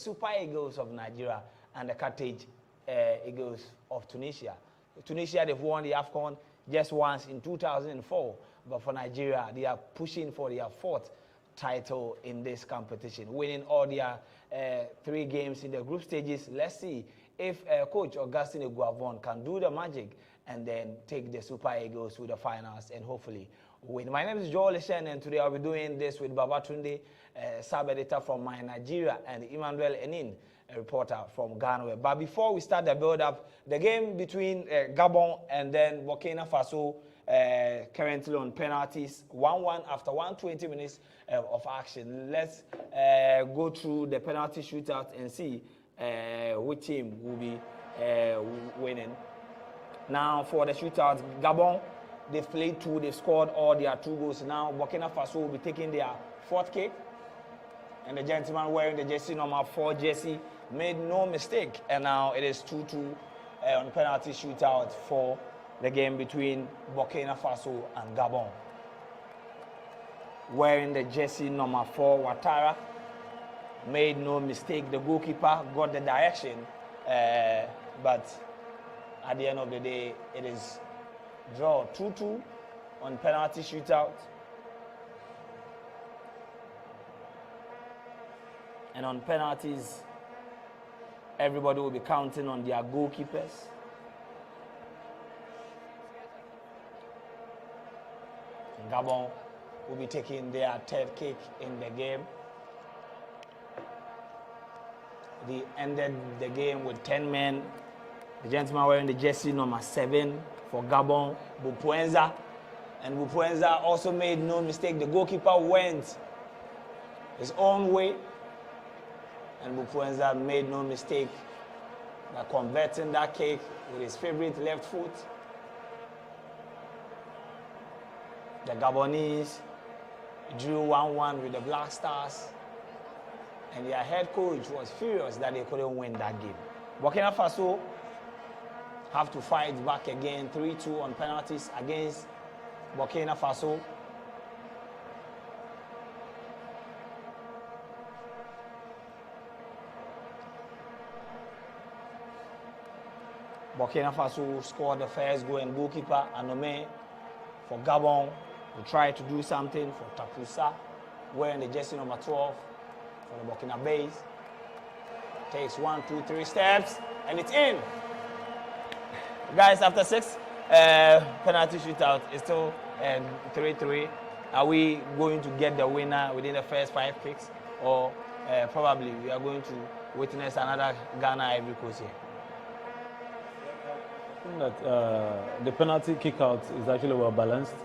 Super Eagles of Nigeria and the Carthage Eagles of Tunisia. Tunisia, they've won the Afcon just once in 2004, but for Nigeria, they are pushing for their 4th title in this competition, winning all their 3 games in the group stages. Let's see if Coach Augustine Gabon can do the magic and then take the Super Eagles to the finals and hopefully win. My name is Joel Eshen, and today I'll be doing this with Babatunde, sub-editor from My Nigeria, and Emmanuel Enin, a reporter from GhanaWeb. But before we start the build-up, the game between Gabon and then Burkina Faso, currently on penalties, 1-1 after 120 minutes of action. Let's go through the penalty shootout and see which team will be winning. Now for the shootout, Gabon, they've played 2, they've scored all their 2 goals. Now Burkina Faso will be taking their 4th kick. And the gentleman wearing the jersey number 4 jersey made no mistake. And now it is 2-2 on penalty shootout for the game between Burkina Faso and Gabon. Wearing the jersey number 4, Ouattara made no mistake. The goalkeeper got the direction, but at the end of the day, it is draw 2-2 on penalty shootout. And on penalties, everybody will be counting on their goalkeepers. And Gabon will be taking their 3rd kick in the game. They ended the game with 10 men. The gentleman wearing the jersey number 7 for Gabon, Bupuenza. And Bupuenza also made no mistake. The goalkeeper went his own way. And Bupuenza made no mistake by converting that kick with his favorite left foot. The Gabonese drew 1-1 with the Black Stars. And their head coach was furious that they couldn't win that game. Burkina Faso have to fight back again, 3-2 on penalties against Burkina Faso. Burkina Faso scored the first goal, and goalkeeper Anome for Gabon will try to do something for Tapusa, wearing the jersey number 12 for the Burkina Faso. Takes 1, 2, 3 steps, and it's in. Guys, after 6 penalty shootout, it's still 3-3. Are we going to get the winner within the first 5 kicks, or probably we are going to witness another Ghana Ivory Coast here? I think that the penalty kick-out is actually well balanced.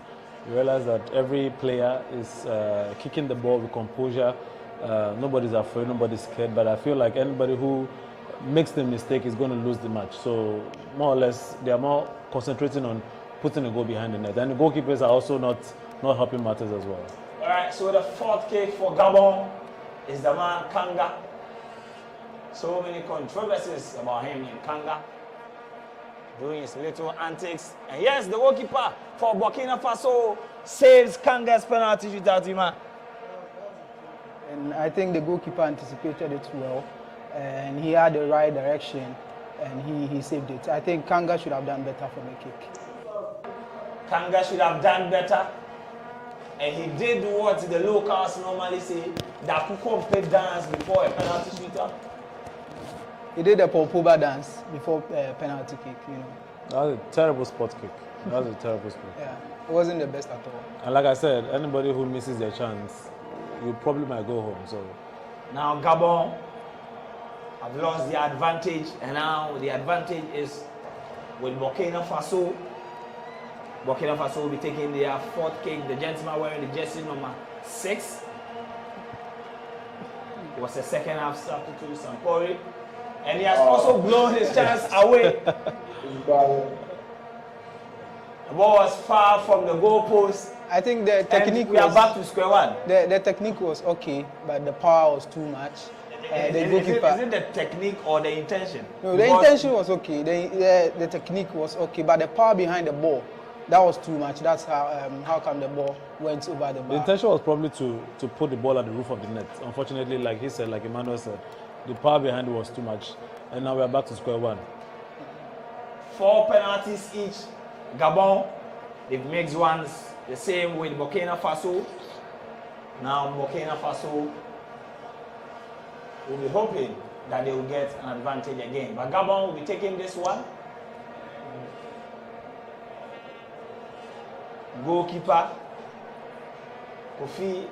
You realize that every player is kicking the ball with composure. Nobody's afraid, nobody's scared, but I feel like anybody who makes the mistake is going to lose the match. So more or less, they are more concentrating on putting a goal behind the net. And the goalkeepers are also not helping matters as well. All right, so the 4th kick for Gabon is the man Kanga. So many controversies about him in Kanga, doing his little antics. And yes, the goalkeeper for Burkina Faso saves Kanga's penalty shootout. And I think the goalkeeper anticipated it well, and he had the right direction, and he saved it. I think Kanga should have done better from the kick. Kanga should have done better, and he did what the locals normally say, the Kukompe dance before a penalty shootout. He did the Pompoba dance before penalty kick, you know. That was a terrible spot kick. That was a terrible spot. Yeah, it wasn't the best at all. And like I said, anybody who misses their chance, you probably might go home. So now Gabon have lost the advantage, and now the advantage is with Burkina Faso. Burkina Faso will be taking their 4th kick. The gentleman wearing the jersey number 6. It was a second half substitute, Sampori. And he has also blown his chance away. The ball was far from the goalpost. I think the technique we are back to square one. The technique was okay, but the power was too much. The goalkeeper. Is it the technique or the intention? No, the intention was okay. The technique was okay, but the power behind the ball, that was too much. That's how come the ball went over the bar. The intention was probably to put the ball at the roof of the net. Unfortunately, like he said, like Emmanuel said, the power behind it was too much. And now we are back to square one. 4 penalties each. Gabon, they've mixed ones the same with Burkina Faso. Now Burkina Faso will be hoping that they will get an advantage again. But Gabon will be taking this one. Goalkeeper Kofi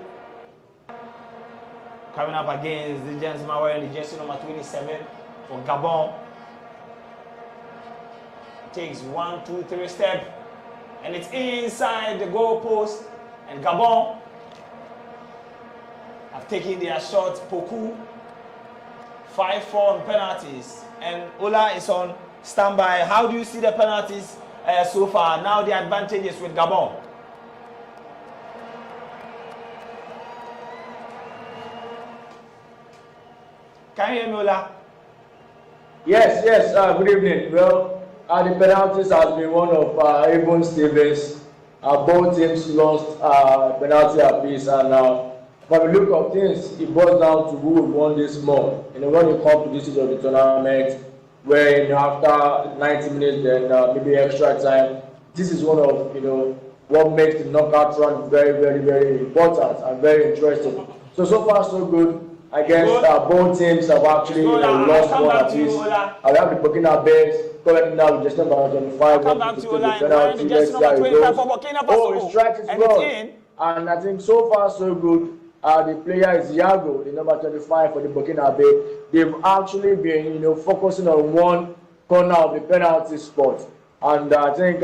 coming up against the gentleman wearing the jersey number 27 for Gabon. Takes 1, 2, 3 step, and it's inside the goal post. And Gabon have taken their shot. Poku 5-4 on penalties, and Ola is on standby. How do you see the penalties so far? Now the advantage is with Gabon. Can you hear me, Ola? Yes, good evening. Well, the penalties has been one of even Stevens. Both teams lost penalty apiece, and from the look of things, it boils down to who won this more. When it comes to this stage of the tournament, where after 90 minutes, then maybe extra time, this is one of what makes the knockout run very, very, very important and very interesting. So far so good. I guess both teams have actually lost one apiece. I have the Burkina Faso currently now with just number 25. Come back to you, penalty. Let's see how it goes. Oh, he strikes it well. And I think so far so good. The player is Yago, the number 25 for the Burkina Faso. They've actually been focusing on one corner of the penalty spot. And I think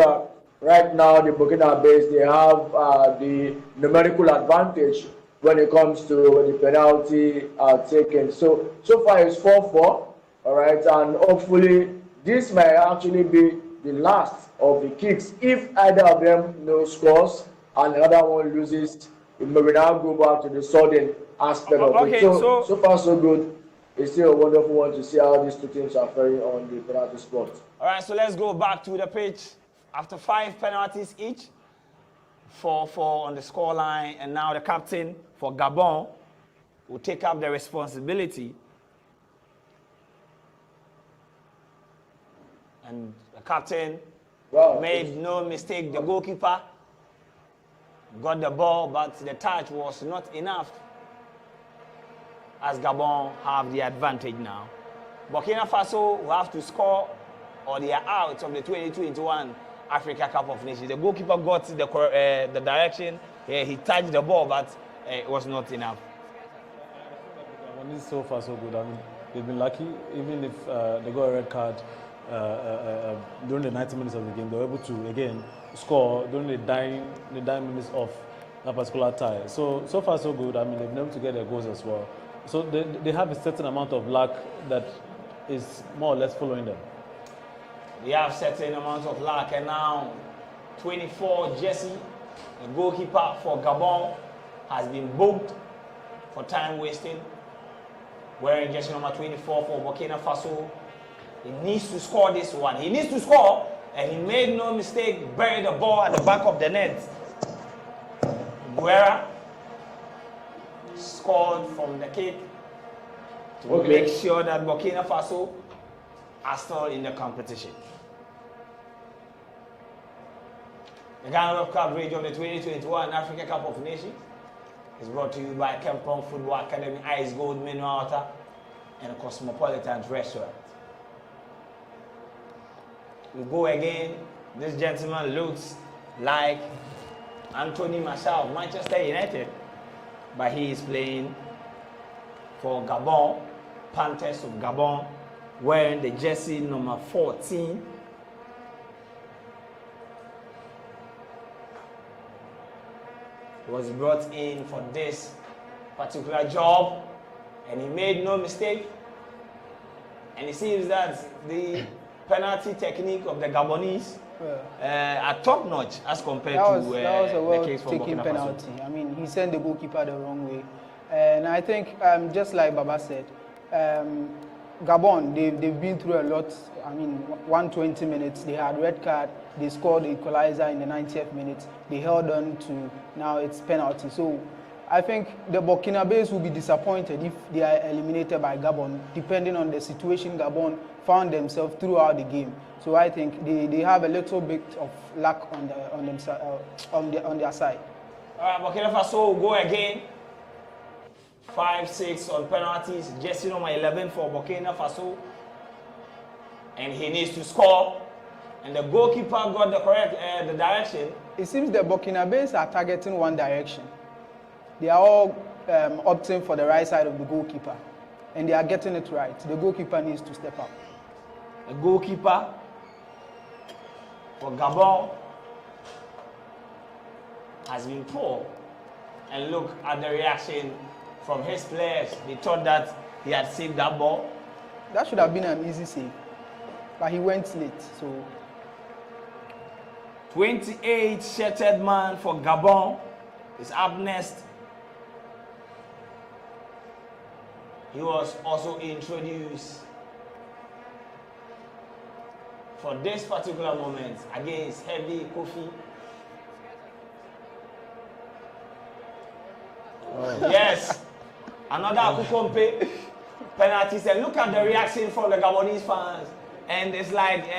right now the Burkina Faso, they have the numerical advantage when it comes to the penalty taken. So far it's 4-4, all right, and hopefully this might actually be the last of the kicks. If either of them scores and the other one loses, it may now go back to the sudden aspect of it. So far so good. It's still a wonderful one to see how these two teams are faring on the penalty spot. All right, so let's go back to the pitch. After 5 penalties each, 4-4 on the scoreline, and now the captain for Gabon will take up the responsibility. And the captain made no mistake. The goalkeeper got the ball, but the touch was not enough, as Gabon have the advantage now. Burkina Faso will have to score or they are out of the 2021 Africa Cup of Nations. The goalkeeper got the direction. He touched the ball, but it was not enough. This is so far so good. I mean, they've been lucky. Even if they got a red card during the 90 minutes of the game, they were able to again score during the dying minutes of that particular tie. So far so good. I mean, they've been able to get their goals as well. So they have a certain amount of luck that is more or less following them. They have certain amount of luck, and now 24 Jesse, the goalkeeper for Gabon, has been booked for time wasting. Wearing jersey number 24 for Burkina Faso. He needs to score this one. He needs to score, and he made no mistake, buried the ball at the back of the net. Guerra scored from the kick to make sure that Burkina Faso are still in the competition. The GhanaWeb coverage of the 2021 Africa Cup of Nations is brought to you by Kempon Football Academy, Ice Gold Mineral Water, and Cosmopolitan Restaurant. We go again. This gentleman looks like Anthony Martial of Manchester United, but he is playing for Gabon, Panthers of Gabon, wearing the jersey number 14. He was brought in for this particular job, and he made no mistake. And it seems that the penalty technique of the Gabonese are top notch as compared to the case for Burkina Faso. Penalty. I mean, he sent the goalkeeper the wrong way, and I think just like Baba said, Gabon, they've been through a lot. I mean, 120 minutes, they had red card, they scored the equalizer in the 90th minute, they held on to, now it's penalty. So I think the Burkinabés will be disappointed if they are eliminated by Gabon, depending on the situation Gabon found themselves throughout the game. So I think they have a little bit of luck on their side. All right, Burkina Faso will go again. 5-6 on penalties. Jesse number 11 for Burkina Faso. And he needs to score. And the goalkeeper got the correct the direction. It seems the Burkinabés are targeting one direction. They are all opting for the right side of the goalkeeper. And they are getting it right. The goalkeeper needs to step up. The goalkeeper for Gabon has been poor. And look at the reaction from his players. They thought that he had saved that ball. That should have been an easy save. But he went late, so... 28 shattered man for Gabon is up next. He was also introduced for this particular moment against Heavy Kofi. Oh. Yes, another Akukompe penalties. And look at the reaction from the Gabonese fans. And it's like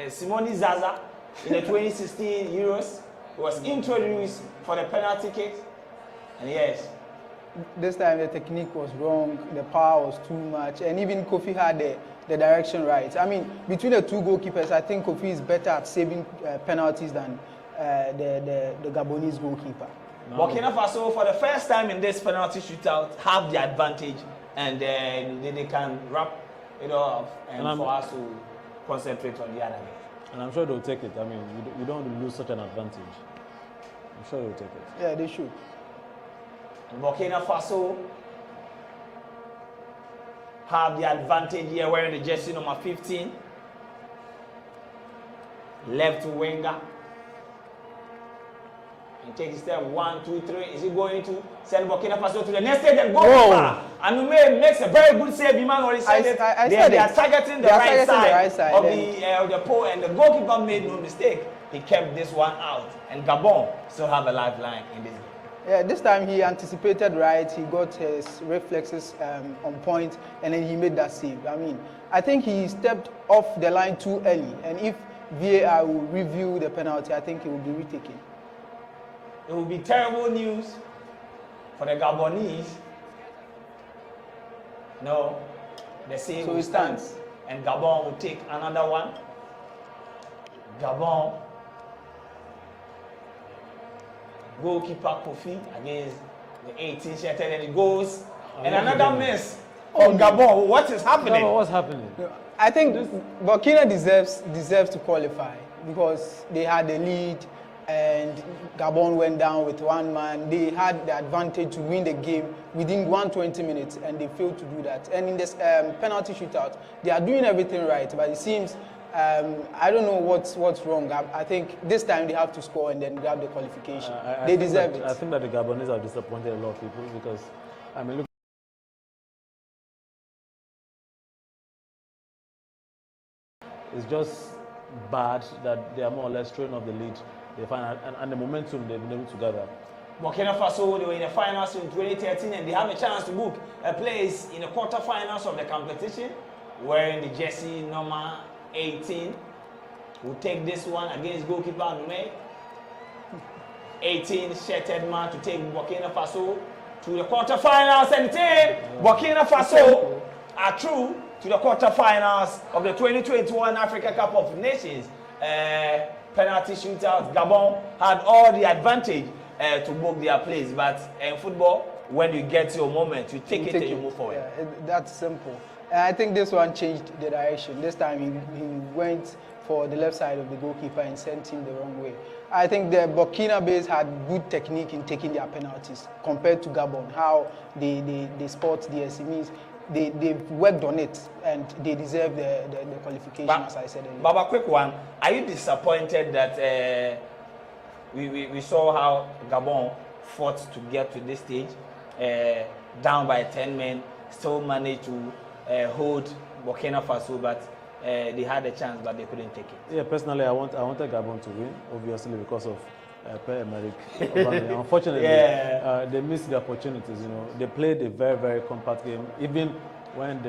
Simone Zaza in the 2016 Euros was introduced for the penalty kick. And yes, this time the technique was wrong, the power was too much, and even Kofi had the direction right. I mean, between the two goalkeepers, I think Kofi is better at saving penalties than the Gabonese goalkeeper. No. Burkina Faso, for the first time in this penalty shootout, have the advantage, and they can wrap it up and for us to concentrate on the other game. And I'm sure they'll take it. I mean, you don't want to lose such an advantage. I'm sure they'll take it. Yeah, they should. Burkina Faso have the advantage here wearing the jersey number 15. Left winger. And take step 1, 2, 3. Is he going to send Burkina Faso to the next stage and go far? Anume makes a very good save. Emmanuel said they are targeting the right side of the pole, and the goalkeeper made no mistake. He kept this one out, and Gabon still have a lifeline in this game. Yeah, this time he anticipated right, he got his reflexes on point, and then he made that save. I mean, I think he stepped off the line too early, and if VAR will review the penalty, I think it will be retaken. It will be terrible news for the Gabonese. No, the save will stand, and Gabon will take another one. Gabon. Goalkeeper Kofi against the 18 shattered, and it goes. And another miss from Gabon. What is happening? What's happening? I think Burkina deserves to qualify because they had the lead and Gabon went down with one man. They had the advantage to win the game within 120 minutes, and they failed to do that. And in this penalty shootout, they are doing everything right, but it seems I don't know what's wrong. I think this time they have to score and then grab the qualification. They deserve it. I think that the Gabonese have disappointed a lot of people because, I mean, look. It's just bad that they are more or less throwing off the lead. They find and the momentum they've been able to gather. Burkina Faso, they were in the finals in 2013, and they have a chance to book a place in the quarterfinals of the competition, wearing the jersey number 18. Will take this one against goalkeeper Anume. 18 shattered man to take Burkina Faso to the quarterfinals, and Burkina Faso are through to the quarterfinals of the 2021 Africa Cup of Nations. Penalty shootout. Gabon had all the advantage to book their place, but in football, when you get your moment, you take it and you move forward. Yeah, that's simple. I think this one changed the direction. This time he went for the left side of the goalkeeper and sent him the wrong way. I think the Burkinabés had good technique in taking their penalties compared to Gabon, how they spot the SMEs. They worked on it and they deserve the qualification, as I said earlier. Baba, quick one. Are you disappointed that we saw how Gabon fought to get to this stage, down by 10 men, still managed to hold Burkina Faso, but they had a chance, but they couldn't take it? Yeah, personally, I wanted Gabon to win, obviously, because of Unfortunately, they missed the opportunities. You know, they played a very, very compact game. Even when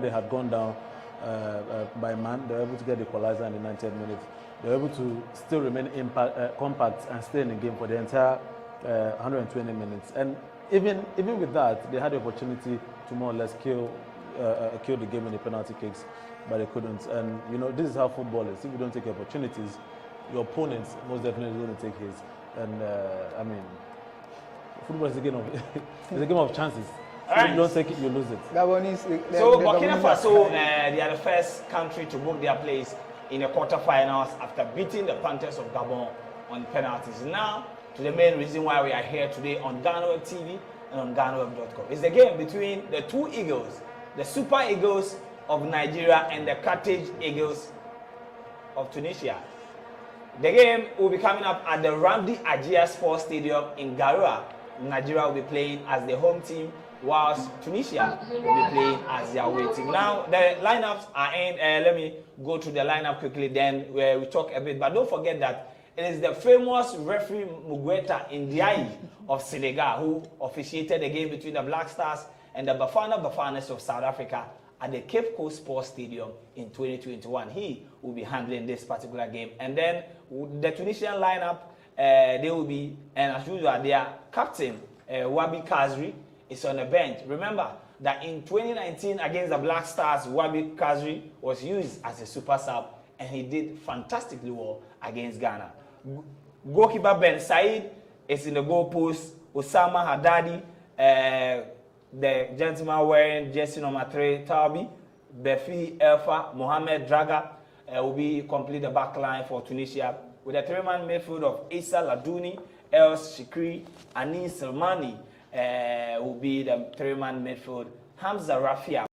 they had gone down by man, they were able to get the equalizer in the 90th minute. They were able to still remain compact and stay in the game for the entire 120 minutes. And even with that, they had the opportunity to more or less kill the game in the penalty kicks, but they couldn't. And you know, this is how football is. If you don't take opportunities, your opponents most definitely going to take his. And I mean, football is a game of it's a game of chances. So if you don't take it, you lose it. So Burkina Faso, they are the first country to book their place in the quarterfinals after beating the Panthers of Gabon on penalties. Now to the main reason why we are here today on GhanaWeb TV and on GhanaWeb.com. It's the game between the two Eagles, the Super Eagles of Nigeria and the Carthage Eagles of Tunisia. The game will be coming up at the Ramdi Ajia Sports Stadium in Garoua. Nigeria will be playing as the home team, whilst Tunisia will be playing as their away team. Now, the lineups are in. Let me go through the lineup quickly, then we talk a bit. But don't forget that it is the famous referee Mugueta Ndiaye of Senegal who officiated the game between the Black Stars and the Bafana Bafanas of South Africa at the Cape Coast Sports Stadium in 2021. He will be handling this particular game. And then the Tunisian lineup, they will be, and as usual, their captain, Wabi Kazri, is on the bench. Remember that in 2019 against the Black Stars, Wabi Kazri was used as a super sub, and he did fantastically well against Ghana. Goalkeeper Ben Said is in the goal post. Osama Haddadi, the gentleman wearing jersey number 3, Tabi, Befi Elfa, Mohamed Draga will be complete the back line for Tunisia with a 3-man midfield of Issa Ladouni, Els Shikri, Anis Selmani will be the 3-man midfield. Hamza Rafia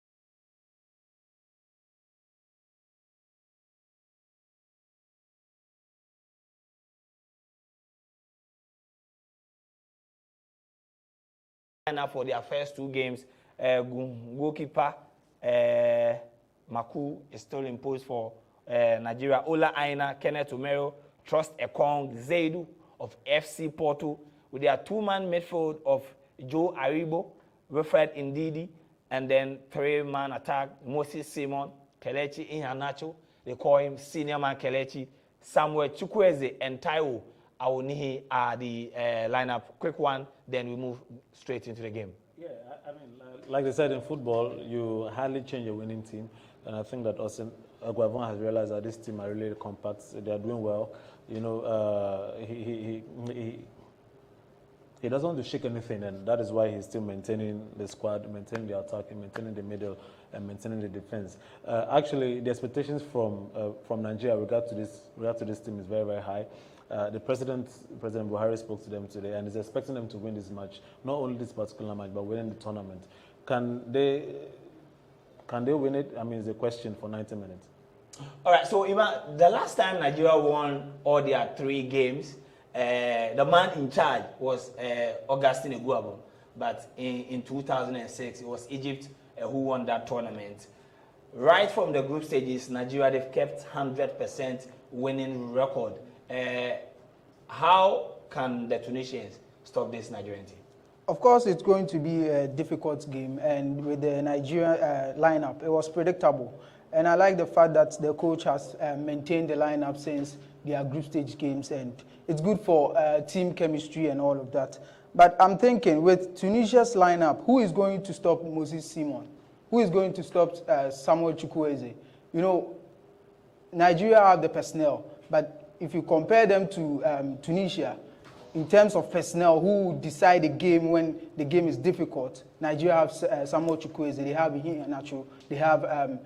for their first 2 games. Goalkeeper Maku is still in post for Nigeria. Ola Aina, Kenneth Omero, Trust Ekong, Zaidu of FC Porto, with their 2-man midfield of Joe Aribo, Wilfred Ndidi, and then 3-man attack, Moses Simon, Kelechi Iheanacho, they call him Senior Man Kelechi, Samuel Chukwueze, and Taiwo Awonihi are the lineup. Quick one, then we move straight into the game. Yeah, I mean, like they said in football, you hardly change a winning team, and I think that also Gabon has realized that this team are really compact. They are doing well. You know, he doesn't want to shake anything, and that is why he's still maintaining the squad, maintaining the attack, maintaining the middle, and maintaining the defense. Actually, the expectations from Nigeria regard to this team is very, very high. The President Buhari spoke to them today and is expecting them to win this match, not only this particular match, but winning the tournament. Can they win it? I mean, it's a question for 90 minutes. All right, so Iman, the last time Nigeria won all their 3 games, the man in charge was Augustine Eguavoen, but in 2006, it was Egypt who won that tournament. Right from the group stages, Nigeria, they've kept 100% winning record. How can the Tunisians stop this Nigerian team? Of course, it's going to be a difficult game, and with the Nigerian lineup, it was predictable. And I like the fact that the coach has maintained the lineup since their group stage games, and it's good for team chemistry and all of that. But I'm thinking, with Tunisia's lineup, who is going to stop Moses Simon? Who is going to stop Samuel Chukwueze? You know, Nigeria have the personnel, but if you compare them to Tunisia, in terms of personnel, who decide the game when the game is difficult, Nigeria have Samuel Chukwueze, they have Iheanacho, they have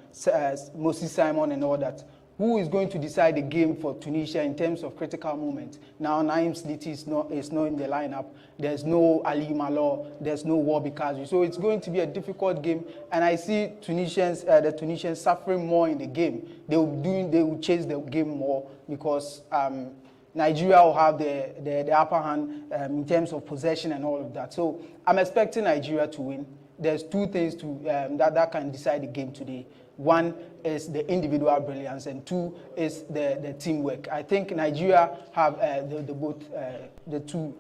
Moses Simon and all that. Who is going to decide the game for Tunisia in terms of critical moments? Now, Naim Sliti is not in the lineup. There's no Ali Malo. There's no Wabi Kazri. So it's going to be a difficult game. And I see the Tunisians suffering more in the game. They will chase the game more because Nigeria will have the upper hand in terms of possession and all of that. So I'm expecting Nigeria to win. There's 2 things that can decide the game today. One is the individual brilliance, and two is the teamwork. I think Nigeria have the two.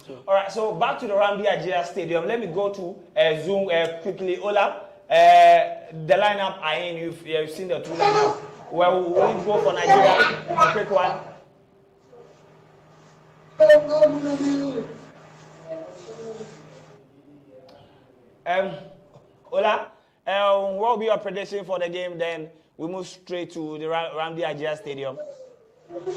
So. All right, so back to the Ramdi Ajia Stadium. Let me go to Zoom quickly. Ola, the lineup are in. You've seen the two lineup. Well, we'll go for Nigeria. A quick one. Ola, what will be your prediction for the game? Then we move straight to the Ramdi Ajia Stadium.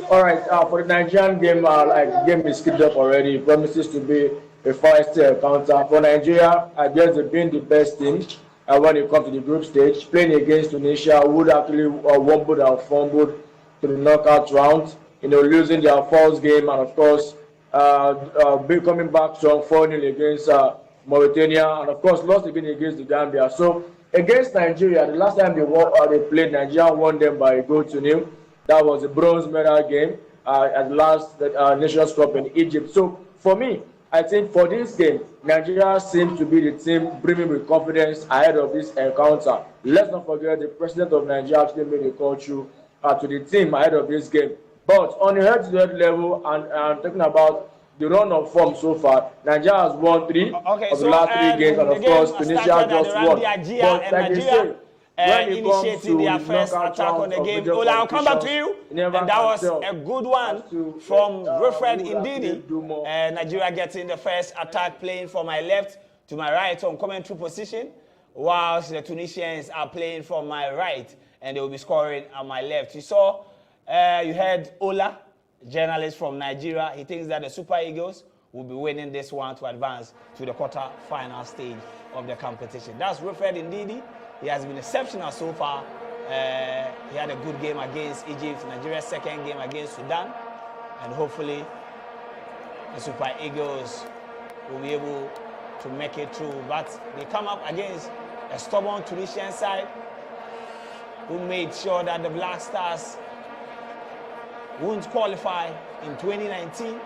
All right, for the Nigerian game, the game is skipped up already. It promises to be a five-star counter. For Nigeria, I guess they've been the best team when it comes to the group stage. Playing against Tunisia, would actually wobbled and fumbled to the knockout round. Losing their first game, and of course, coming back strong 4-0 against Mauritania, and of course, lost again against the Gambia. So against Nigeria, the last time they played, Nigeria won them by a goal to nil. That was a bronze medal game at the last Nations Cup in Egypt. So for me, I think for this game, Nigeria seems to be the team brimming with confidence ahead of this encounter. Let's not forget the president of Nigeria actually made a call through to the team ahead of this game. But on the head-to-head level, and talking about the run of form so far, Nigeria has won 3 of the last 3 games, and of course, Tunisia just won. But like they say, initiating their first attack on the game. Ola, I'll come back to you. And that was a good one from Wilfred Ndidi. Nigeria getting the first attack, playing from my left to my right on commentary position, whilst the Tunisians are playing from my right, and they will be scoring on my left. You saw, you heard Ola, journalist from Nigeria. He thinks that the Super Eagles will be winning this one to advance to the quarter-final stage of the competition. That's Wilfred Ndidi. He has been exceptional so far. He had a good game against Egypt, Nigeria's second game against Sudan, and hopefully the Super Eagles will be able to make it through. But they come up against a stubborn Tunisian side who made sure that the Black Stars won't qualify in 2019.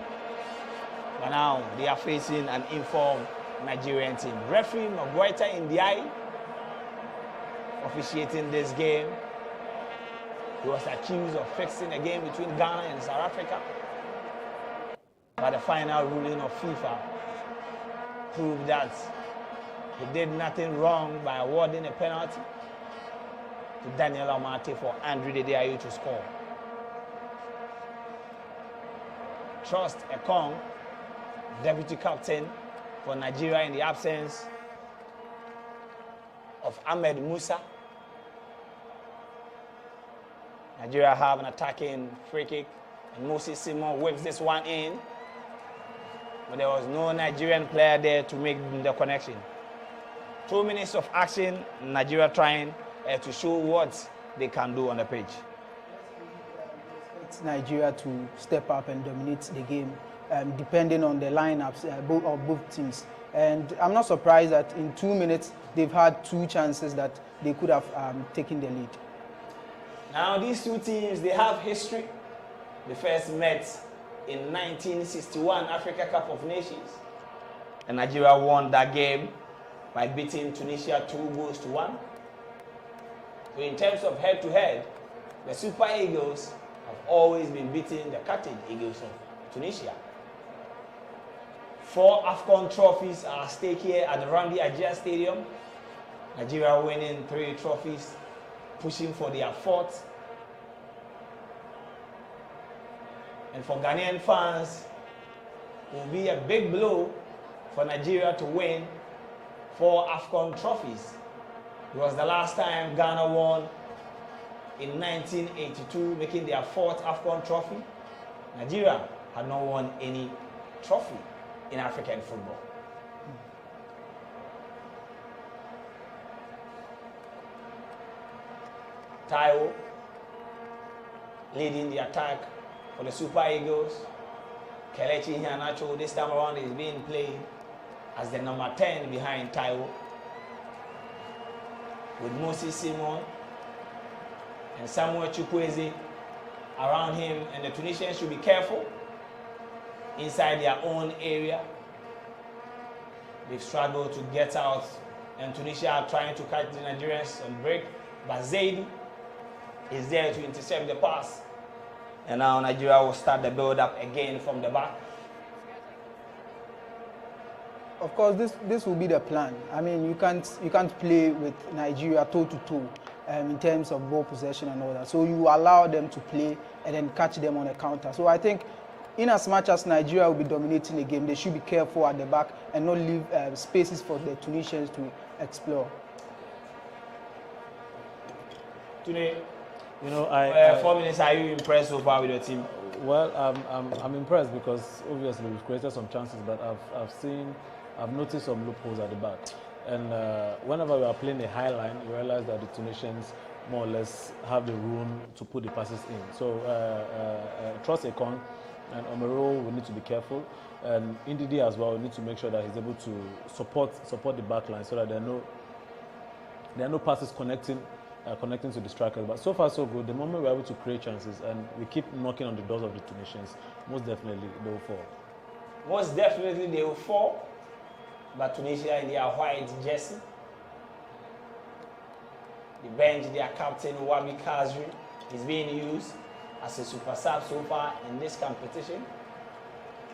But now they are facing an informed Nigerian team. Referee Magwaita Ndiaye officiating this game. He was accused of fixing a game between Ghana and South Africa. But the final ruling of FIFA proved that he did nothing wrong by awarding a penalty to Daniel Amate for Andre Dedeayu to score. Trust Ekong, deputy captain for Nigeria in the absence of Ahmed Musa. Nigeria have an attacking free kick, and Moses Simon whips this one in, but there was no Nigerian player there to make the connection. 2 minutes of action, Nigeria trying to show what they can do on the pitch. It's Nigeria to step up and dominate the game, depending on the lineups of both teams. And I'm not surprised that in 2 minutes, they've had 2 chances that they could have taken the lead. Now, these two teams, they have history. They first met in 1961 Africa Cup of Nations. And Nigeria won that game by beating Tunisia 2-1. So in terms of head-to-head, the Super Eagles have always been beating the Carthage Eagles of Tunisia. 4 Afcon trophies are at stake here at the Ramdi Ajia Stadium. Nigeria winning 3 trophies, pushing for their 4th. And for Ghanaian fans, it will be a big blow for Nigeria to win 4 Afcon trophies. It was the last time Ghana won in 1982, making their 4th Afcon trophy. Nigeria had not won any trophy in African football. Taiwo leading the attack for the Super Eagles. Kelechi Iheanacho this time around is being played as the number 10 behind Taiwo, with Moses Simon and Samuel Chukwueze around him, and the Tunisians should be careful inside their own area. They've struggled to get out, and Tunisia are trying to catch the Nigerians on break. But Zaidi is there to intercept the pass. And now Nigeria will start the build-up again from the back. Of course, this will be the plan. I mean, you can't play with Nigeria toe-to-toe in terms of ball possession and all that. So you allow them to play and then catch them on a counter. So I think in as much as Nigeria will be dominating the game, they should be careful at the back and not leave spaces for the Tunisians to explore. Today, you know, 4 minutes, are you impressed so far with your team? Well, I'm impressed because obviously we've created some chances, but I've noticed some loopholes at the back. And whenever we are playing a high line, you realize that the Tunisians more or less have the room to put the passes in. So trust Afcon and Omero will need to be careful. And Ndidi as well, we need to make sure that he's able to support the back line so that there are no passes connecting to the strikers. But so far so good. The moment we're able to create chances and we keep knocking on the doors of the Tunisians, most definitely they will fall. Most definitely they will fall. But Tunisia in their white jersey. The bench, their captain Wabi Kazri is being used as a super sub so far in this competition.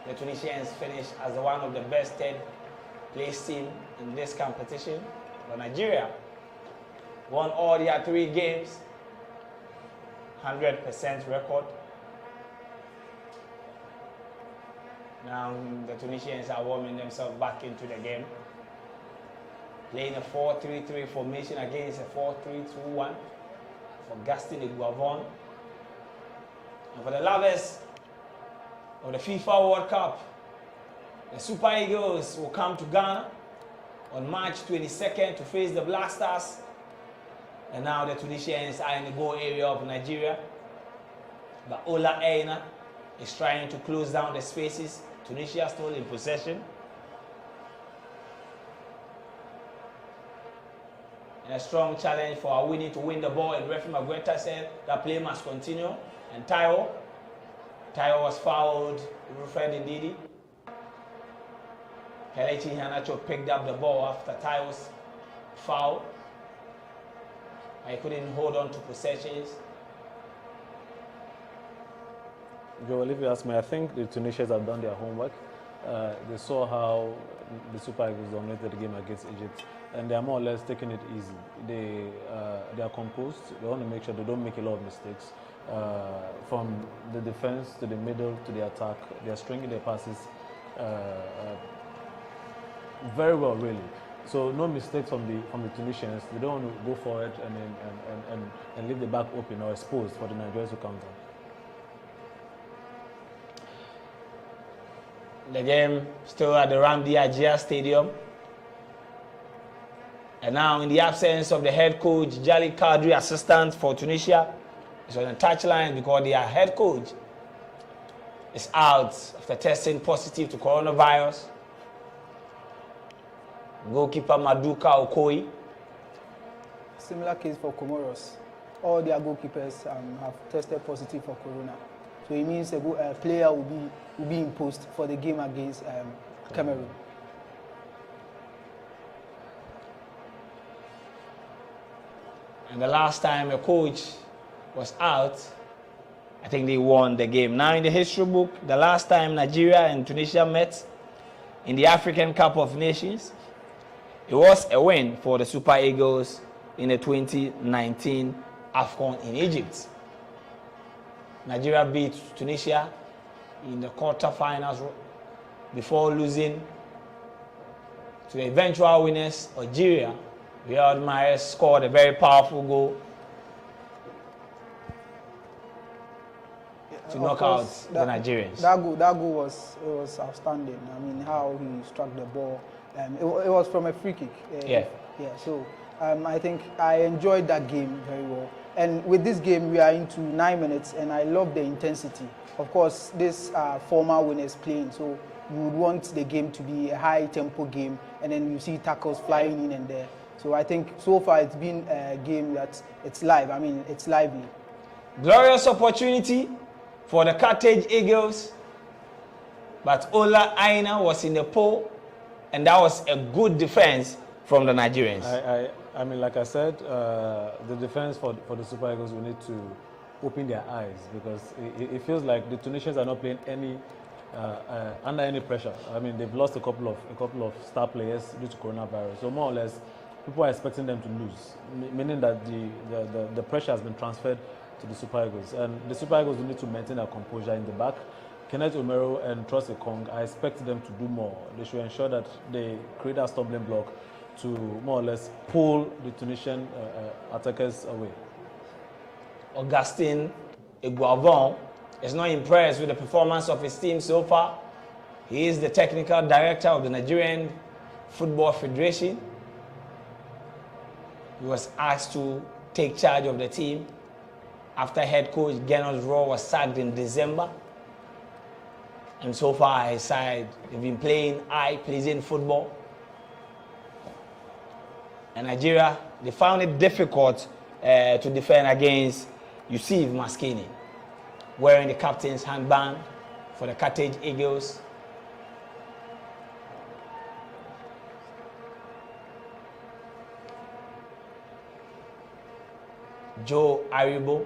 The Tunisians finished as one of the best third place team in this competition. But Nigeria won all their 3 games, 100% record. Now the Tunisians are warming themselves back into the game, playing a 4-3-3 formation against a 4-3-2-1 for Gaston and Gabon. And for the lovers of the FIFA World Cup, the Super Eagles will come to Ghana on March 22nd to face the Black Stars. And now the Tunisians are in the goal area of Nigeria. But Ola Aina is trying to close down the spaces. Tunisia still in possession. And a strong challenge for Awini to win the ball. And referee Magweta said that play must continue. And Tayo was fouled, referred Ndidi. Kelechi Iheanacho picked up the ball after Tayo's foul. I couldn't hold on to possessions. Joel, if you ask me, I think the Tunisians have done their homework. They saw how the Super Eagles dominated the game against Egypt, and they are more or less taking it easy. They are composed. They want to make sure they don't make a lot of mistakes. From the defense to the middle to the attack, they are stringing their passes very well, really. So no mistakes from the Tunisians. They don't want to go forward and leave the back open or exposed for the Nigerians to counter. The game still at the Ramdi Ajia Stadium. And now, in the absence of the head coach, Jali Kadri, assistant for Tunisia, is on the touchline because their head coach is out after testing positive to coronavirus. Goalkeeper Maduka Okoye. Similar case for Comoros. All their goalkeepers have tested positive for corona. So it means a player will be imposed for the game against Cameroon. And the last time a coach was out, I think they won the game. Now in the history book, the last time Nigeria and Tunisia met in the African Cup of Nations, it was a win for the Super Eagles in the 2019 Afcon in Egypt. Nigeria beat Tunisia in the quarterfinals before losing to the eventual winners, Algeria. Riyad Mahrez scored a very powerful goal to knock out the Nigerians. That goal was outstanding. I mean, how he struck the ball. It was from a free kick. Yeah. So I think I enjoyed that game very well. And with this game, we are into 9 minutes, and I love the intensity. Of course, this former winners playing, so you would want the game to be a high-tempo game, and then you see tackles flying in and there. So I think so far it's been a game that it's live. I mean, it's lively. Glorious opportunity for the Carthage Eagles, but Ola Aina was in the pole, and that was a good defense from the Nigerians. I mean, like I said, the defense for the Super Eagles will need to open their eyes, because it feels like the Tunisians are not playing under any pressure. I mean, they've lost a couple of star players due to coronavirus. So more or less, people are expecting them to lose, meaning that the pressure has been transferred to the Super Eagles, and the Super Eagles will need to maintain their composure in the back. Kenneth Omero and Trost Ekong, I expect them to do more. They should ensure that they create a stumbling block to more or less pull the Tunisian attackers away. Augustin Iguavon is not impressed with the performance of his team so far. He is the technical director of the Nigerian Football Federation. He was asked to take charge of the team after head coach Gernot Rohr was sacked in December. And so far, his side, they've been playing eye-pleasing football. And Nigeria, they found it difficult to defend against Yusuf Maskini, wearing the captain's handband for the Carthage Eagles. Joe Aribo,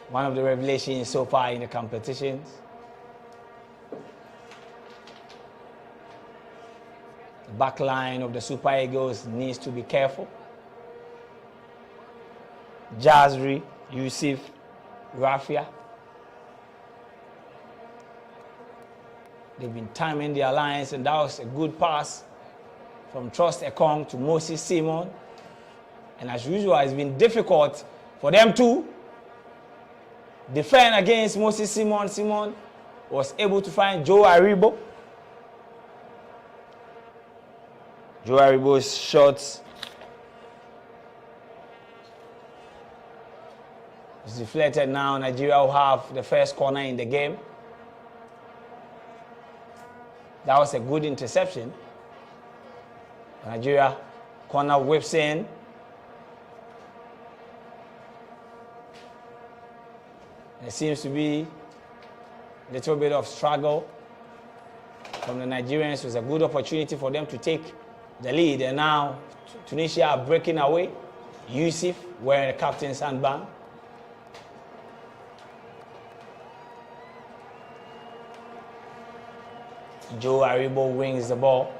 one of the revelations so far in the competitions. The back line of the Super Eagles needs to be careful. Jazri, Yusuf, Rafia. They've been timing their lines, and that was a good pass from Trost Ekong to Moses Simon. And as usual, it's been difficult for them to defend against Moses Simon. Simon was able to find Joe Aribo. Joe Aribo's shots is deflected now. Nigeria will have the first corner in the game. That was a good interception. Nigeria corner whips in. There seems to be a little bit of struggle from the Nigerians. It was a good opportunity for them to take the lead. And now Tunisia are breaking away. Yusuf wearing the captain's handband. Joe Aribo wings the ball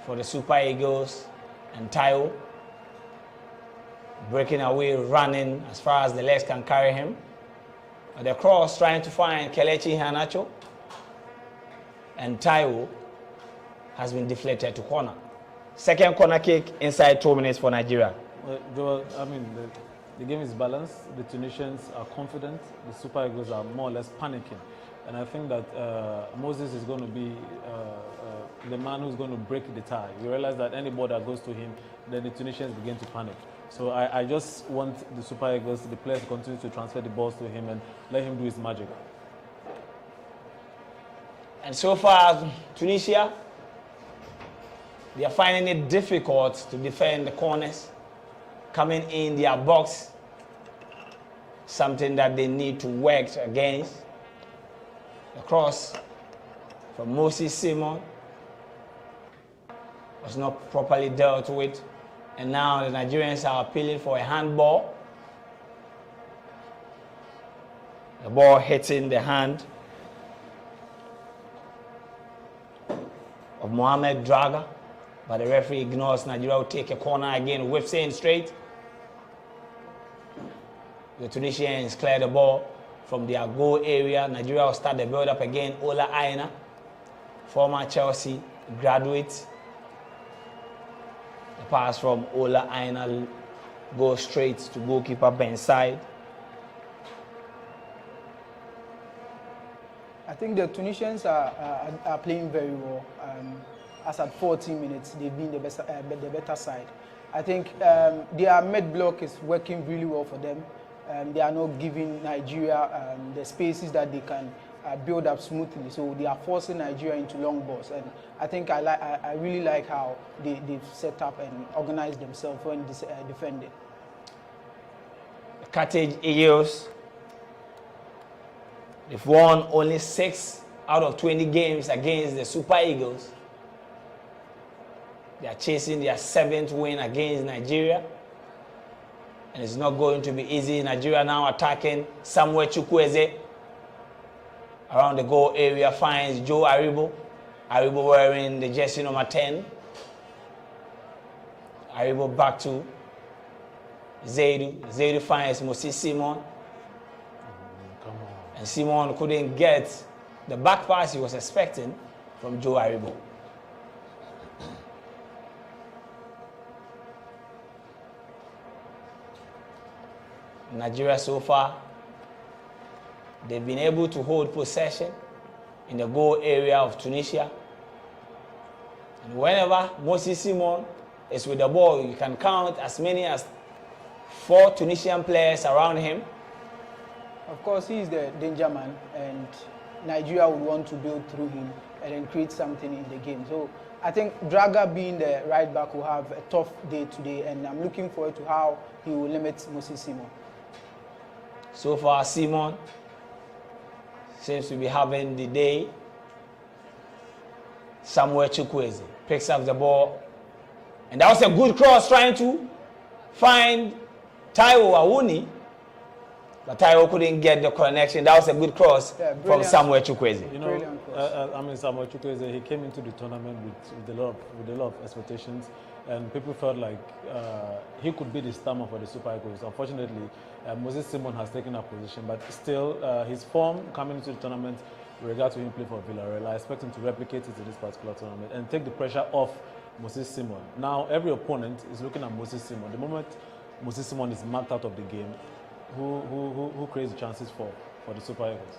for the Super Eagles, and Taiwo breaking away, running as far as the legs can carry him. The cross trying to find Kelechi Iheanacho, and Taiwo has been deflected to corner. Second corner kick inside 2 minutes for Nigeria. Well, I mean, the game is balanced. The Tunisians are confident. The Super Eagles are more or less panicking. And I think that Moses is going to be the man who's going to break the tie. You realize that any ball that goes to him, then the Tunisians begin to panic. So I just want the Super Eagles, the players, to continue to transfer the balls to him and let him do his magic. And so far, Tunisia, they are finding it difficult to defend the corners. Coming in their box, something that they need to work against. The cross from Moses Simon was not properly dealt with, and now the Nigerians are appealing for a handball. The ball hitting the hand of Mohamed Draga, but the referee ignores. Nigeria will take a corner again, whips in straight. The Tunisians clear the ball from their goal area. Nigeria will start the build-up again. Ola Aina, former Chelsea graduate. The pass from Ola Aina goes straight to goalkeeper Ben Said. I think the Tunisians are playing very well. As at 14 minutes, they've been the better side. I think their mid block is working really well for them. They are not giving Nigeria the spaces that they can build up smoothly. So they are forcing Nigeria into long balls. And I think I really like how they've set up and organized themselves when defending. The Carthage Eagles, they've won only 6 out of 20 games against the Super Eagles. They are chasing their 7th win against Nigeria. And it's not going to be easy. Nigeria now attacking Samuel Chukwueze. Around the goal area finds Joe Aribo. Aribo wearing the jersey number 10. Aribo back to Zaidu. Zaidu finds Moses Simon. And Simon couldn't get the back pass he was expecting from Joe Aribo. Nigeria so far, they've been able to hold possession in the goal area of Tunisia. And whenever Moses Simon is with the ball, you can count as many as 4 Tunisian players around him. Of course, he is the danger man, and Nigeria would want to build through him and then create something in the game. So I think Draga being the right back will have a tough day today, and I'm looking forward to how he will limit Moses Simon. So far, Simon seems to be having the day. Samuel Chukwueze picks up the ball. And that was a good cross trying to find Taiwo Awuni. But Taiwo couldn't get the connection. That was a good cross from Samuel Chukwueze. You know, I mean, Samuel Chukwueze, he came into the tournament with a lot of expectations. And people felt like he could be the stammer for the Super Eagles. Unfortunately, Moses Simon has taken that position, but still, his form coming into the tournament, with regard to him playing for Villarreal, I expect him to replicate it in this particular tournament and take the pressure off Moses Simon. Now, every opponent is looking at Moses Simon. The moment Moses Simon is marked out of the game, who creates chances for the Super Eagles?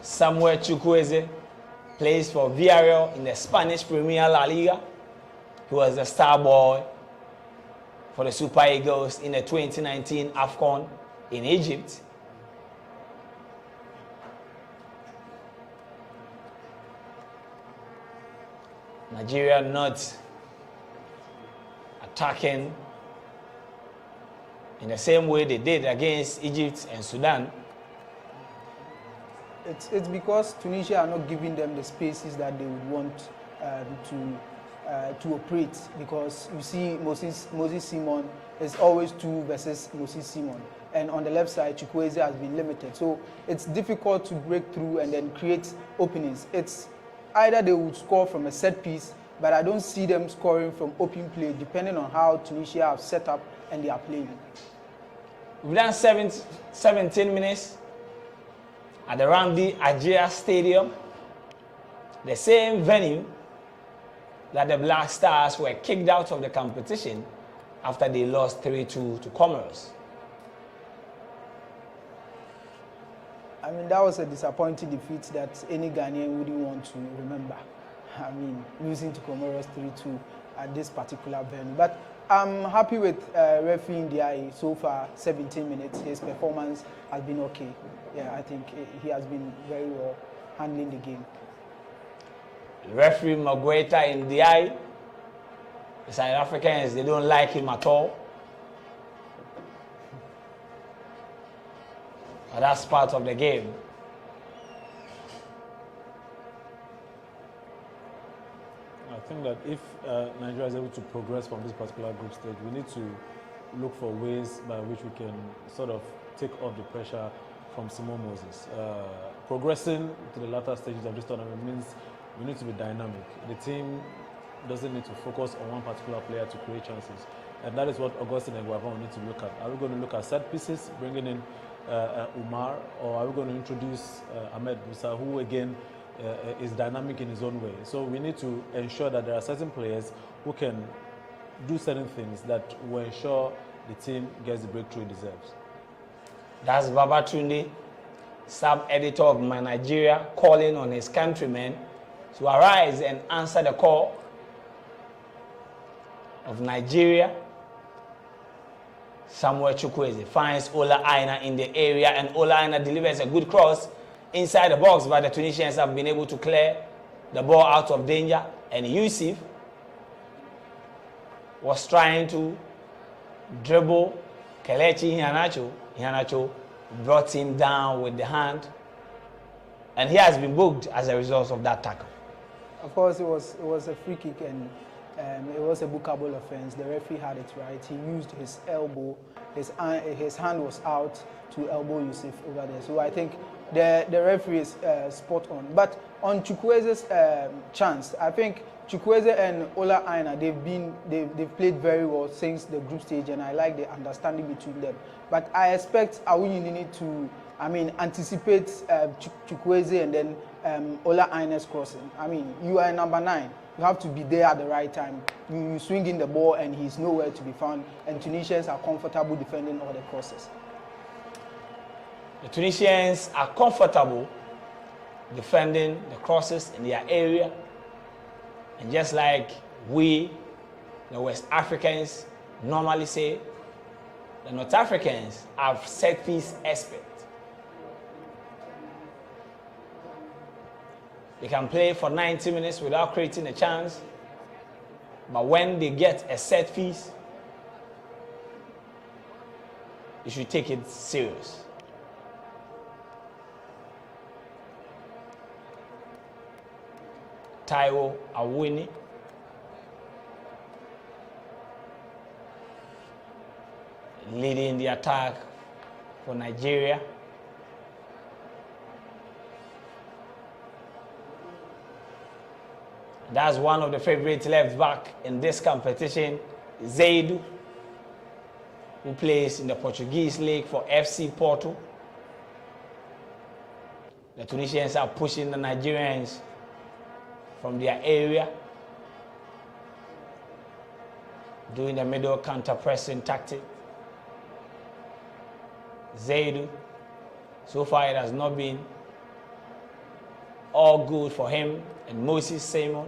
Samuel Chukwueze plays for Villarreal in the Spanish Premier La Liga. He was the star boy for the Super Eagles in the 2019 Afcon in Egypt. Nigeria not attacking in the same way they did against Egypt and Sudan. It's because Tunisia are not giving them the spaces that they would want to operate, because you see Moses Simon is always 2 versus Moses Simon, and on the left side Chukwueze has been limited, so it's difficult to break through and then create openings. It's either they would score from a set piece, but I don't see them scoring from open play depending on how Tunisia have set up and they are playing. We've done 17 minutes at the Ramdi Ajia Stadium, the same venue that the Black Stars were kicked out of the competition after they lost 3-2 to Comoros. I mean, that was a disappointing defeat that any Ghanaian wouldn't want to remember. I mean, losing to Comoros 3-2 at this particular venue. But I'm happy with referee Ndiaye so far, 17 minutes. His performance has been okay. Yeah, I think he has been very well handling the game. Referee Magweta Ndiaye, the South Africans, they don't like him at all. But that's part of the game. I think that if Nigeria is able to progress from this particular group stage, we need to look for ways by which we can sort of take off the pressure from Simon Moses. Progressing to the latter stages of this tournament means we need to be dynamic. The team doesn't need to focus on one particular player to create chances. And that is what Augustine and Guavon need to look at. Are we going to look at set pieces, bringing in Umar, or are we going to introduce Ahmed Musa, who again is dynamic in his own way? So we need to ensure that there are certain players who can do certain things that will ensure the team gets the breakthrough it deserves. That's Babatunde, sub-editor of My Nigeria, calling on his countrymen to arise and answer the call of Nigeria. Samuel Chukwueze finds Ola Aina in the area, and Ola Aina delivers a good cross inside the box, but the Tunisians have been able to clear the ball out of danger, and Yusuf was trying to dribble Kelechi Iheanacho. Iheanacho brought him down with the hand, and he has been booked as a result of that tackle. Of course, it was a free kick, and it was a bookable offense. The referee had it right. He used his elbow. His hand was out to elbow Yusuf over there. So I think the referee is spot on. But on Chukweze's chance, I think Chukwueze and Ola Aina, they've played very well since the group stage, and I like the understanding between them. But I expect Awunyini to, anticipate Chukwueze and then Ola Aina's crossing. You are number 9. You have to be there at the right time. You swing in the ball and he's nowhere to be found, and Tunisians are comfortable defending all the crosses. The Tunisians are comfortable defending the crosses in their area. And just like we, the West Africans, normally say, the North Africans are set-piece experts. They can play for 90 minutes without creating a chance, but when they get a set piece, you should take it serious. Taiwo Awuni leading the attack for Nigeria. That's one of the favorite left back in this competition, Zaidu, who plays in the Portuguese league for FC Porto. The Tunisians are pushing the Nigerians from their area, doing the middle counter-pressing tactic. Zaidu, so far it has not been all good for him and Moses Simon.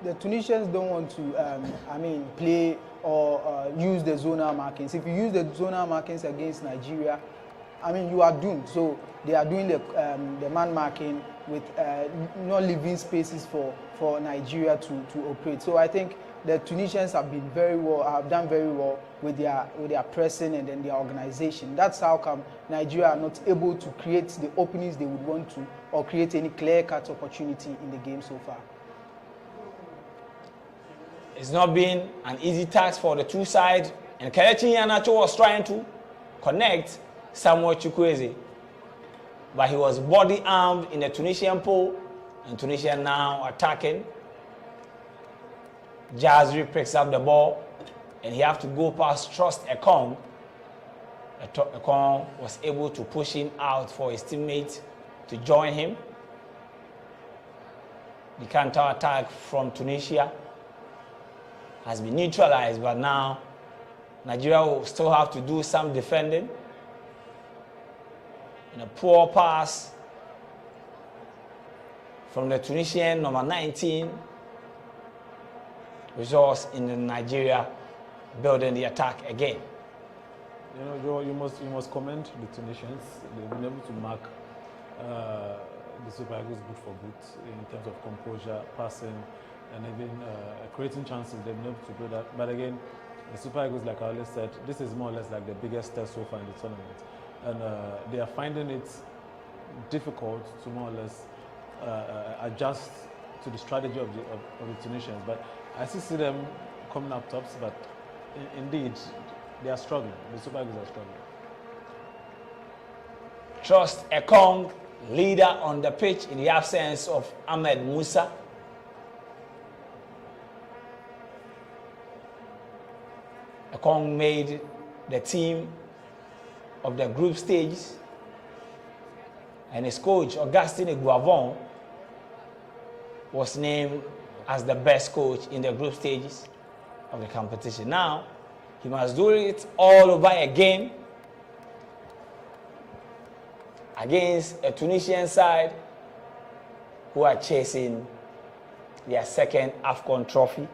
The Tunisians don't want to, play or use the zonal markings. If you use the zonal markings against Nigeria, you are doomed. So they are doing the man marking with not leaving spaces for Nigeria to operate. So I think the Tunisians have done very well with their pressing and then their organization. That's how come Nigeria are not able to create the openings they would want to, or create any clear-cut opportunity in the game so far. It's not been an easy task for the two sides, and Kelechi Iheanacho was trying to connect Samuel Chukwueze, but he was body armed in the Tunisian pole, and Tunisia now attacking. Jazri picks up the ball, and he has to go past Trust Ekong. Ekong was able to push him out for his teammate to join him. The counter-attack from Tunisia has been neutralized, but now Nigeria will still have to do some defending. And a poor pass from the Tunisian number 19 results in the Nigeria building the attack again. Joe, you must commend the Tunisians. They've been able to mark the Super Eagles good for good in terms of composure, passing, and even creating chances. They've been able to do that. But again, the Super Eagles, like I always said, this is more or less like the biggest test so far in the tournament. And they are finding it difficult to more or less adjust to the strategy of the Tunisians. But I still see them coming up tops, but indeed, they are struggling. The Super Eagles are struggling. Trust Ekong, leader on the pitch in the absence of Ahmed Musa. Ekong made the team of the group stages, and his coach, Augustine Guavon, was named as the best coach in the group stages of the competition. Now, he must do it all over again against a Tunisian side who are chasing their second Afcon trophy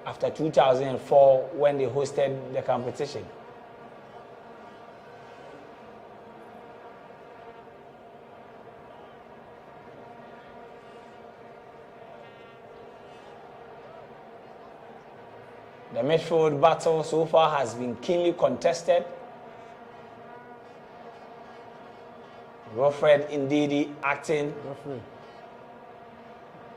after 2004 when they hosted the competition. The midfield battle so far has been keenly contested. Wilfred Ndidi acting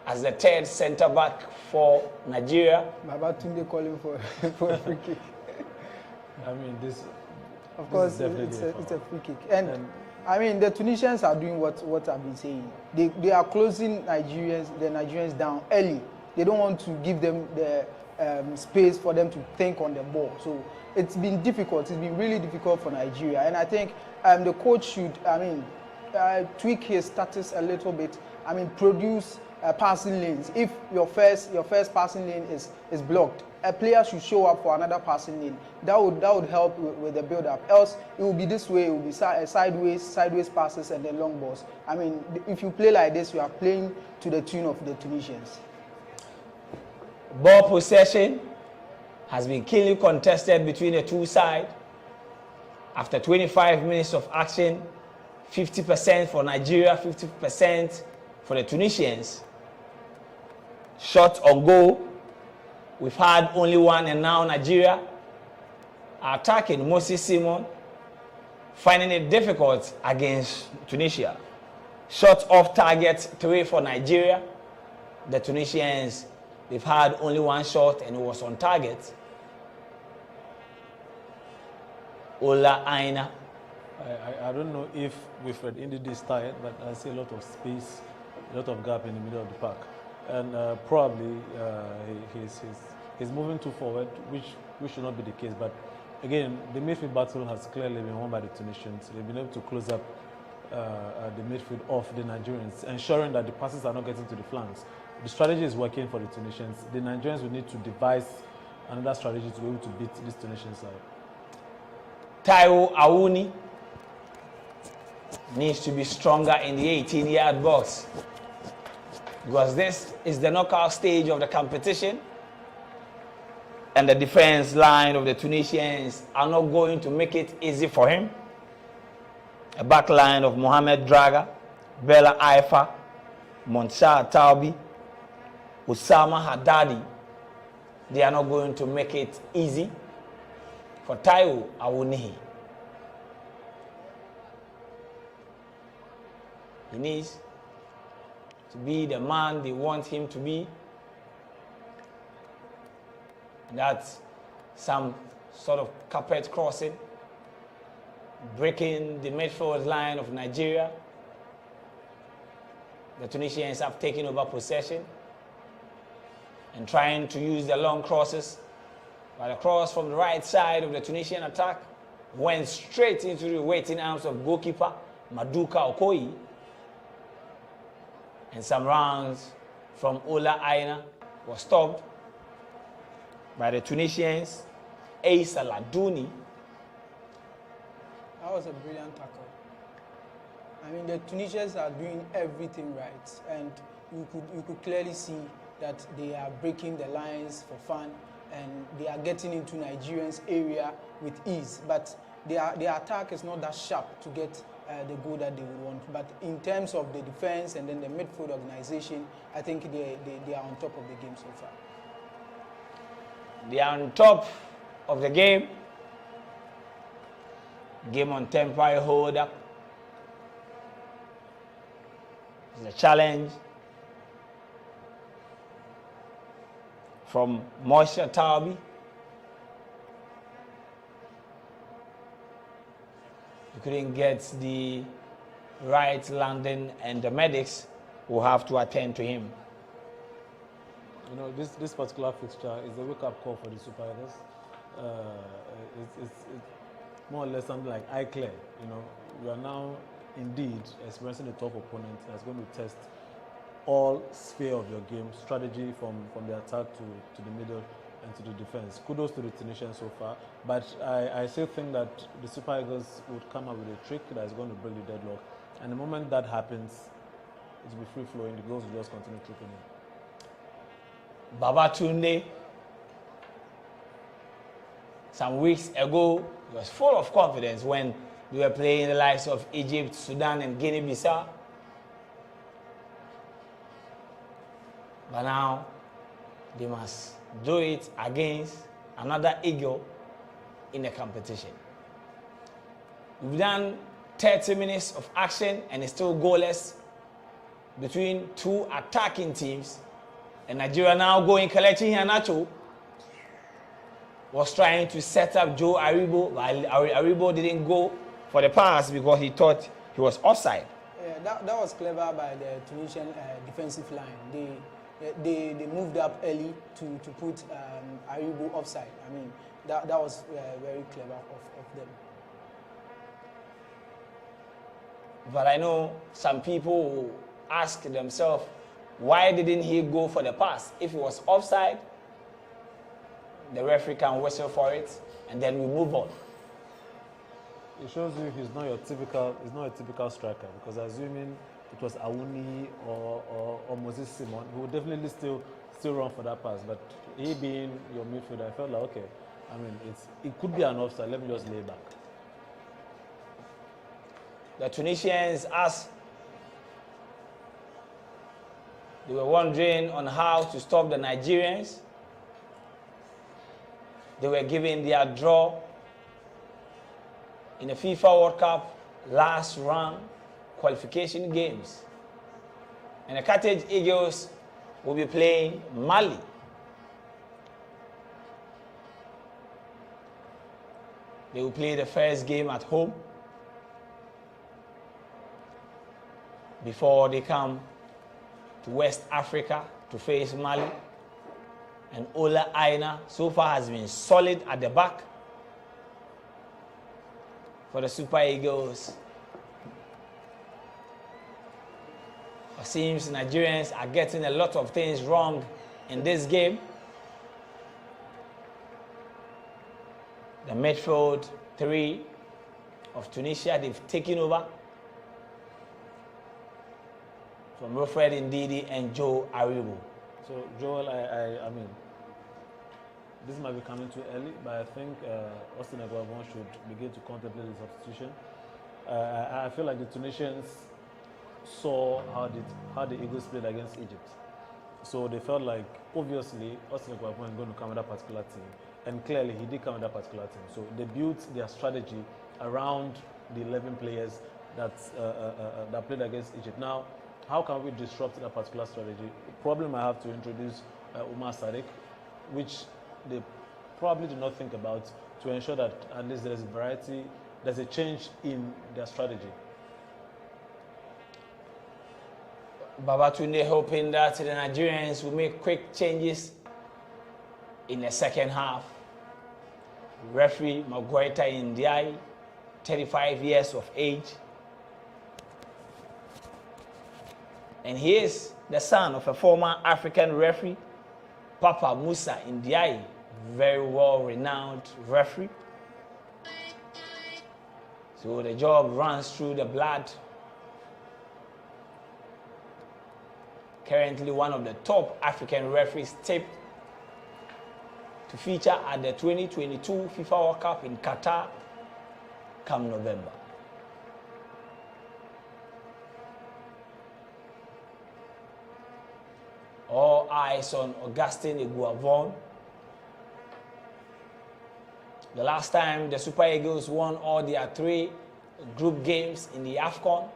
as the third centre back for Nigeria. Babatunde calling for a free kick. I mean, this. Of course, it's a free kick. And I mean, the Tunisians are doing what I've been saying. They are closing the Nigerians down early. They don't want to give them the space for them to think on the ball. So it's been difficult. It's been really difficult for Nigeria. And I think the coach should, tweak his status a little bit. I mean, produce passing lanes. If your first passing lane is blocked, a player should show up for another passing lane. That would help with the build-up. Else, it will be this way. It will be sideways passes and then long balls. I mean, if you play like this, you are playing to the tune of the Tunisians. Ball possession has been keenly contested between the two sides. After 25 minutes of action, 50% for Nigeria, 50% for the Tunisians. Shots on goal, we've had only one, and now Nigeria are attacking. Moses Simon finding it difficult against Tunisia. Shots off target, 3 for Nigeria. The Tunisians, they've had only one shot and it was on target. Ola Aina. I don't know if Wilfred Ndidi is tired, but I see a lot of space, a lot of gap in the middle of the park. And probably he's moving too forward, which should not be the case. But again, the midfield battle has clearly been won by the Tunisians. They've been able to close up the midfield of the Nigerians, ensuring that the passes are not getting to the flanks. The strategy is working for the Tunisians. The Nigerians will need to devise another strategy to be able to beat this Tunisian side. Taiwo Awuni needs to be stronger in the 18-yard box, because this is the knockout stage of the competition and the defense line of the Tunisians are not going to make it easy for him. A back line of Mohamed Draga, Bella Aifa, Monsha Taubi, Usama Haddadi, they are not going to make it easy for Taiwo Awunihi. He needs to be the man they want him to be. That's some sort of carpet crossing, breaking the midfield line of Nigeria. The Tunisians have taken over possession and trying to use the long crosses. But the cross from the right side of the Tunisian attack went straight into the waiting arms of goalkeeper Maduka Okoye. And some rounds from Ola Aina was stopped by the Tunisians. Issa Ladouni. That was a brilliant tackle. I mean, the Tunisians are doing everything right, and you could clearly see that they are breaking the lines for fun, and they are getting into Nigerians' area with ease. But their attack is not that sharp to get the goal that they would want. But in terms of the defense and then the midfield organization, I think they are on top of the game so far. They are on top of the game. Game on temporary hold up. It's a challenge from Moshe Taubi. He couldn't get the right landing, and the medics will have to attend to him. You know, this particular fixture is a wake-up call for the Super Eagles. It's more or less something like eye clear. You know, you are now indeed experiencing a tough opponent that's going to test all sphere of your game, strategy from the attack to the middle and to the defense. Kudos to the Tunisians so far, but I still think that the Super Eagles would come up with a trick that is going to break the deadlock. And the moment that happens, it will be free-flowing. The goals will just continue trickling in. Babatunde, some weeks ago, he was full of confidence when they were playing the likes of Egypt, Sudan, and Guinea-Bissau. But now, they must do it against another eagle in the competition. We've done 30 minutes of action and it's still goalless. between two attacking teams, and Nigeria now going Kelechi Iheanacho was trying to set up Joe Aribo, while Aribo didn't go for the pass because he thought he was offside. Yeah, that was clever by the Tunisian defensive line. They moved up early to put Aribo offside. I mean, that was very clever of them. But I know some people will ask themselves, why didn't he go for the pass? If it was offside, the referee can whistle for it, and then we move on. It shows you he's not a typical striker, because assuming it was Awuni or Moses Simon, he would definitely still run for that pass. But he being your midfielder, I felt like, okay, I mean, it could be an offside. Let me just lay back. The Tunisians, as they were wondering on how to stop the Nigerians, they were given their draw in the FIFA World Cup last round qualification games. And the Carthage Eagles will be playing Mali. They will play the first game at home before they come to West Africa to face Mali. And Ola Aina so far has been solid at the back for the Super Eagles. It seems Nigerians are getting a lot of things wrong in this game. The midfield three of Tunisia, they've taken over from Wilfred Ndidi and Joe Aribo. So, Joel, I mean, this might be coming too early, but I think Austin Eguavoen should begin to contemplate the substitution. I feel like the Tunisians saw how the Eagles played against Egypt. So they felt like, obviously, Austin Eguavoen is going to come with that particular team. And clearly, he did come with that particular team. So they built their strategy around the 11 players that played against Egypt. Now, how can we disrupt that particular strategy? Probably might have to introduce Umar Sadiq, which they probably do not think about, to ensure that at least there's a variety, there's a change in their strategy. Babatunde hoping that the Nigerians will make quick changes in the second half. Referee Maguita Ndiaye, 35 years of age. And he is the son of a former African referee, Papa Musa Ndiaye, very well-renowned referee. So the job runs through the blood. Currently one of the top African referees tipped to feature at the 2022 FIFA World Cup in Qatar come November. All eyes on Augustin Eguavoen. The last time the Super Eagles won all their 3 group games in the Afcon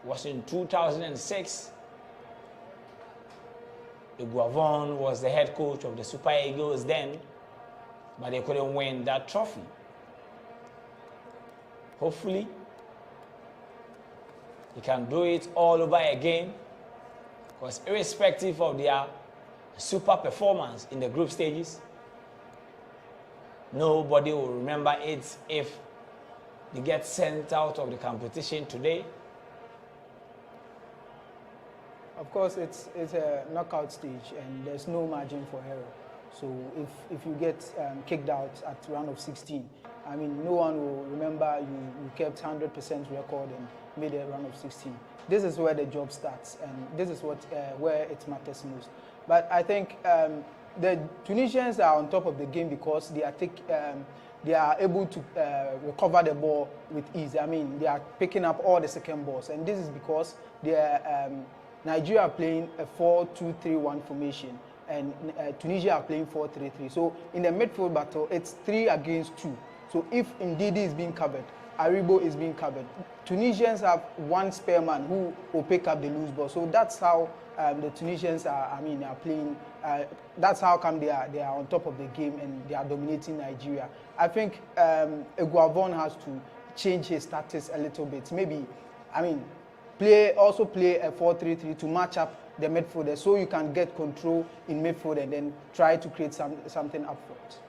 was in 2006. Eguavoen was the head coach of the Super Eagles then, but they couldn't win that trophy. Hopefully, he can do it all over again, because irrespective of their super performance in the group stages, nobody will remember it if they get sent out of the competition today. Of course, it's a knockout stage, and there's no margin for error. So if you get kicked out at round of 16, I mean, no one will remember you kept 100% record and made a round of 16. This is where the job starts, and this is where it matters most. But I think the Tunisians are on top of the game because they are able to recover the ball with ease. I mean, they are picking up all the second balls, and this is because they are Nigeria are playing a 4-2-3-1 formation, and Tunisia are playing 4-3-3. So in the midfield battle, it's 3 against 2. So if Ndidi is being covered, Aribo is being covered. Tunisians have one spare man who will pick up the loose ball. So that's how the Tunisians are playing. That's how come they are on top of the game and they are dominating Nigeria. I think Gabon has to change his tactics a little bit. Maybe, play a 4-3-3 to match up the midfielder, so you can get control in midfield and then try to create something up front.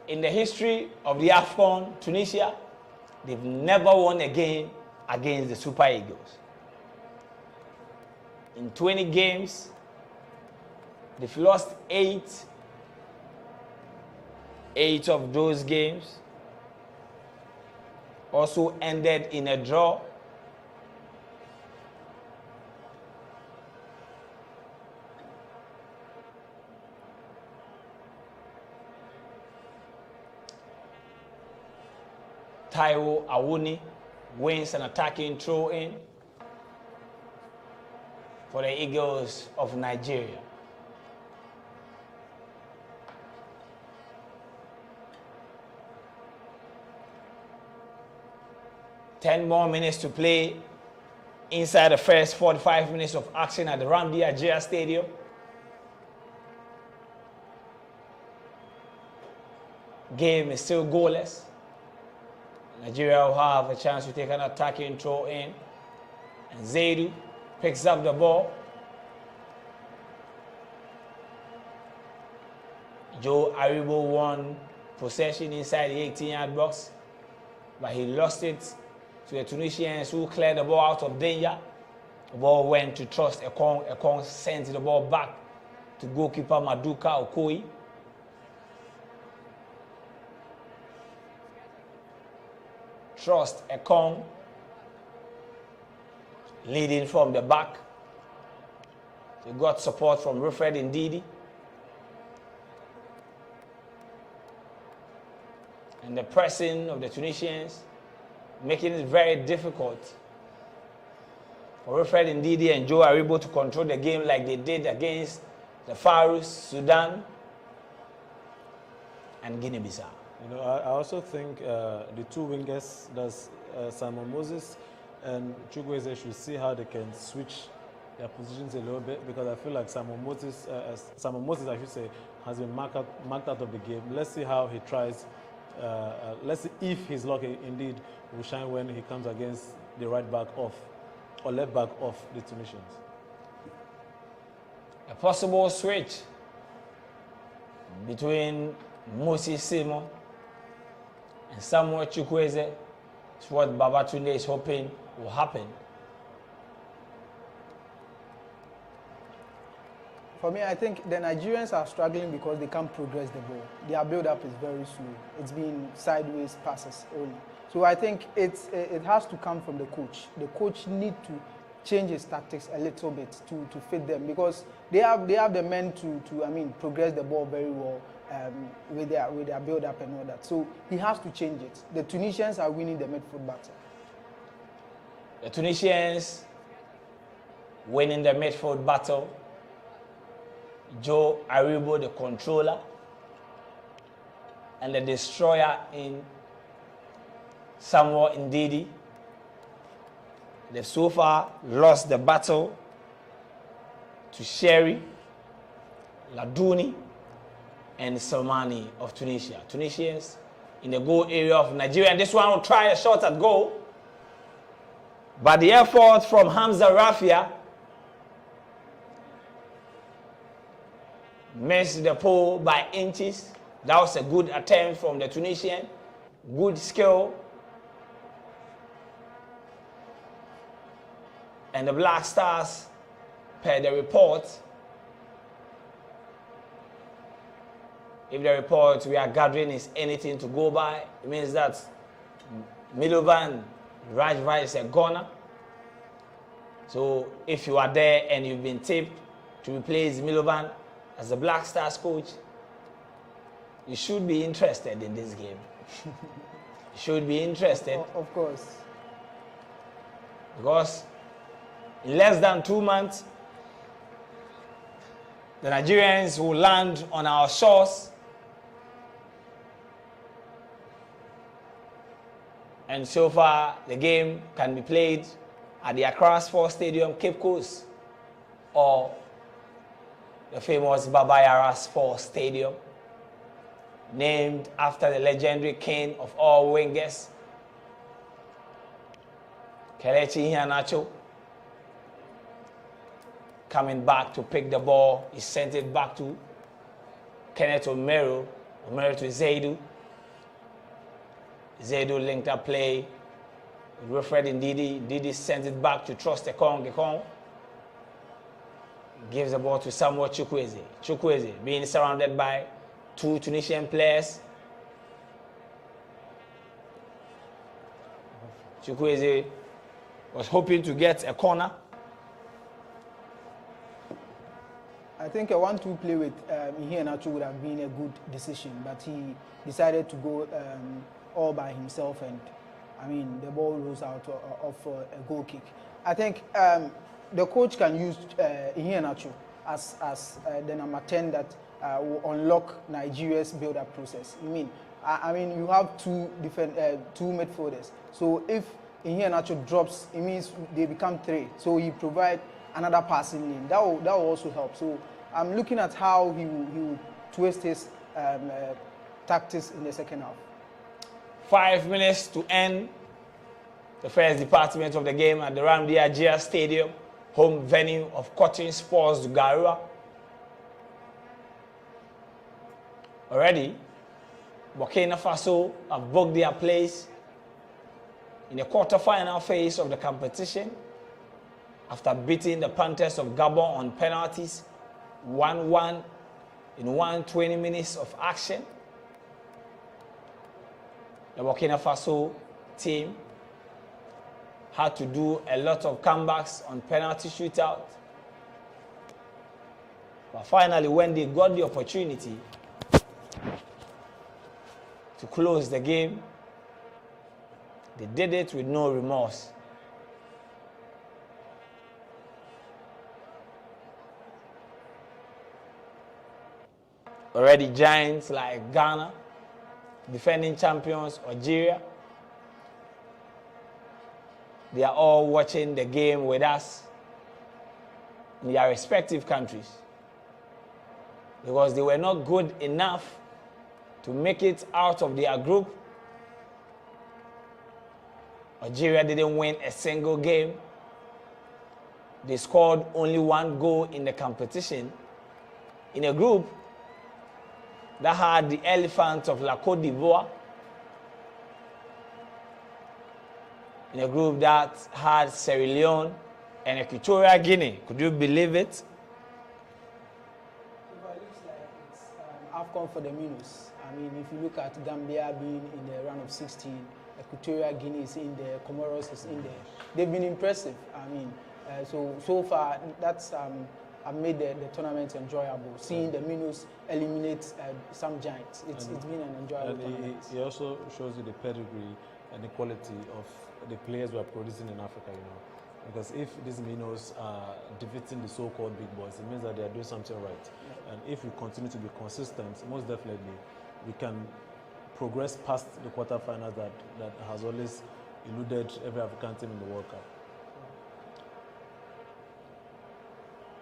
In the history of the Afcon, Tunisia, they've never won a game against the Super Eagles. In 20 games, they've lost 8. 8 of those games also ended in a draw. Taiwo Awuni wins an attacking throw-in for the Eagles of Nigeria. Ten more minutes to play inside the first 45 minutes of action at the Ramdi Ajia Stadium. Game is still goalless. Nigeria will have a chance to take an attacking throw in. And Zaidu picks up the ball. Joe Aribo won possession inside the 18-yard box, but he lost it to the Tunisians who cleared the ball out of danger. The ball went to Trust Ekong. Ekong sent the ball back to goalkeeper Maduka Okoye. Trust Ekong leading from the back. He got support from Wilfred Ndidi. And the pressing of the Tunisians making it very difficult for Wilfred Ndidi and Joe Aribo to control the game like they did against the Faroes, Sudan, and Guinea-Bissau. You know, I also think the two wingers, that's Simon Moses and Chukwueze, should see how they can switch their positions a little bit, because I feel like Simon Moses, I should say, has been marked out of the game. Let's see how he tries. Let's see if his luck indeed will shine when he comes against the right back off or left back off the Tunisians. A possible switch between Moses Simon and Samuel Chukwueze is what Babatunde is hoping will happen. For me, I think the Nigerians are struggling because they can't progress the ball. Their build-up is very slow. It's been sideways passes only. So I think it has to come from the coach. The coach needs to change his tactics a little bit to fit them, because they have the men to progress the ball very well with their build-up and all that. So he has to change it. The Tunisians are winning the midfield battle. The Tunisians winning the midfield battle. Joe Aribo, the controller, and the destroyer in Samuel Ndidi. They've so far lost the battle to Sherry, Ladouni, and Salmani of Tunisia. Tunisians in the goal area of Nigeria, and this one will try a shot at goal. But the effort from Hamza Rafia missed the pole by inches. That was a good attempt from the Tunisian. Good skill. And the Black Stars, per the report, if the report we are gathering is anything to go by, it means that Milovan Rajva is a goner. So if you are there and you've been tipped to replace Milovan as the Black Stars coach, you should be interested in this game. You should be interested. Of course. Because in less than 2 months, the Nigerians will land on our shores And so far, the game can be played at the Accra Sports Stadium, Cape Coast, or the famous Baba Yara Sports Stadium, named after the legendary king of all wingers, Kelechi Iheanacho. Coming back to pick the ball, he sent it back to Kenneth Omero, Omero to Zaidu. Zaidu linked up play with Wilfred Ndidi. Ndidi sent it back to Trust Ekong. Ekong gives the ball to Samuel Chukwueze. Chukwueze being surrounded by two Tunisian players. Chukwueze was hoping to get a corner. I think a 1-2 play with Iheanacho would have been a good decision, but he decided to go all by himself, and I mean the ball rolls out off a goal kick. I think the coach can use Iheanacho as the number 10 that will unlock Nigeria's build-up process. I mean you have two midfielders, so if Iheanacho drops, it means they become 3. So he provides another passing lane. That will also help. So I'm looking at how he will twist his tactics in the second half. 5 minutes to end the first department of the game at the Ramdi Ajia Stadium, home venue of Cotton Sports Garua. Already, Burkina Faso have booked their place in the quarter-final phase of the competition after beating the Panthers of Gabon on penalties 1-1 in 120 minutes of action. The Burkina Faso team had to do a lot of comebacks on penalty shootout. But finally, when they got the opportunity to close the game, they did it with no remorse. Already giants like Ghana, defending champions Algeria, they are all watching the game with us in their respective countries because they were not good enough to make it out of their group. Algeria didn't win a single game. They scored only 1 goal in the competition in a group that had the elephants of La Côte d'Ivoire, in a group that had Sierra Leone and Equatorial Guinea. Could you believe it? It looks like it's Afcon for the minus. I mean, if you look at Gambia being in the round of 16, Equatorial Guinea is in there, Comoros is in there. They've been impressive. I mean, so far that's have made the tournament enjoyable. Seeing the minus eliminate some giants, it's been an enjoyable tournament. It also shows you the pedigree and the quality of the players we are producing in Africa, because if these minnows are defeating the so-called big boys, it means that they are doing something right. Yeah. And if we continue to be consistent, most definitely we can progress past the quarterfinals that has always eluded every African team in the World Cup.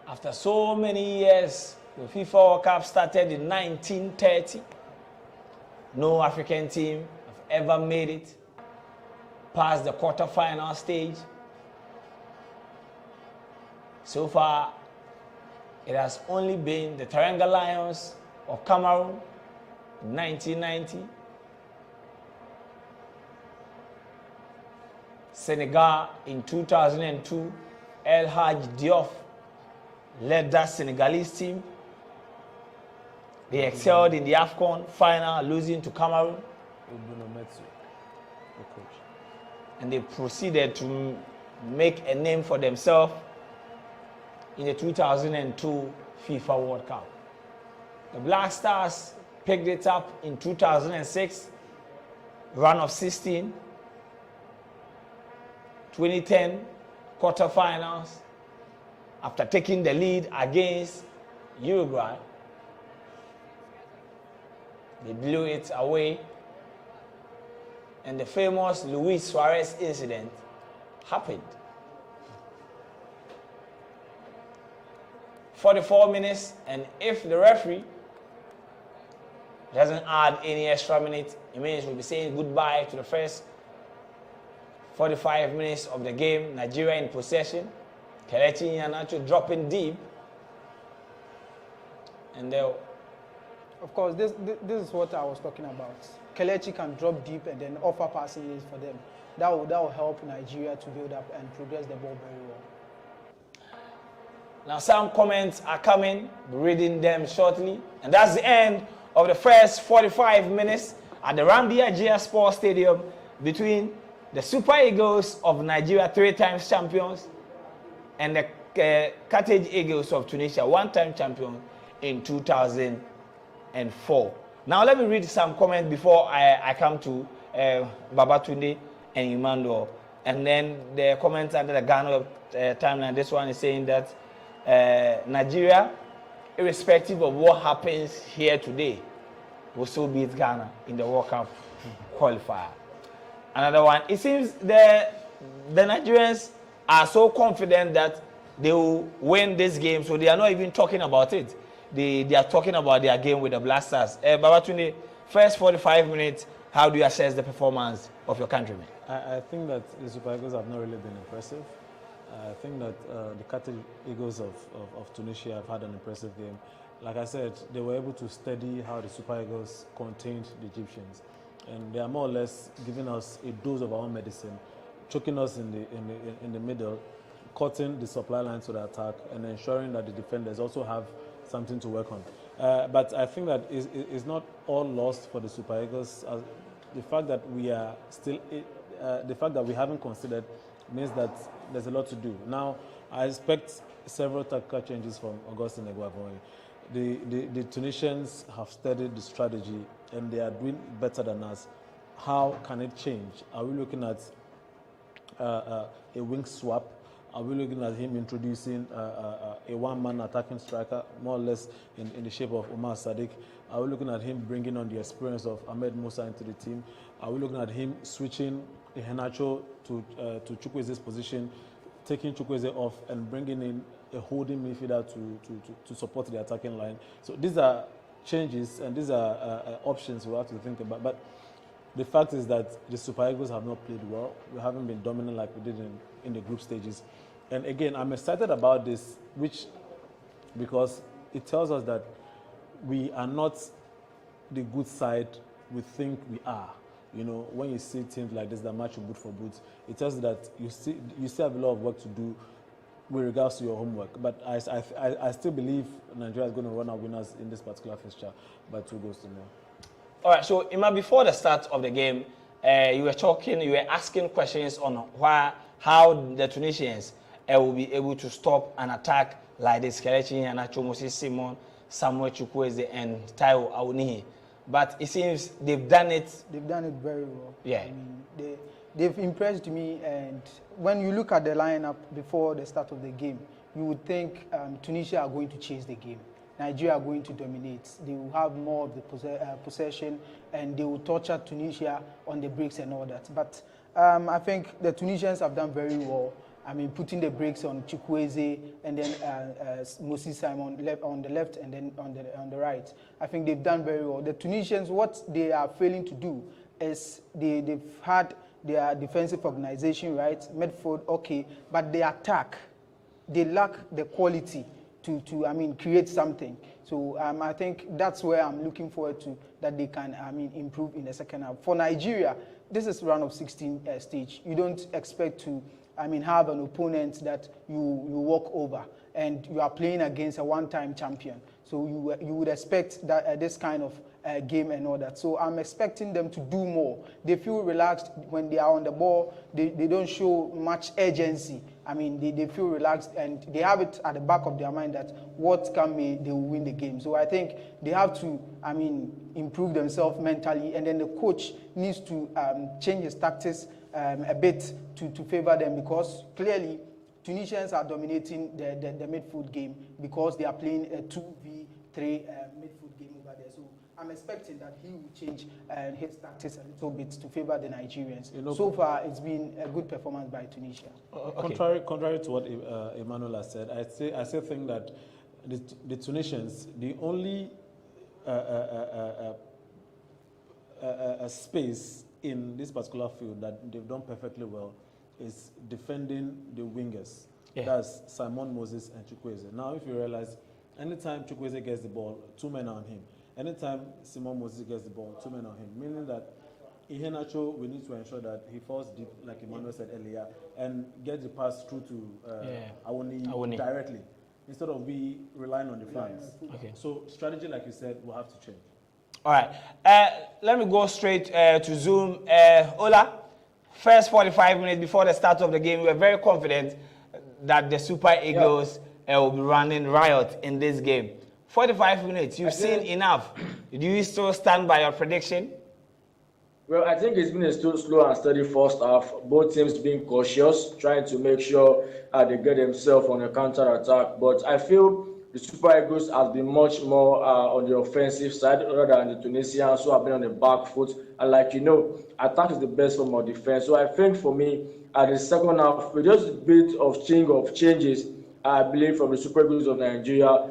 After so many years, the FIFA World Cup started in 1930. No African team have ever made it past the quarter-final stage. So far, it has only been the Teranga Lions of Cameroon in 1990, Senegal in 2002, El Hadj Diouf led that Senegalese team. They excelled in the Afcon final, losing to Cameroon. And they proceeded to make a name for themselves in the 2002 FIFA World Cup. The Black Stars picked it up in 2006, round of 16, 2010 quarterfinals, after taking the lead against Uruguay. They blew it away and the famous Luis Suarez incident happened. 44 minutes, and if the referee doesn't add any extra minutes, it means we'll be saying goodbye to the first 45 minutes of the game. Nigeria in possession. Kelechi Iheanacho dropping deep. And they'll... Of course, this is what I was talking about. Kelechi can drop deep and then offer passing lanes for them. That will help Nigeria to build up and progress the ball very well. Now some comments are coming, we'll be reading them shortly. And that's the end of the first 45 minutes at the Rambia GS Sports Stadium between the Super Eagles of Nigeria, 3 times champions, and the Carthage Eagles of Tunisia, 1-time champion in 2004. Now let me read some comments before I come to Babatunde and Emmanuel. And then the comments under the GhanaWeb timeline. This one is saying that Nigeria, irrespective of what happens here today, will still beat Ghana in the World Cup qualifier. Another one, it seems the Nigerians are so confident that they will win this game, so they are not even talking about it. They are talking about their game with the Black Stars. Babatunde, first 45 minutes, how do you assess the performance of your countrymen? I think that the Super Eagles have not really been impressive. I think that the Carthage Eagles of Tunisia have had an impressive game. Like I said, they were able to study how the Super Eagles contained the Egyptians. And they are more or less giving us a dose of our own medicine, choking us in the middle, cutting the supply lines to the attack, and ensuring that the defenders also have something to work on. But I think that it's not all lost for the Super Eagles. The fact that we are still, the fact that we haven't considered means that there's a lot to do. Now, I expect several tactical changes from Augustine Eguavoen. The Tunisians have studied the strategy and they are doing better than us. How can it change? Are we looking at a wing swap? Are we looking at him introducing a one-man attacking striker, more or less in the shape of Omar Sadiq? Are we looking at him bringing on the experience of Ahmed Musa into the team? Are we looking at him switching Iheanacho to Chukwueze's position, taking Chukwueze off and bringing in a holding midfielder to support the attacking line? So these are changes and these are options we have to think about. But the fact is that the Super Eagles have not played well. We haven't been dominant like we did in the group stages. And again, I'm excited about this, because it tells us that we are not the good side we think we are. You know, when you see teams like this that match you boot for boot, it tells you that you still have a lot of work to do with regards to your homework. But I still believe Nigeria is going to run our winners in this particular fixture by 2 goals to 0. All right, so Ima, before the start of the game, you were asking questions on how the Tunisians will be able to stop an attack like this. Kelechi Iheanacho, Moses Simon, Samuel Chukwueze, and Taiwo Awoniyi. But it seems they've done it. They've done it very well. Yeah. I mean, they've impressed me. And when you look at the lineup before the start of the game, you would think Tunisia are going to chase the game. Nigeria are going to dominate. They will have more of the possession, and they will torture Tunisia on the breaks and all that. But I think the Tunisians have done very well. I mean, putting the brakes on Chukwueze and then Moses Simon on the left and then on the right. I think they've done very well. The Tunisians, what they are failing to do is they've had their defensive organization, right? Midfield, okay, but the attack, they lack the quality to create something. So I think that's where I'm looking forward to, that they can, improve in the second half. For Nigeria, this is round of 16 stage. You don't expect to, have an opponent that you walk over, and you are playing against a one-time champion. So you would expect that this kind of game and all that. So I'm expecting them to do more. They feel relaxed when they are on the ball. They don't show much urgency. They feel relaxed, and they have it at the back of their mind that what can be, they will win the game. So I think they have to, improve themselves mentally, and then the coach needs to change his tactics a bit to favor them, because clearly Tunisians are dominating the midfield game because they are playing a 2v3 midfield game over there. So I'm expecting that he will change his tactics a little bit to favor the Nigerians. So far, it's been a good performance by Tunisia. Okay. Contrary to what Emmanuel has said, I still think that the Tunisians, the only space in this particular field that they've done perfectly well is defending the wingers. Yeah. That's Simon Moses and Chukwueze. Now, if you realize, anytime Chukwueze gets the ball, 2 men are on him. Anytime Simon Moses gets the ball, 2 men on him. Meaning that in Henacho, we need to ensure that he falls deep, like Emmanuel said earlier, and get the pass through to Awoni directly, instead of we relying on the flanks. Okay. So strategy, like you said, will have to change. All right. Let me go straight to Zoom. Ola, first 45 minutes before the start of the game, we were very confident that the Super Eagles will be running riot in this game. 45 minutes, you've seen enough. Do you still stand by your prediction? Well, I think it's been a still slow and steady first half. Both teams being cautious, trying to make sure they get themselves on a counter-attack. But I feel the Super Eagles have been much more on the offensive side rather than the Tunisians who have been on the back foot. And like you know, attack is the best form of defense. So I think for me, the second half, with just a bit of changes, I believe from the Super Eagles of Nigeria,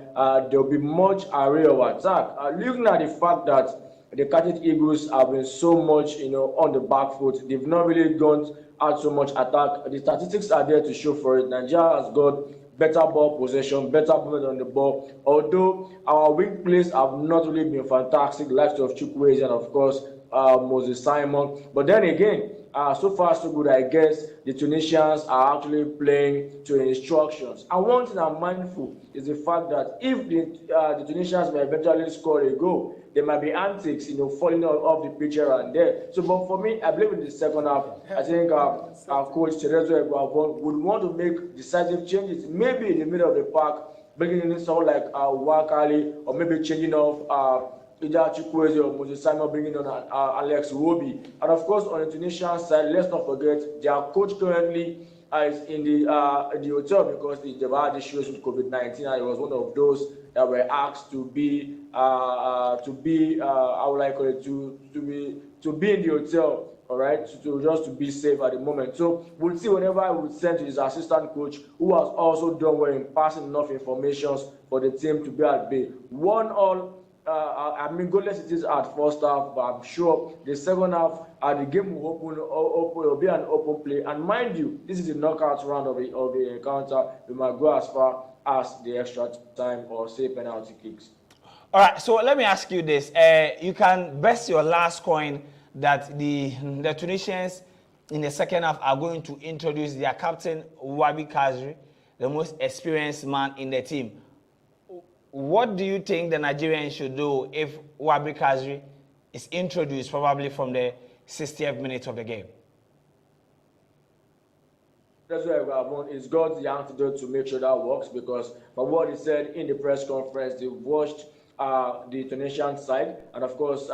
there will be much array of attack. Looking at the fact that the Carthage Eagles have been so much, on the back foot, they've not really gone out so much attack. The statistics are there to show for it. Nigeria has got better ball possession, better movement on the ball. Although our weak plays have not really been fantastic, likes of Chukwueze and of course Moses Simon. But then again, so far so good, I guess the Tunisians are actually playing to instructions. And one thing I'm mindful is the fact that if the Tunisians may eventually score a goal, there might be antics, falling off the pitch here and there. So, but for me, I believe in the second half, I think our coach Terezo Egwabon would want to make decisive changes, maybe in the middle of the park, bringing in someone like Wakali, or maybe changing off Ida Chukwueze or Moses Simon, bringing on Alex Wobi. And of course, on the Tunisian side, let's not forget their coach currently is in the hotel because they've had issues with COVID-19, and he was one of those that were asked to be how would I call it, to be in the hotel, all right, just to be safe at the moment. So we'll see whenever I would send to his assistant coach, who has also done well in passing enough information for the team to be at bay. 1-1. Goalless it is at first half, but I'm sure the second half, the game will be an open play. And mind you, this is the knockout round of the encounter. We might go as far as the extra time or say penalty kicks. All right, so let me ask you this. You can bet your last coin that the Tunisians in the second half are going to introduce their captain, Wabi Kazri, the most experienced man in the team. What do you think the Nigerians should do if Wabi Kazri is introduced probably from the 60th minute of the game? That's why Gabon is got the antidote to make sure that works, because from what he said in the press conference, they watched the Tunisian side, and of course,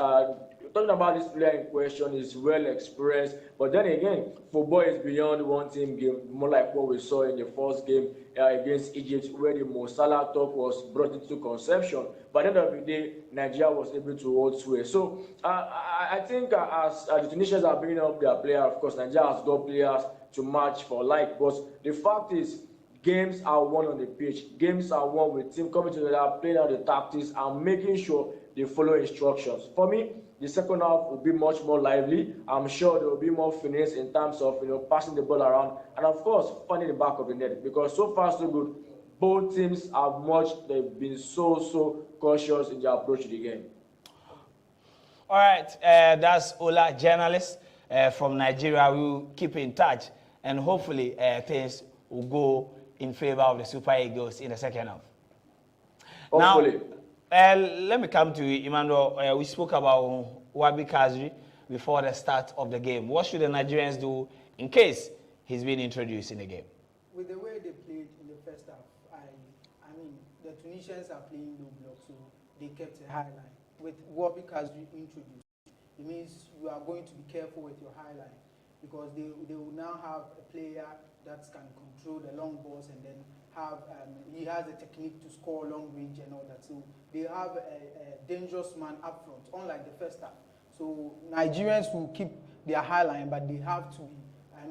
talking about this player in question is well experienced. But then again, football is beyond one team game, more like what we saw in the first game against Egypt, where the Mo Salah talk was brought into conception. But at the end of the day, Nigeria was able to hold sway. So I think as the Tunisians are bringing up their players, of course, Nigeria has got players to match for like. But the fact is, games are won on the pitch. Games are won with team coming together, playing out the tactics, and making sure they follow instructions. For me, the second half will be much more lively. I'm sure there will be more finesse in terms of passing the ball around, and of course finding the back of the net. Because so far so good, both teams they've been so cautious in their approach to the game. All right, that's Ola, journalist from Nigeria. We'll keep in touch, and hopefully things will go in favor of the Super Eagles in the second half. Hopefully. Now, let me come to you, Emmanuel. We spoke about Wabi Kazri before the start of the game. What should the Nigerians do in case he's been introduced in the game? With the way they played in the first half, I mean, the Tunisians are playing low block, so they kept a high line. With Wabi Kazri introduced, it means you are going to be careful with your high line, because they will now have a player that can control the long balls and then have he has a technique to score long range and all that. So they have a dangerous man up front, unlike the first half. So Nigerians will keep their high line, but they have to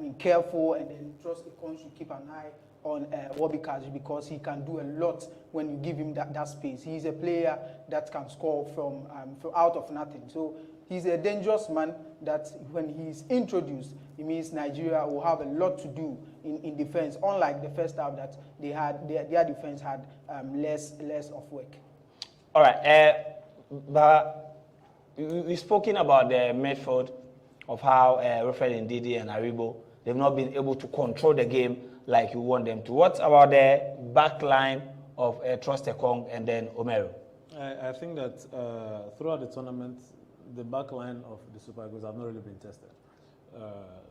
be careful and then trust the coach to keep an eye on Wobikaji, because he can do a lot when you give him that space. He's a player that can score from out of nothing. So he's a dangerous man that when he's introduced, it means Nigeria will have a lot to do in defense, unlike the first half that they had, their defense had less of work. All right, but we've spoken about the midfield of how Rafael Ndidi and Aribo, they've not been able to control the game like you want them to. What about the back line of Trust Ekong and then Omeru? I think that throughout the tournament, the back line of the Super Eagles have not really been tested.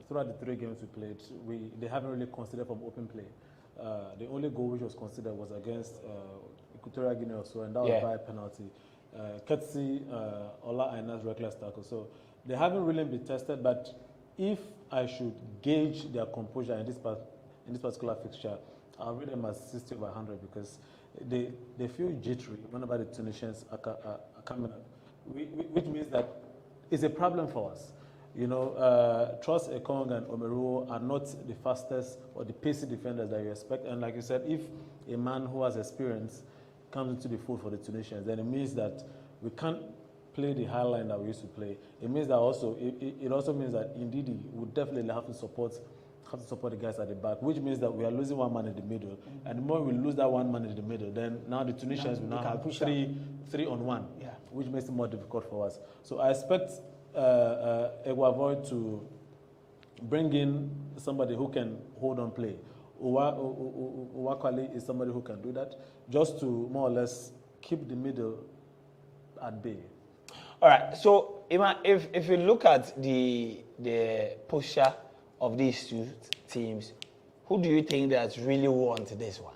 Throughout the 3 games we played, they haven't really considered from open play. The only goal which was considered was against Equatorial Guinea or so, and that was by a penalty. Ketsi, Ola Aina's reckless tackle. So they haven't really been tested, but if I should gauge their composure in this particular fixture, I'll rate them as 60 over 100 because they feel jittery whenever the Tunisians are coming up, which means that it's a problem for us. You know, Trust Ekong and Omeruo are not the fastest or the pacey defenders that you expect. And like you said, if a man who has experience comes into the fold for the Tunisians, then it means that we can't play the high line that we used to play. It means that also, it also means that Ndidi would definitely have to support the guys at the back, which means that we are losing one man in the middle. And the more we lose that one man in the middle, then now the Tunisians will now have three on one, which makes it more difficult for us. So I expect Eguavoy to bring in somebody who can hold on play. Uwakali is somebody who can do that, just to more or less keep the middle at bay. All right, so Ima, if you look at the posture of these 2 teams, who do you think that really won this one?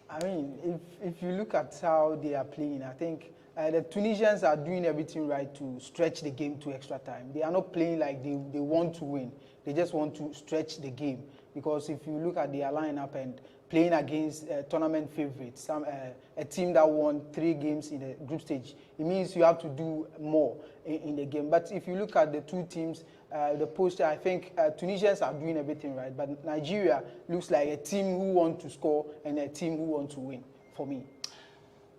I mean, if you look at how they are playing, I think the Tunisians are doing everything right to stretch the game to extra time. They are not playing like they want to win. They just want to stretch the game. Because if you look at their lineup and playing against tournament favorites, a team that won 3 games in the group stage, it means you have to do more in the game. But if you look at the 2 teams, the posture, I think Tunisians are doing everything right. But Nigeria looks like a team who want to score and a team who want to win, for me.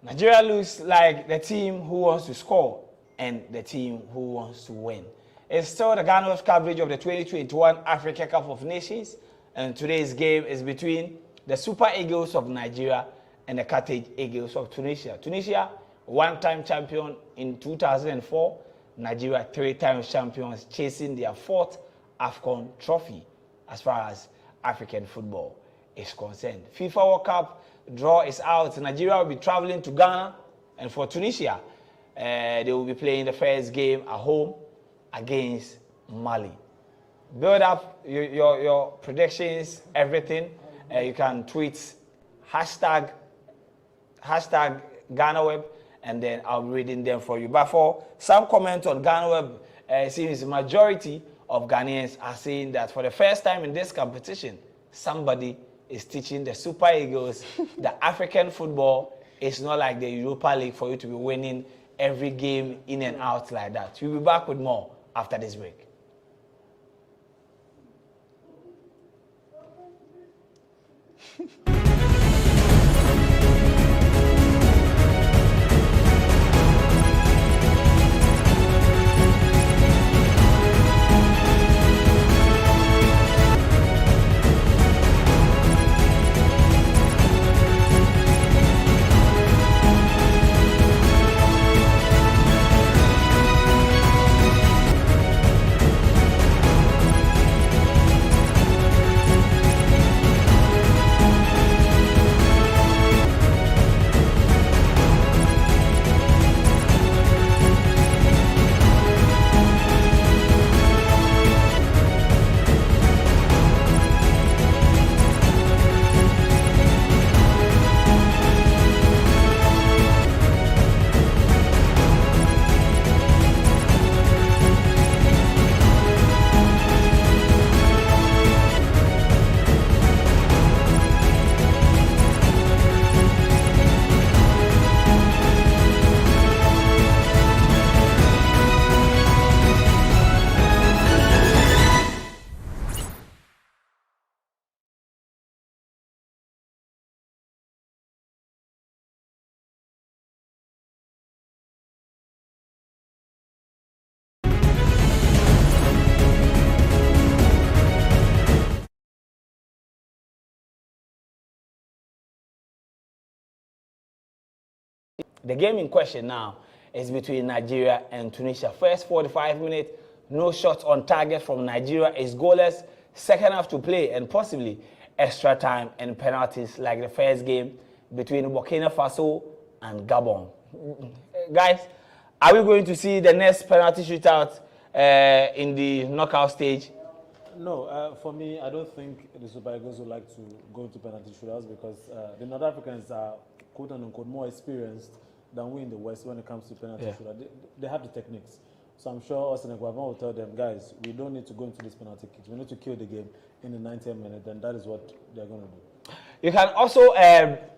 Nigeria looks like the team who wants to score and the team who wants to win. It's still the GhanaWeb coverage of the 2021 Africa Cup of Nations, and today's game is between the Super Eagles of Nigeria and the Carthage Eagles of Tunisia. Tunisia, 1-time champion in 2004. Nigeria, 3-time champions, chasing their 4th Afcon trophy as far as African football is concerned. FIFA World Cup draw is out. Nigeria will be traveling to Ghana, and for Tunisia, they will be playing the first game at home against Mali. Build up your predictions, everything. You can tweet hashtag GhanaWeb, and then I'll be reading them for you. But for some comment on GhanaWeb, it seems the majority of Ghanaians are saying that for the first time in this competition, somebody is teaching the Super Eagles that African football is not like the Europa League for you to be winning every game in and out like that. We'll be back with more after this break. The game in question now is between Nigeria and Tunisia. First 45 minutes, no shots on target from Nigeria, is goalless. Second half to play and possibly extra time and penalties like the first game between Burkina Faso and Gabon. Guys, are we going to see the next penalty shootout in the knockout stage? No, for me, I don't think the Super Eagles would like to go into penalty shootouts because the North Africans are quote-unquote more experienced than we in the West when it comes to penalty shootout. They have the techniques. So I'm sure us in Gabon will tell them, guys, we don't need to go into this penalty kicks. We need to kill the game in the 90th minute, and that is what they're going to do. You can also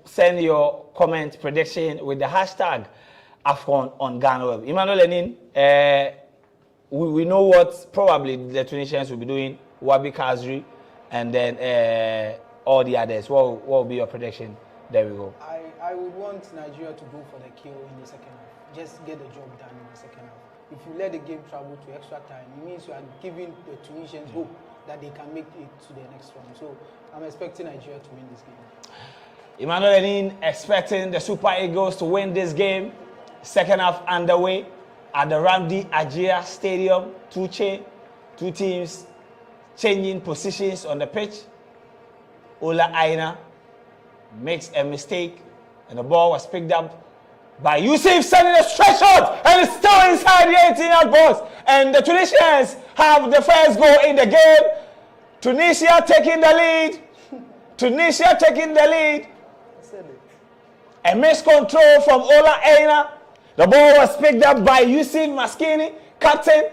send your comment prediction with the hashtag Afcon on GhanaWeb. Emmanuel Lenin, we know what probably the Tunisians will be doing, Wabi Kazri, and then all the others. What will be your prediction? There we go. I would want Nigeria to go for the kill in the second half. Just get the job done in the second half. If you let the game travel to extra time, it means you are giving the Tunisians hope that they can make it to the next round. So I'm expecting Nigeria to win this game. Emmanuel Lenin expecting the Super Eagles to win this game. Second half underway at the Ramdi Ajia Stadium. Two teams changing positions on the pitch. Ola Aina makes a mistake and the ball was picked up by Yusuf, sending a stretch shot, and it's still inside the 18-yard box. And the Tunisians have the first goal in the game. Tunisia taking the lead. Tunisia taking the lead. A miscontrol from Ola Aina. The ball was picked up by Yusuf Maskini, captain.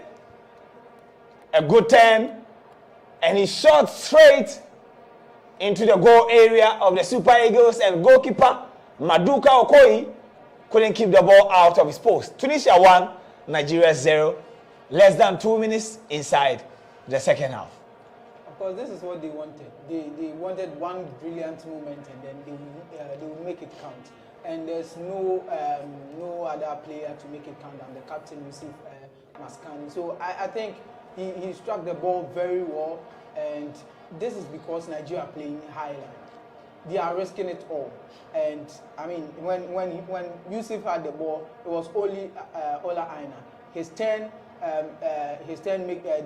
A good turn. And he shot straight into the goal area of the Super Eagles, and goalkeeper Maduka Okoye couldn't keep the ball out of his post. Tunisia 1, Nigeria 0. Less than 2 minutes inside the second half. Of course, this is what they wanted. They wanted one brilliant moment, and then they will make it count. And there's no other player to make it count than the captain, Yusuf Maskani. So I think he struck the ball very well, and this is because Nigeria are playing high line. They are risking it all. And I mean, when Yusuf had the ball, it was only Ola Aina. His turn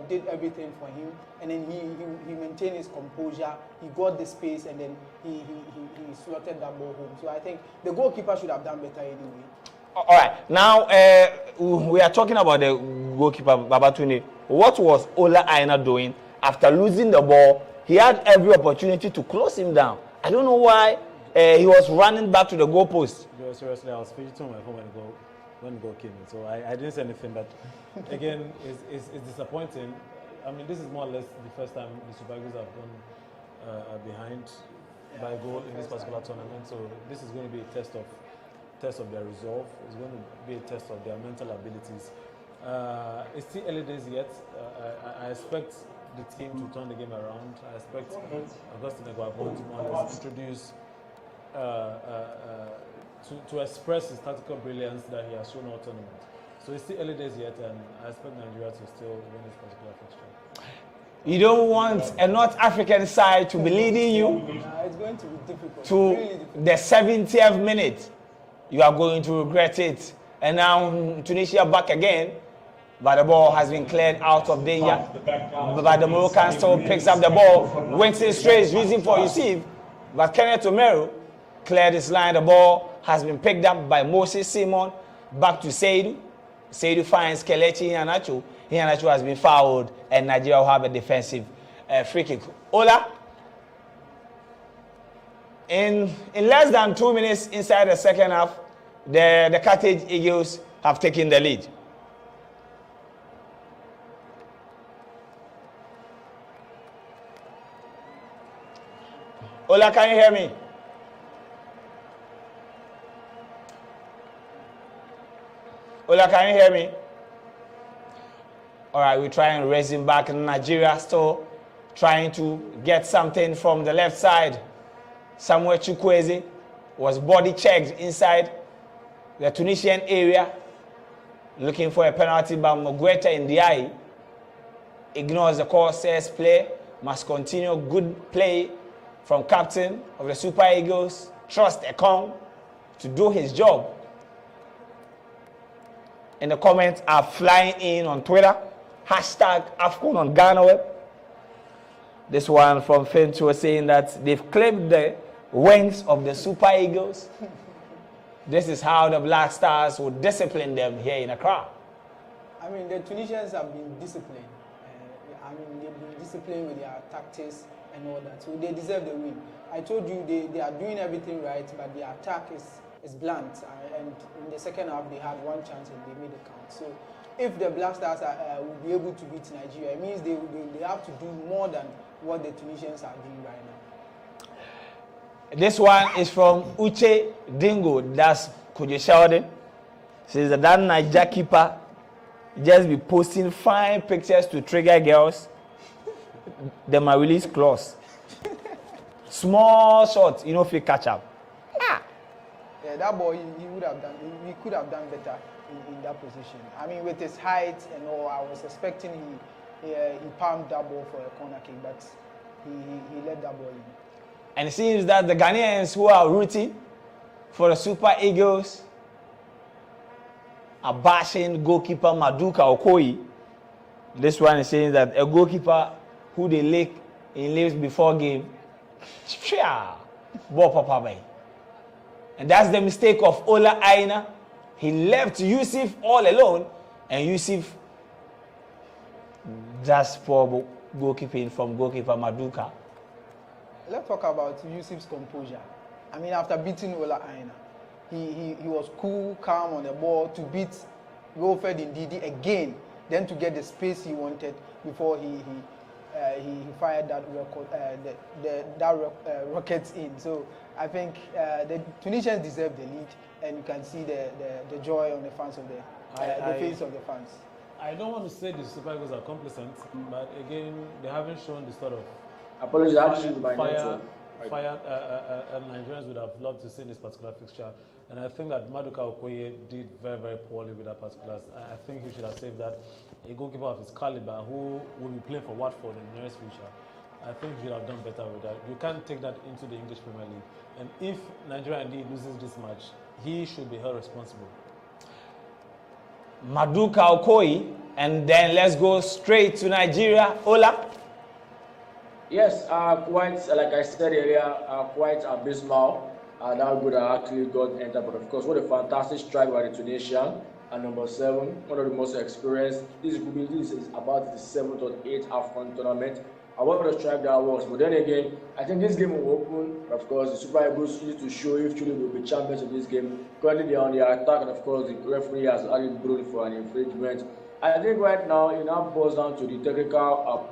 did everything for him, and then he maintained his composure. He got the space, and then he slotted that ball home. So I think the goalkeeper should have done better anyway. All right, now we are talking about the goalkeeper Babatunde. What was Ola Aina doing after losing the ball? He had every opportunity to close him down. I don't know why he was running back to the goalpost. Seriously, I was fidgeting my phone when the goal came in, so I didn't say anything. But again, it's disappointing. I mean, this is more or less the first time the Super Eagles have gone behind by a goal in this particular tournament. So this is going to be a test of their resolve. It's going to be a test of their mental abilities. It's still early days yet. I expect the team to turn the game around. I expect Augustine Gabon to more or less introduce, to express his tactical brilliance that he has shown all tournament. So it's still early days yet, and I expect Nigeria to still win this particular fixture. You don't want a North African side to be leading you It's going to be difficult. to Really difficult. the 70th minute. You are going to regret it. And now Tunisia back again, but the ball has been cleared out of danger. But the Moroccan still picks up the ball, wins it straight, reason for Yusuf. But Kenneth Omeru cleared his line. The ball has been picked up by Moses Simon. Back to Seydou. Seydou finds Kelechi Iheanacho. Iheanacho has been fouled, and Nigeria will have a defensive free kick. Ola, in less than 2 minutes inside the second half, the Carthage Eagles have taken the lead. Ola, can you hear me? Ola, can you hear me? All right, we try and raise him back. Nigeria still trying to get something from the left side. Samuel Chukwueze was body checked inside the Tunisian area, looking for a penalty by Mogueta in the eye. Ignores the call, says play must continue. Good play from captain of the Super Eagles, Trust Ekong, to do his job. in the comments are flying in on Twitter. Hashtag Afcon on GhanaWeb. This one from Finch was saying that they've claimed the wings of the Super Eagles. This is how the Black Stars will discipline them here in Accra. I mean, the Tunisians have been disciplined. I mean, they've been disciplined with their tactics and all that. So they deserve the win. I told you they are doing everything right, but their attack is blunt. And in the second half, they had one chance and they made it count. So if the Black Stars will be able to beat Nigeria, it means they have to do more than what the Tunisians are doing right now. This one is from Uche Dingo. That's Kujo Sheldon. Says that Niger keeper just be posting fine pictures to trigger girls. Then my release clause. Small shots, you know, if you catch up. Yeah, that boy, he would have done. He could have done better in that position. I mean, with his height and all, I was expecting he palmed that ball for a corner kick, but he let that ball in. And it seems that the Ghanaians who are rooting for the Super Eagles are bashing goalkeeper Maduka Okoye. This one is saying that a goalkeeper who they lick in leaves before game, ball papa bay. And that's the mistake of Ola Aina. He left Yusuf all alone, and Yusuf just for goalkeeping from goalkeeper Maduka. Let's talk about Yusuf's composure. I mean, after beating Ola Aina, he was cool, calm on the ball to beat Wilfred Ndidi again, then to get the space he wanted before he fired that rocket in. So I think the Tunisians deserve the lead, and you can see the joy on the fans of the face of the fans. I don't want to say the Super Eagles are complacent, but again, they haven't shown the sort of fire Nigerians would have loved to see in this particular fixture. And I think that Maduka Okoye did very, very poorly with that particular. I think he should have saved that. A goalkeeper of his caliber who will be playing for Watford in the nearest future. I think he should have done better with that. You can't take that into the English Premier League. And if Nigeria indeed loses this match, he should be held responsible. Maduka Okoye, and then let's go straight to Nigeria. Ola? Yes, quite, like I said earlier, quite abysmal. That would have actually got entered, but of course, what a fantastic strike by the Tunisian. And number 7, one of the most experienced. This is about the 7th or 8th Afcon tournament. I what a strike that was. But then again, I think this game will open. Of course, the Super Eagles need to show if truly will be champions of this game. Currently, they are on the attack, and of course, the referee has added blown for an infringement. I think right now, it now boils down to the technical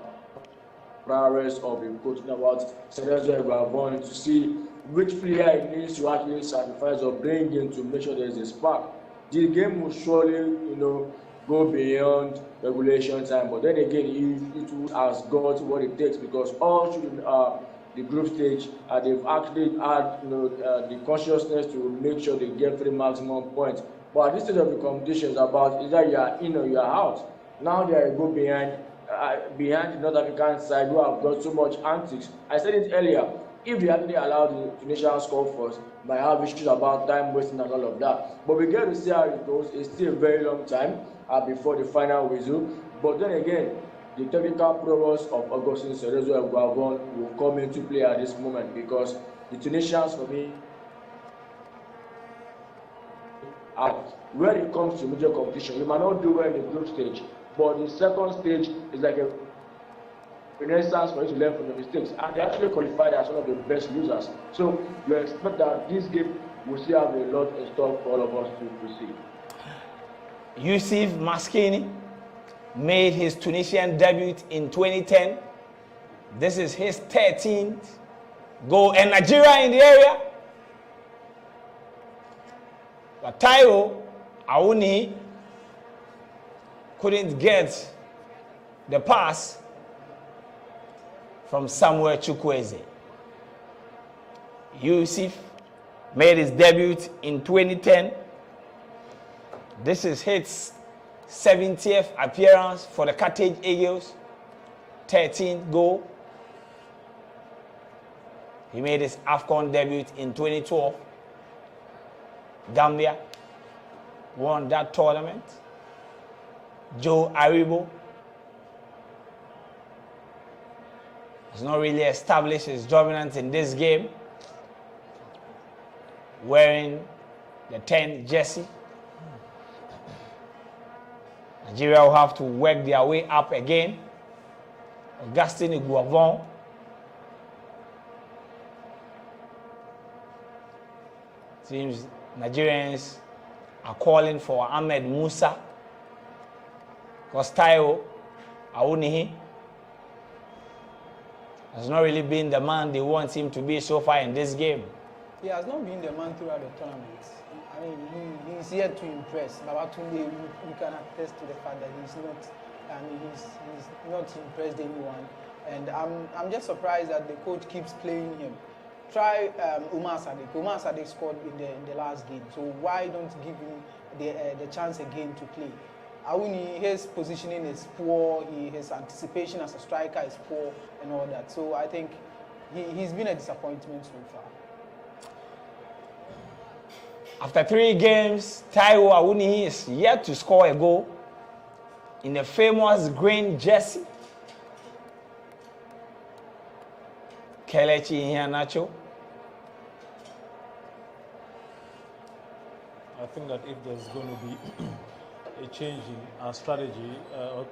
prowess of the coach about Gabon to see which player he needs to actually sacrifice or bring in to make sure there is a spark. The game will surely, go beyond regulation time. But then again, it has got what it takes, because all through the group stage, they've actually had the consciousness to make sure they get 3 maximum points. But at this stage of the competition, is about either you are in or you are out. Now they are go behind the North African side, who have got so much antics. I said it earlier. If they actually allow the Tunisian score first, might have issues about time wasting and all of that. But we get to see how it goes. It's still a very long time before the final whistle. But then again, the technical prowess of Augustin Cerezo of Gabon will come into play at this moment, because the Tunisians, for me, when it comes to major competition, you might not do well in the group stage, but the second stage is like a renaissance for you to learn from the mistakes, and they actually qualified as one of the best losers. So you expect that this game will still have a lot in store for all of us to see. Yusuf Maskini made his Tunisian debut in 2010. This is his 13th goal, and Nigeria in the area. But Taiwo Awuni couldn't get the pass from Samuel Chukwueze. Yusuf made his debut in 2010. This is his 70th appearance for the Carthage Eagles, 13th goal. He made his Afcon debut in 2012. Gambia won that tournament. Joe Aribo has not really established his dominance in this game, wearing the 10 jersey. Nigeria will have to work their way up again. Augustine Iguavon seems Nigerians are calling for Ahmed Musa because Taiwo Awuniyi has not really been the man they want him to be so far in this game. He has not been the man throughout the tournament. I mean, he's here to impress. Babatunde, we can attest to the fact that he's not impressed anyone. And I'm just surprised that the coach keeps playing him. Try Umar Sadiq. Umar Sadiq scored in the last game. So why don't give him the chance again to play? Awuniyi, his positioning is poor. His anticipation as a striker is poor and all that. So I think he's been a disappointment so far. After 3 games, Taiwo Awuniyi is yet to score a goal in the famous green jersey. Kelechi Iheanacho. I think that if there's going to be a change in our strategy,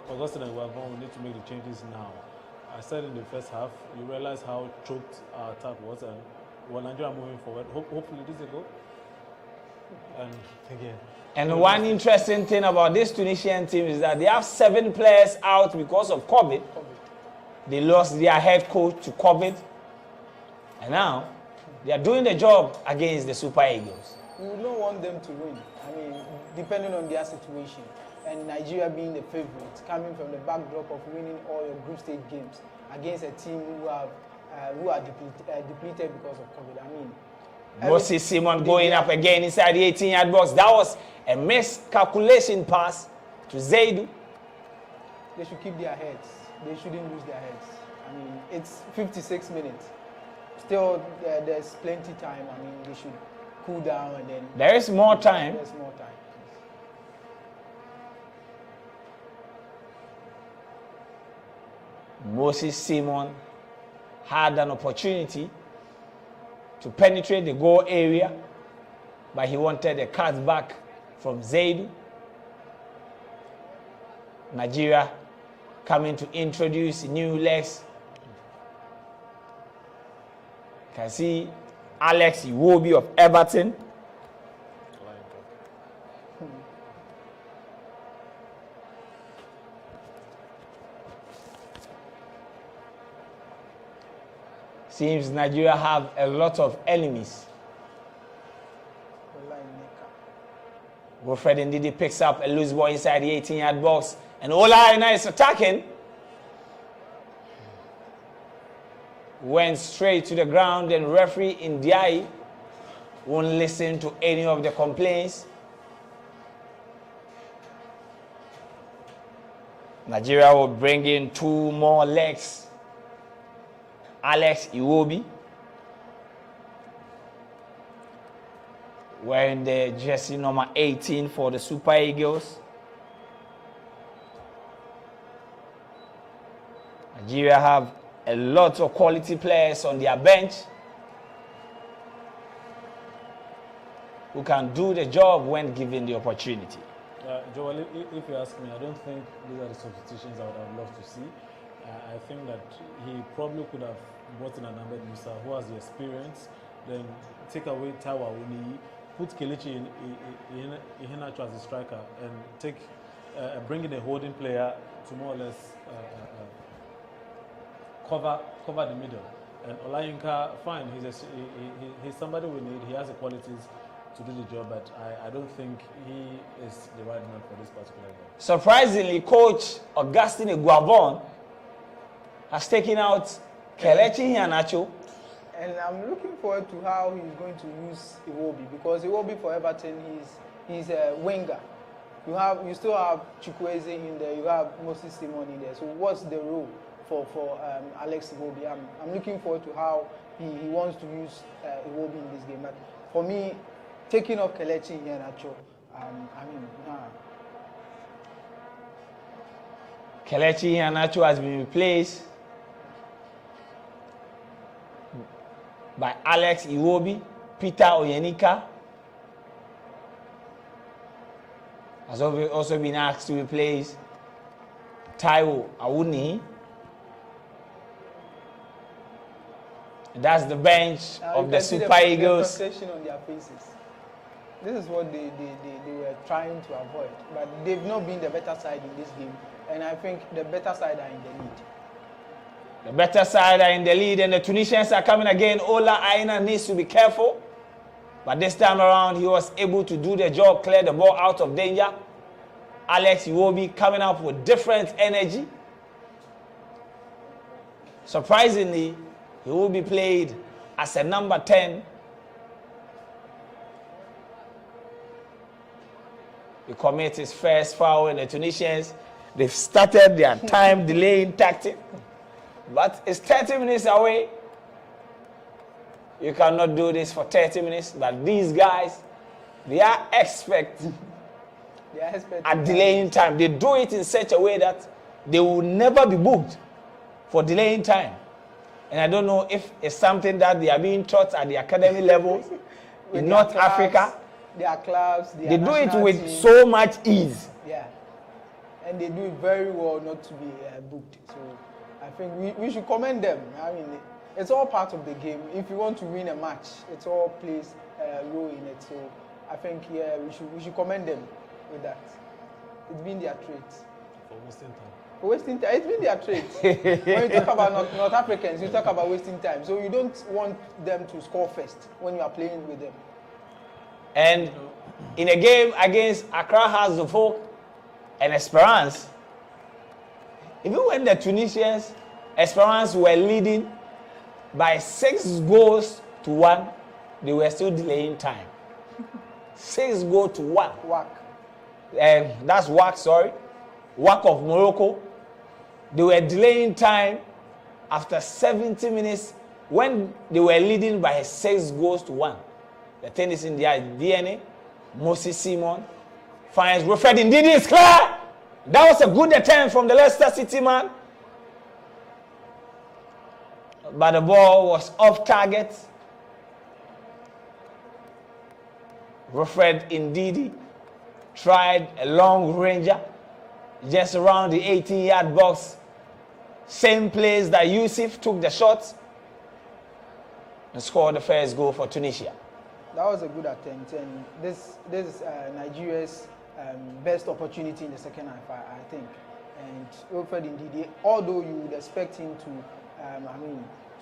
Augustine and Gabon, we need to make the changes now. I said in the first half, you realize how choked our attack was, and when Nigeria moving forward, hopefully this is a goal. And again. And one interesting thing about this Tunisian team is that they have 7 players out because of COVID. They lost their head coach to COVID. And now, they are doing the job against the Super Eagles. We would not want them to win. I mean, depending on their situation. And Nigeria being the favorite, coming from the backdrop of winning all your group stage games against a team who are depleted because of COVID. I mean, Moses Simon going up again inside the 18-yard box. That was a miscalculation pass to Zaidu. They should keep their heads. They shouldn't lose their heads. I mean, it's 56 minutes. Still, there's plenty time. I mean, they should cool down and then... There is more time. There's more time. Moses Simon had an opportunity to penetrate the goal area, but he wanted a cut back from Zaidu. Nigeria coming to introduce new legs. You can see Alex Iwobi of Everton. Seems Nigeria have a lot of enemies. Wilfred Ndidi picks up a loose ball inside the 18-yard box. And Ola Aina is attacking. Went straight to the ground, and referee Ndiaye won't listen to any of the complaints. Nigeria will bring in 2 more legs. Alex Iwobi, wearing the jersey number 18 for the Super Eagles. Nigeria have a lot of quality players on their bench who can do the job when given the opportunity. Joel, if you ask me, I don't think these are the substitutions I would have loved to see. I think that he probably could have brought in an Ahmed Musa who has the experience, then take away Taiwo Awuniyi, put Kelechi Iheanacho as a striker, and bring in a holding player to more or less cover the middle. And Olayinka, fine, he's somebody we need. He has the qualities to do the job, but I don't think he is the right man for this particular game. Surprisingly, coach Augustine Iguavon has taken out Kelechi Iheanacho. And I'm looking forward to how he's going to use Iwobi, because Iwobi for Everton, he's a winger. You still have Chukwueze in there, you have Moses Simon in there. So what's the role for Alex Iwobi? I'm looking forward to how he wants to use Iwobi in this game. But for me, taking off Kelechi Iheanacho, Kelechi Iheanacho has been replaced by Alex Iwobi. Peter Oyenika has also been asked to replace Taiwo Awuni. That's the bench of the Super Eagles. The frustration on their faces. This is what they were trying to avoid. But they've not been the better side in this game. And I think the better side are in the lead. The better side are in the lead, and the Tunisians are coming again. Ola Aina needs to be careful. But this time around, he was able to do the job, clear the ball out of danger. Alex Iwobi coming up with different energy. Surprisingly, he will be played as a number 10. He commits his first foul, and the Tunisians, they've started their time delaying tactic. But it's 30 minutes away. You cannot do this for 30 minutes. But these guys, they are experts at delaying time. They do it in such a way that they will never be booked for delaying time. And I don't know if it's something that they are being taught at the academy level in North Africa. Their clubs, they do it with so much ease. Yeah. And they do it very well not to be booked. So I think we should commend them. I mean, it's all part of the game. If you want to win a match, it's all plays a role in it. So I think, yeah, we should commend them with that. It's been their trait. For wasting time. For wasting time. It's been their trait. When you talk about North Africans, you talk about wasting time. So you don't want them to score first when you are playing with them. And in a game against Accra Hearts of Oak and Esperance, even when the Tunisians, Esperance were leading by 6 goals to 1, they were still delaying time. 6 goals to 1. That's WAC, sorry. WAC of Morocco. They were delaying time after 70 minutes when they were leading by 6 goals to 1. The thing is in their DNA. Moses Simon finds Wilfred Ndidi is clear. That was a good attempt from the Leicester City man. But the ball was off target. Wilfred Ndidi tried a long ranger just around the 18-yard box. Same place that Yusuf took the shot and scored the first goal for Tunisia. That was a good attempt, and this is Nigeria's best opportunity in the second half, I think. And Wilfred Ndidi, although you would expect him to,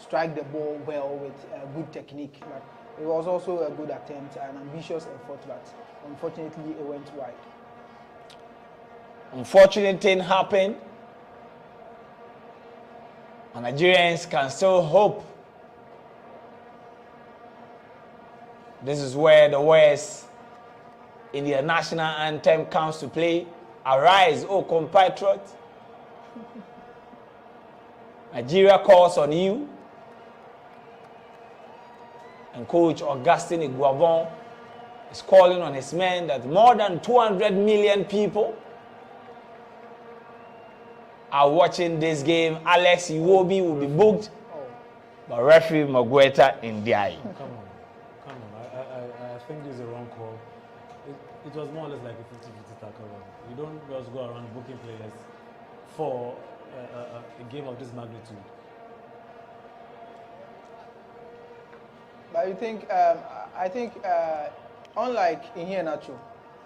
strike the ball well with good technique, but it was also a good attempt, an ambitious effort, but unfortunately it went wide. Unfortunate thing happened. And Nigerians can still hope. This is where the words in the national anthem comes to play. Arise, O compatriot. Nigeria calls on you. And Coach Augustine Iguavon is calling on his men that more than 200 million people are watching this game. Alex Iwobi will be booked, but referee Magueta Ndiaye. Come on. I think this is a wrong call. It was more or less like a 50-50 tackle. You don't just go around booking players for a game of this magnitude. But you think, I think, unlike Iheanacho,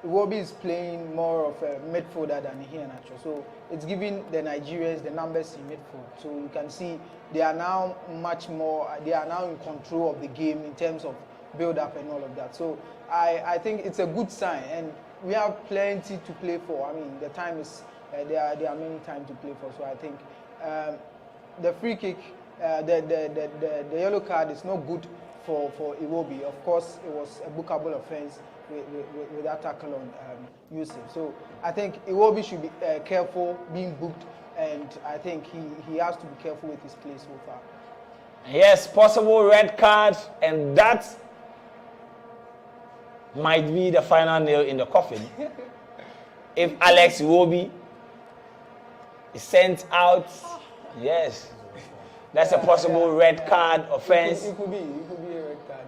Iwobi is playing more of a midfielder than Iheanacho. So it's giving the Nigerians the numbers in midfield. So you can see they are now much more, they are now in control of the game in terms of build-up and all of that. So I think it's a good sign, and we have plenty to play for. I mean, the time is, there are many time to play for. So I think the free kick, the yellow card is not good for Iwobi. Of course, it was a bookable offense with that tackle on Yusuf. So I think Iwobi should be careful being booked, and I think he has to be careful with his play so far. Yes, possible red card, and that might be the final nail in the coffin. If Alex Iwobi is sent out. Yes. That's a possible red card offense. It could be a red card.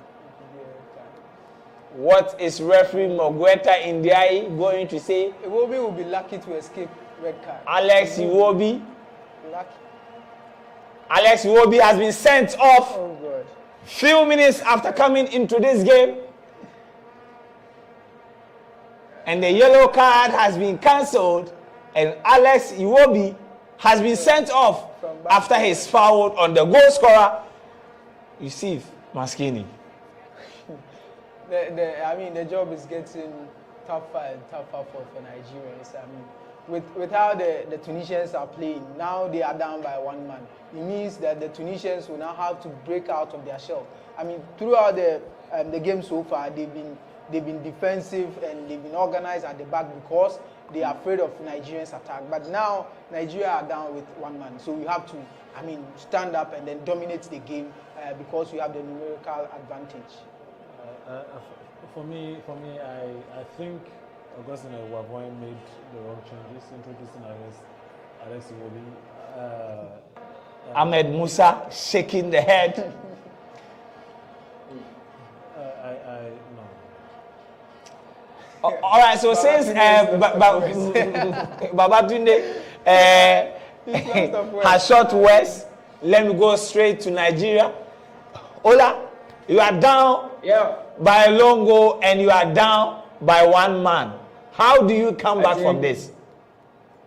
What is referee Mogweta Indiaye going to say? Iwobi will be lucky to escape red card. Alex Iwobi. Lucky. Alex Iwobi has been sent off. Oh God. Few minutes after coming into this game. And the yellow card has been cancelled. And Alex Iwobi has been sent off after his foul on the goal scorer, Yusuf Maskini. The job is getting tougher and tougher for Nigerians. I mean, with how the Tunisians are playing, now they are down by 1 man. It means that the Tunisians will now have to break out of their shell. I mean, throughout the game so far, they've been defensive and they've been organized at the back because they are afraid of Nigerians' attack. But now Nigeria are down with 1 man, so you have to, stand up and then dominate the game because you have the numerical advantage. For me, I think Augustine Wavoin made the wrong changes, introducing Alex Iwobi. Ahmed Musa shaking the head. No. All right, so since Babatunde has shot west, let me go straight to Nigeria. Ola, you are down by a long goal and you are down by 1 man. How do you come back from this?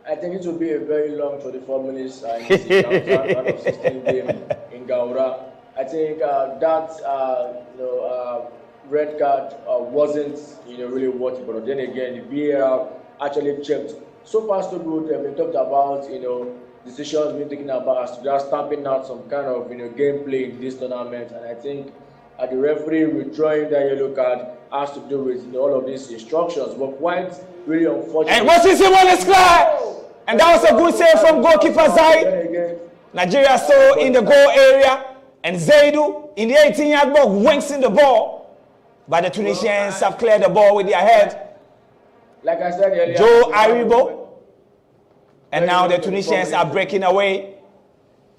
I think it will be a very long 24 minutes in this round of 16 game in Gaura. I think red card wasn't really worth it, but then again the VAR actually checked. So far so good. We talked about decisions being taken about as to just stamping out some kind of gameplay in this tournament, and I think the referee withdrawing that yellow card has to do with all of these instructions. But quite really unfortunate. And Moses Simon is clear, and that was a good save from goalkeeper side. Nigeria still in the goal area, and Zaidu in the 18-yard box winks in the ball, but the Tunisians have cleared the ball with their head. Like I said earlier, Joe Aribo, and now the Tunisians are breaking away.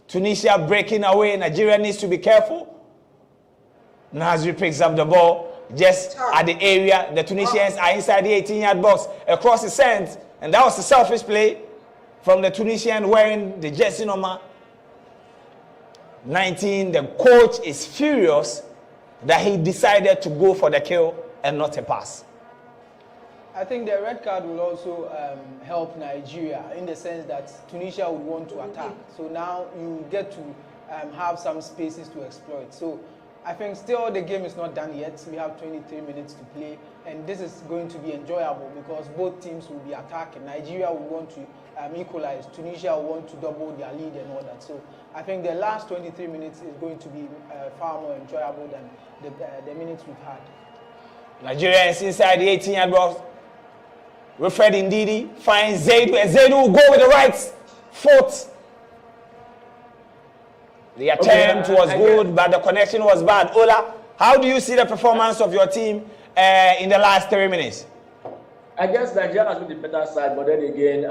Tunisia breaking away. Nigeria needs to be careful. Nasri picks up the ball just at the area. The Tunisians are inside the 18-yard box across the sands, and that was a selfish play from the Tunisian wearing the jersey number 19. The coach is furious that he decided to go for the kill and not a pass. I think the red card will also help Nigeria in the sense that Tunisia would want to attack. So now you get to have some spaces to exploit. So I think still the game is not done yet. We have 23 minutes to play, and this is going to be enjoyable because both teams will be attacking. Nigeria will want to equalize. Tunisia will want to double their lead and all that. So I think the last 23 minutes is going to be far more enjoyable than the minutes we've had. Nigeria is inside the 18-yard box. Wilfred Ndidi finds Zaidu, and Zaidu will go with the right foot. The attempt was good, but the connection was bad. Ola, how do you see the performance of your team in the last 3 minutes? I guess Nigeria has been the better side, but then again,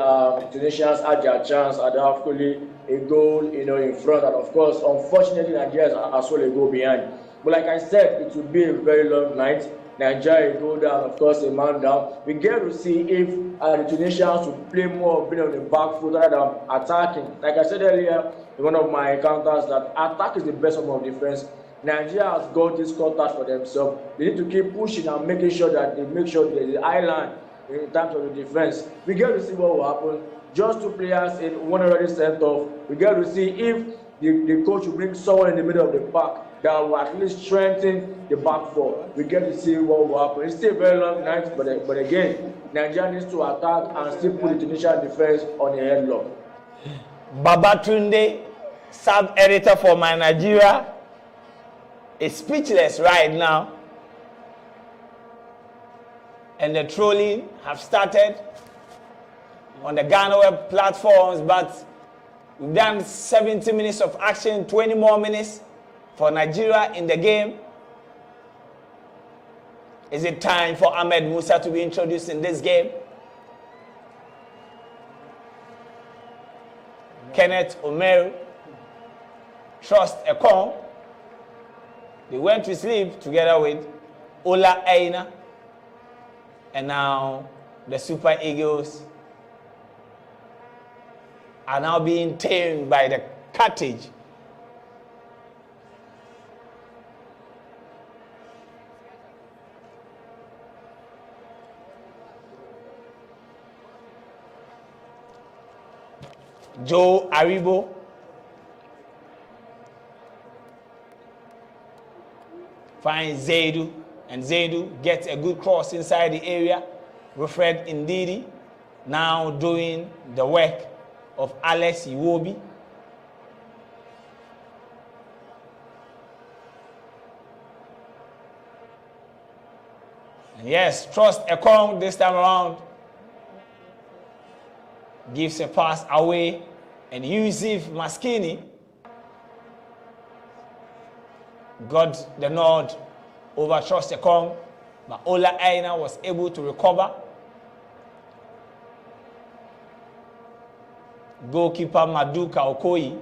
Tunisians had their chance and hopefully a goal, in front. And of course, unfortunately, Nigeria has well a goal behind. But like I said, it will be a very long night. Nigeria go down, of course, a man down. We get to see if the Tunisians will play more being on the back foot rather than attacking. Like I said earlier in one of my encounters, that attack is the best form of defense. Nigeria has got this contact for themselves. They need to keep pushing and making sure that they make sure there's an island in terms of the defense. We get to see what will happen. Just 2 players in one already sent off. We get to see if the coach will bring someone in the middle of the park that will at least strengthen the back four. We get to see what will happen. It's still a very long night, but again, Nigeria needs to attack and still put the Tunisian defense on a headlock. Babatunde, sub-editor for My Nigeria, is speechless right now. And the trolling have started on the GhanaWeb platforms, but we've done 70 minutes of action, 20 more minutes for Nigeria in the game. Is it time for Ahmed Musa to be introduced in this game? Kenneth Omeru, Trust Ekong. They went to sleep together with Ola Aina, and now the Super Eagles are now being tamed by the cartage. Joe Aribo, finds Zaidu, and Zaidu gets a good cross inside the area. Wilfred Ndidi now doing the work of Alex Iwobi. And yes, Trust Ekong this time around gives a pass away, and Yusuf Maskini got the nod over Trust Ekong, but Ola Aina was able to recover. Goalkeeper Maduka Okoyi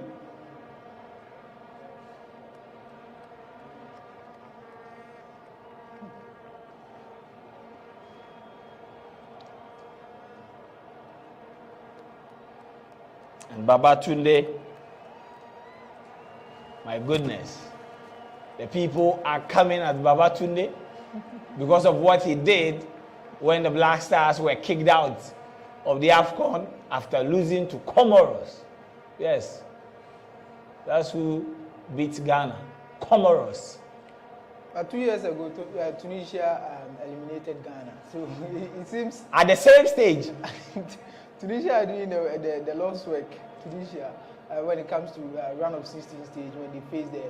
and Babatunde. My goodness, the people are coming at Babatunde because of what he did when the Black Stars were kicked out of the Afcon after losing to Comoros. Yes, that's who beat Ghana, Comoros. 2 years ago, Tunisia eliminated Ghana. So it seems at the same stage. Tunisia are doing the Lord's work. Tunisia, when it comes to round of 16 stage, when they face the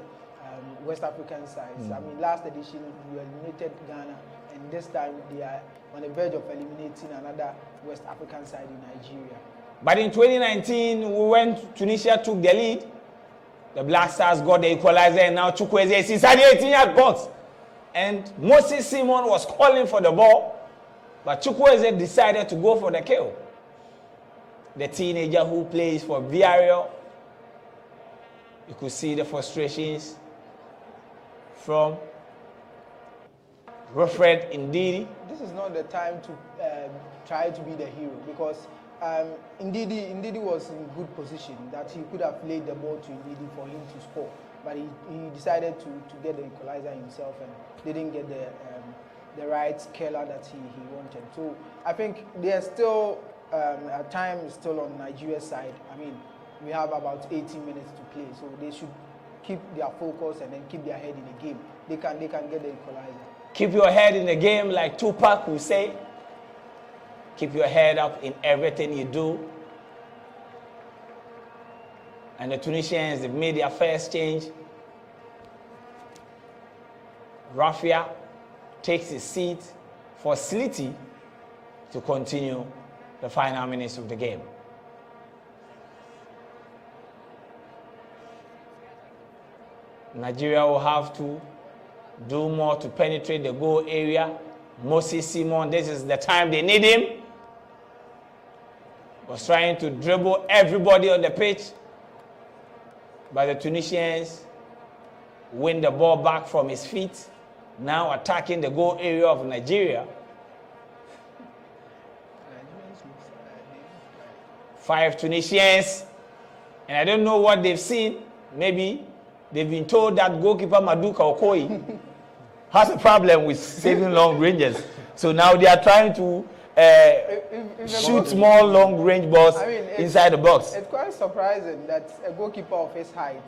West African sides. I mean, last edition we eliminated Ghana, and this time they are on the verge of eliminating another West African side in Nigeria. But in 2019, when Tunisia took the lead, the Black Stars got the equalizer, and now Chukwueze is inside the 18-yard box. And Moses Simon was calling for the ball, but Chukwueze decided to go for the kill. The teenager who plays for Villarreal, you could see the frustrations from Wilfred Ndidi. This is not the time to try to be the hero, because Ndidi was in good position that he could have laid the ball to Ndidi for him to score, but he decided to get the equalizer himself and didn't get the right scalar that he wanted. So I think there's still time is still on Nigeria's side. I mean, we have about 80 minutes to play, so they should keep their focus and then keep their head in the game. They can get the equalizer. Keep your head in the game, like Tupac would say. Keep your head up in everything you do. And the Tunisians, they've made their first change. Rafia takes his seat for Sliti to continue the final minutes of the game. Nigeria will have to do more to penetrate the goal area. Moses Simon, this is the time they need him. Was trying to dribble everybody on the pitch, but the Tunisians win the ball back from his feet, now attacking the goal area of Nigeria. 5 Tunisians, and I don't know what they've seen. Maybe they've been told that goalkeeper Maduka Okoyi has a problem with saving long ranges. So now they are trying to shoot more long-range balls inside the box. It's quite surprising that a goalkeeper of his height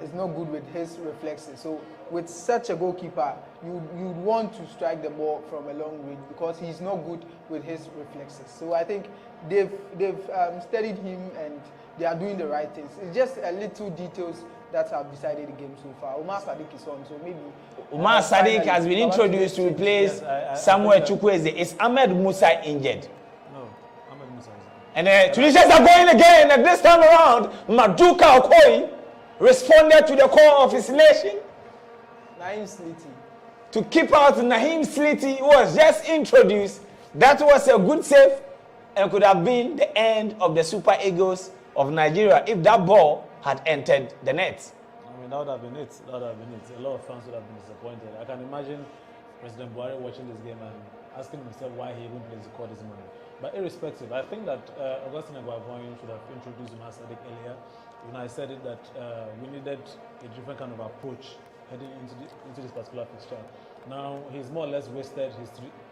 is not good with his reflexes. So with such a goalkeeper, you'd want to strike the ball from a long range because he's not good with his reflexes. So I think they've studied him and they are doing the right things. It's just a little details that have decided the game so far. Umar Sadiq is on, so maybe Umar Sadiq has been introduced to replace Samuel Chukwueze. Is Ahmed Musa injured? No, Ahmed Musa is. And Tunisians are going again, and this time around, Maduka Okoyi responded to the call of his nation. Naim Sliti. To keep out Naim Sliti, who was just introduced. That was a good save and could have been the end of the Super Eagles of Nigeria if that ball had entered the net. I mean, that would have been it. That would have been it. A lot of fans would have been disappointed. I can imagine President Buhari watching this game and asking himself why he even plays the court this morning. But irrespective, I think that Augustine Aguavoyin should have introduced Umar Sadiq earlier. When I said it that we needed a different kind of approach heading into this particular fixture. Now he's more or less wasted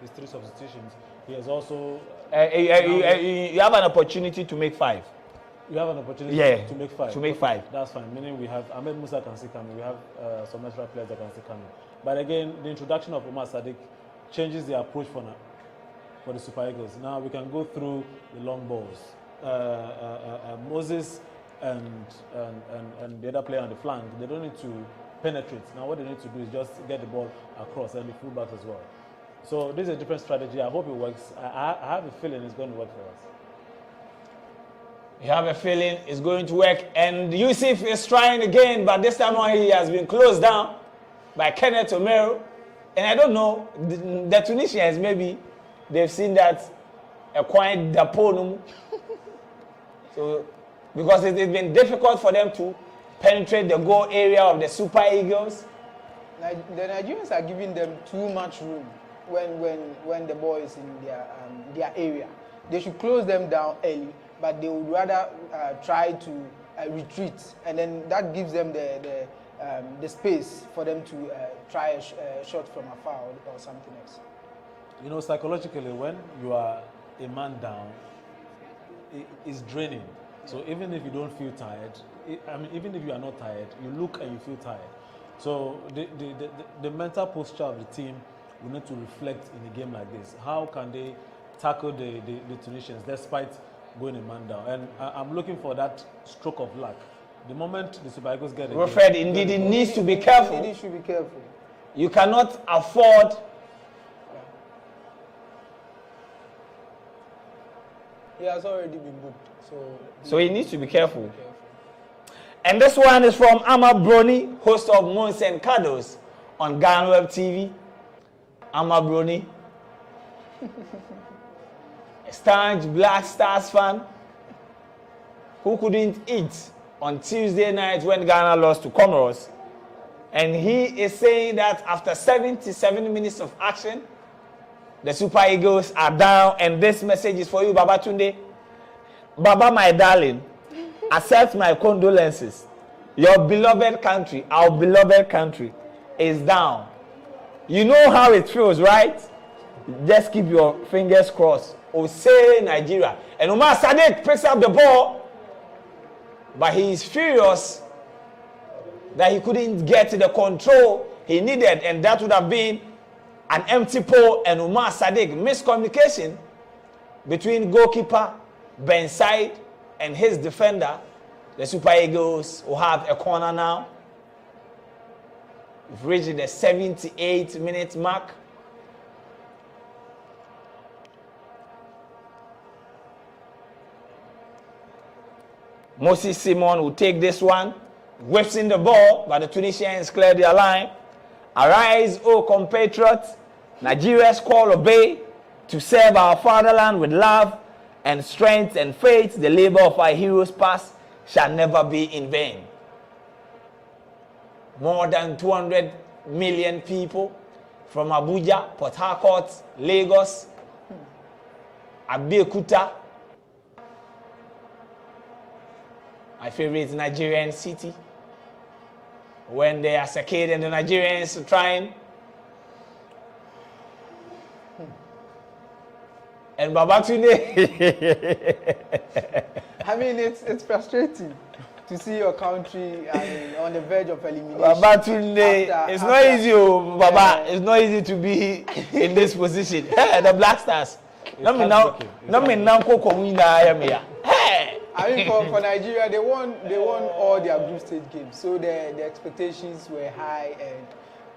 his three substitutions. He has also you have an opportunity to make 5. You have an opportunity to make 5. To make 5. That's fine. Meaning we have Ahmed Musa can still come in. We have some extra players that can still come in. But again, the introduction of Umar Sadiq changes the approach for the Super Eagles. Now we can go through the long balls. Moses and the other player on the flank, they don't need to penetrate. Now what they need to do is just get the ball across, and the fullbacks as well. So this is a different strategy. I hope it works. I have a feeling it's going to work for us. You have a feeling it's going to work, and Yusuf is trying again, but this time on he has been closed down by Kenneth Omero. And I don't know, the Tunisians maybe they've seen that a quiet daponum. So because it's been difficult for them to penetrate the goal area of the Super Eagles. The Nigerians are giving them too much room when the ball is in their area. They should close them down early, but they would rather try to retreat, and then that gives them the space for them to try a shot from afar or something else. You know, psychologically, when you are a man down, it's draining. So even if you don't feel tired, even if you are not tired, you look and you feel tired. So the mental posture of the team will need to reflect in a game like this. How can they tackle the Tunisians despite going a man down? And I'm looking for that stroke of luck. The moment the Super Eagles get it, Wilfred, indeed, it needs to be careful. Indeed, should be careful. You cannot afford. He has already been booked, so he needs to be careful. And this one is from Ama Brony, host of Mons and Cados on GhanaWeb TV. Ama Brony, a staunch Black Stars fan who couldn't eat on Tuesday night when Ghana lost to Comoros. And he is saying that after 77 minutes of action, the Super Eagles are down, and this message is for you, Baba Tunde. Baba, my darling, accept my condolences. Your beloved country, our beloved country, is down. You know how it feels, right? Just keep your fingers crossed. Say Nigeria. And Umar Sadiq picks up the ball, but he is furious that he couldn't get the control he needed, and that would have been an empty pole and Umar Sadiq. Miscommunication between goalkeeper Ben Said and his defender. The Super Eagles will have a corner now. We've reached the 78-minute mark. Moses Simon will take this one, whips in the ball, but the Tunisians clear their line. Arise, O compatriots, Nigeria's call obey, to serve our fatherland with love and strength and faith. The labor of our heroes past shall never be in vain. More than 200 million people from Abuja, Port Harcourt, Lagos, Abeokuta, my favorite Nigerian city, when they are saccade and the Nigerians are trying. And Babatunde. I mean, it's frustrating to see your country on the verge of elimination. Babatunde, it's not easy, Baba. It's not easy to be in this position. The Black Stars. I mean, for Nigeria, they won all their group stage games, so the expectations were high, and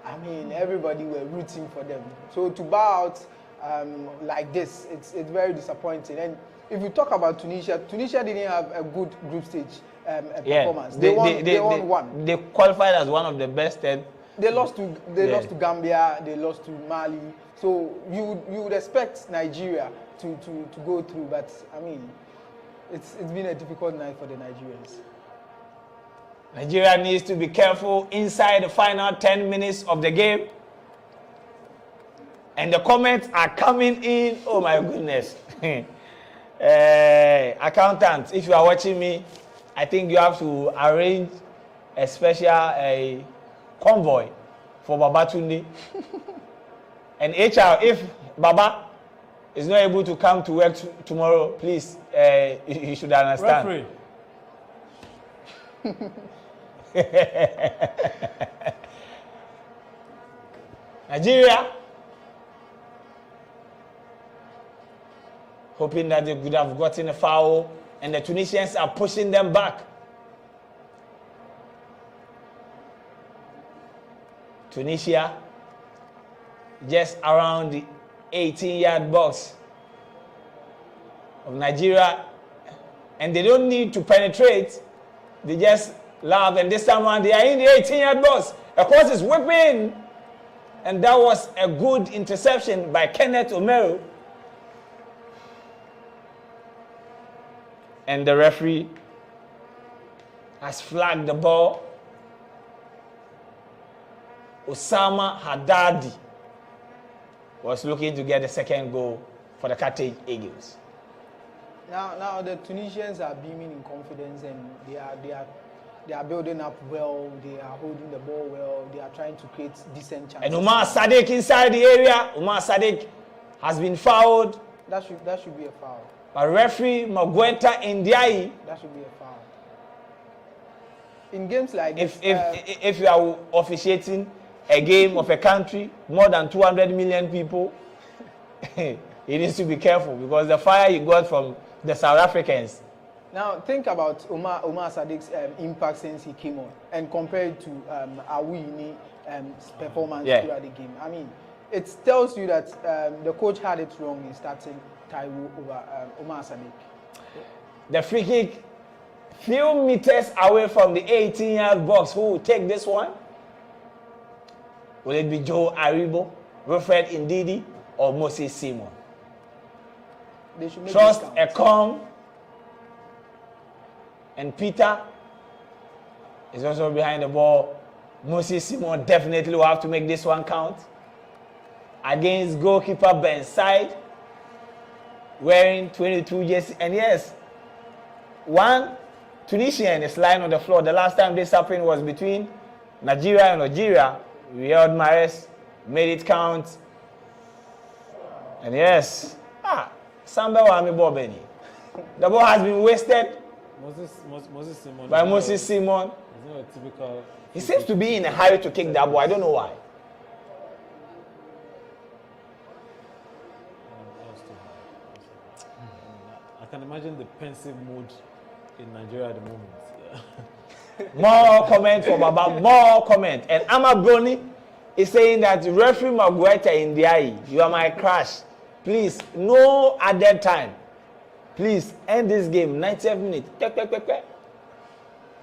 I mean, everybody were rooting for them. So to bow out like this, it's very disappointing. And if you talk about Tunisia didn't have a good group stage performance. They won one. They qualified as one of the best 10. They lost to Gambia. They lost to Mali. So you would expect Nigeria to go through, but I mean, It's been a difficult night for the Nigerians. Nigeria needs to be careful inside the final 10 minutes of the game. And the comments are coming in. Oh my goodness. Accountant, if you are watching me, I think you have to arrange a special convoy for Babatunde. And HR, if Baba is not able to come to work tomorrow, please, you should understand. Referee. Nigeria, hoping that they could have gotten a foul, and the Tunisians are pushing them back. Tunisia, just around the 18-yard box of Nigeria, and they don't need to penetrate. They just love, and this time around they are in the 18-yard box. Of course, it's whipping, and that was a good interception by Kenneth Omeru. And the referee has flagged the ball. Osama Haddadi was looking to get the second goal for the Carthage Eagles. Now the Tunisians are beaming in confidence, and they are building up well. They are holding the ball well. They are trying to create decent chances. And Umar Sadiq inside the area. Umar Sadiq has been fouled. That should be a foul. But referee Magwenta Ndiaye. That should be a foul. In games like this, if you are officiating a game of a country, more than 200 million people, he needs to be careful, because the fire he got from the South Africans. Now think about Umar Sadiq's impact since he came on, and compared to Awini's performance throughout the game. I mean, it tells you that the coach had it wrong in starting Taiwo over Umar Sadiq. The free kick, few meters away from the 18-yard box. Who will take this one? Will it be Joe Aribo, Wilfred Ndidi, or Moses Simon? They should make Trust Ekong and Peter is also behind the ball. Moses Simon definitely will have to make this one count against goalkeeper Ben Said, wearing 22 jersey. And yes, one Tunisian is lying on the floor. The last time this happened was between Nigeria and Algeria. Riyad Mahrez made it count. And yes, Samba Wami Bobeni. The ball has been wasted Moses Simon. by Moses Simon. It's not a typical. He seems to be in a hurry to kick that ball. I don't know why. I can imagine the pensive mood in Nigeria at the moment. More comment for Baba, more comment. And Ama Brony is saying that referee Magweta Ndiaye, you are my crush. Please, no added time. Please end this game, 90th minute.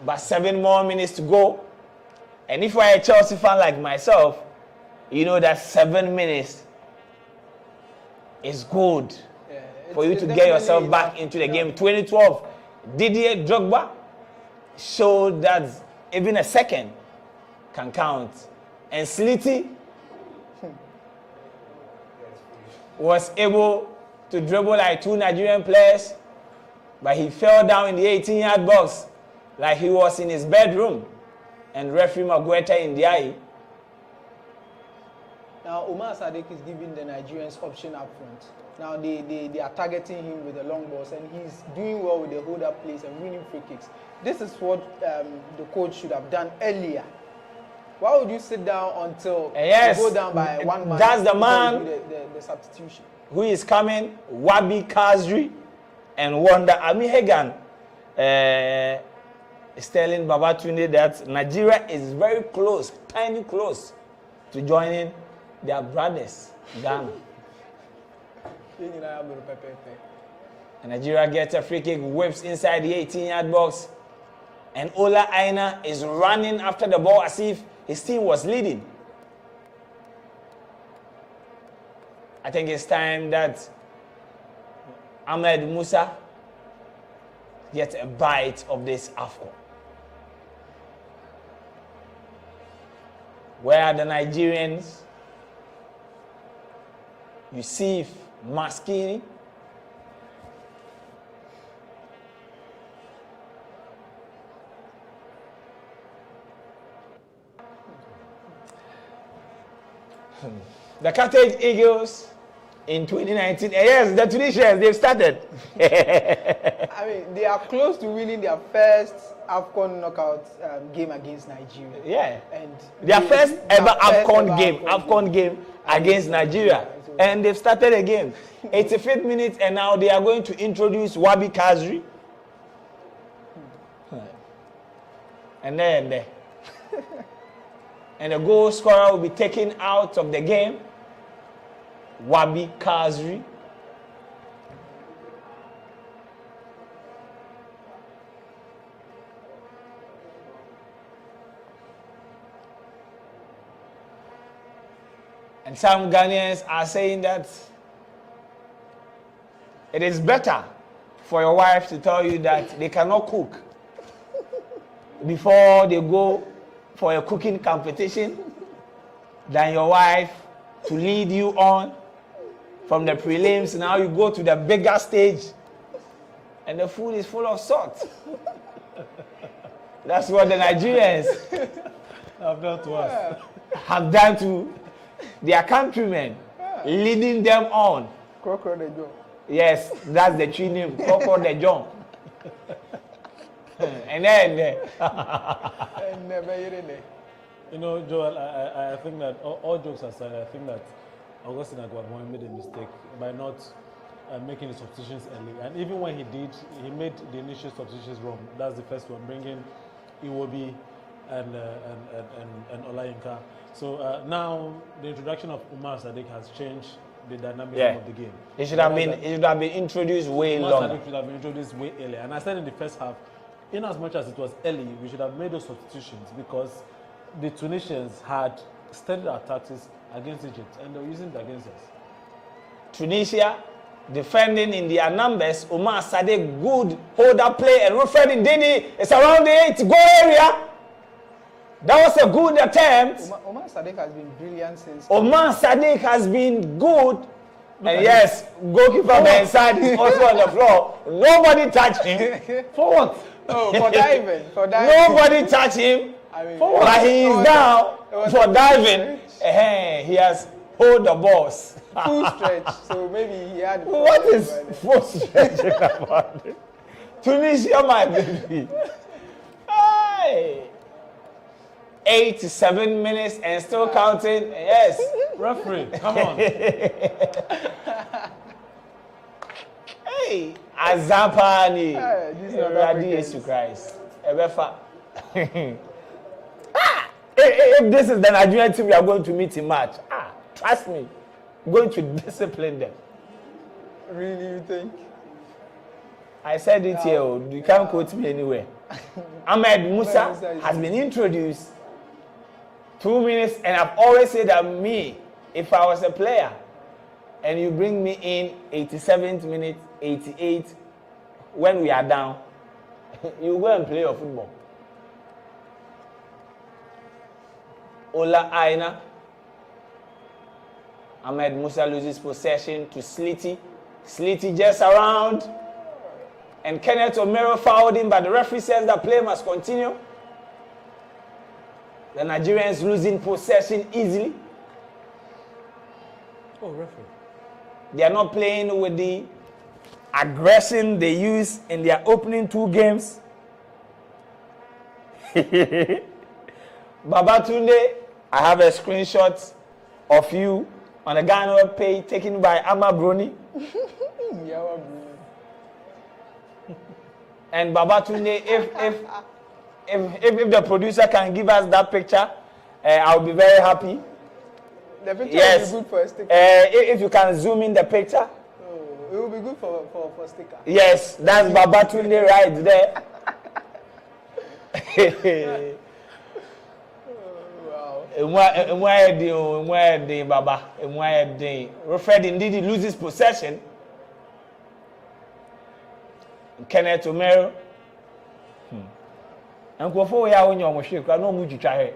But 7 more minutes to go. And if you are a Chelsea fan like myself, you know that 7 minutes is good for you to get yourself back into the game. 2012, Didier Drogba showed that even a second can count. And Slity was able to dribble like 2 Nigerian players, but he fell down in the 18-yard box like he was in his bedroom. And referee Magweta Ndiaye. Now Umar Sadiq is giving the Nigerians option up front. Now they are targeting him with the long balls, and he's doing well with the hold-up plays and winning free kicks. This is what the coach should have done earlier. Why would you sit down until you go down by 1 man? That's the man the substitution. Who is coming? Wabi Kazri and Wanda Amihegan is telling Babatunde that Nigeria is very close, tiny close, to joining their brothers, Ghana. And Nigeria gets a free kick, whips inside the 18-yard box, and Ola Aina is running after the ball as if his team was leading. I think it's time that Ahmed Musa get a bite of this Afcon. Where are the Nigerians? Yusuf Maskini. The Carthage Eagles in 2019. Yes, the Tunisians, they've started. I mean, they are close to winning their first Afcon knockout game against Nigeria. Yeah. And their first ever Afcon game against Nigeria. So, and they've started a game. 85th minute, and now they are going to introduce Wabi Kazri. And then and the goal scorer will be taken out of the game. Wabi Kazri. And some Ghanaians are saying that it is better for your wife to tell you that they cannot cook before they go for a cooking competition than your wife to lead you on from the prelims. Now you go to the bigger stage and the food is full of salt. That's what the Nigerians have done to us. Have done to their countrymen, leading them on. Crocodile de John. Yes, that's the tree name, Crocodile de John. And then you know, Joel, I think that all jokes aside, I think that Augustine Agwabon made a mistake by not making the substitutions early. And even when he did, he made the initial substitutions wrong. That's the first one, bringing Iwobi and Olayinka. So now the introduction of Umar Sadiq has changed the dynamic of the game. It should have been introduced way longer. It should have been introduced way earlier. And I said in the first half, in as much as it was early, we should have made those substitutions because the Tunisians had studied our tactics against Egypt and they were using it against us. Tunisia defending in their numbers. Umar Sadiq, good holder play, and Wilfred Ndidi is around the 8-goal area. That was a good attempt. Umar Sadiq has been brilliant since. Umar Sadiq has been good. And yes, goalkeeper Ben Said is also on the floor. Nobody touched him. For what? Oh, for diving. For diving. Nobody touched him. I mean, for what? But he is down for diving. He has hold the balls. Full stretch. So maybe he had. What is full stretching about it? Tunisia, my baby. Hey. 87 minutes and still counting. Yes. Referee, come on. Hey, Azapani. Ready Jesus Christ. If this is the Nigerian team we are going to meet in March, trust me, I'm going to discipline them. Really, you think? I said it here. You can't quote me anywhere. Ahmed Musa has been introduced. 2 minutes, and I've always said that me, if I was a player, and you bring me in 87th minute, 88, when we are down, you go and play your football. Ola Aina. Ahmed Musa loses possession to Sliti. Sliti just around. And Kenneth Omero fouled him, but the referee says the play must continue. The Nigerians losing possession easily. Oh, referee. They are not playing with the aggression they used in their opening 2 games. Babatunde, I have a screenshot of you on the GhanaWeb page taken by Ama Bruni. And Babatunde, if the producer can give us that picture, I'll be very happy. The picture will be good for a sticker. If you can zoom in the picture. Oh, it will be good for sticker. Yes, that's Babatunde right there. Wow. Wilfred Ndidi loses possession. Kenneth Omero And go for ya when you're on shake, I know much try.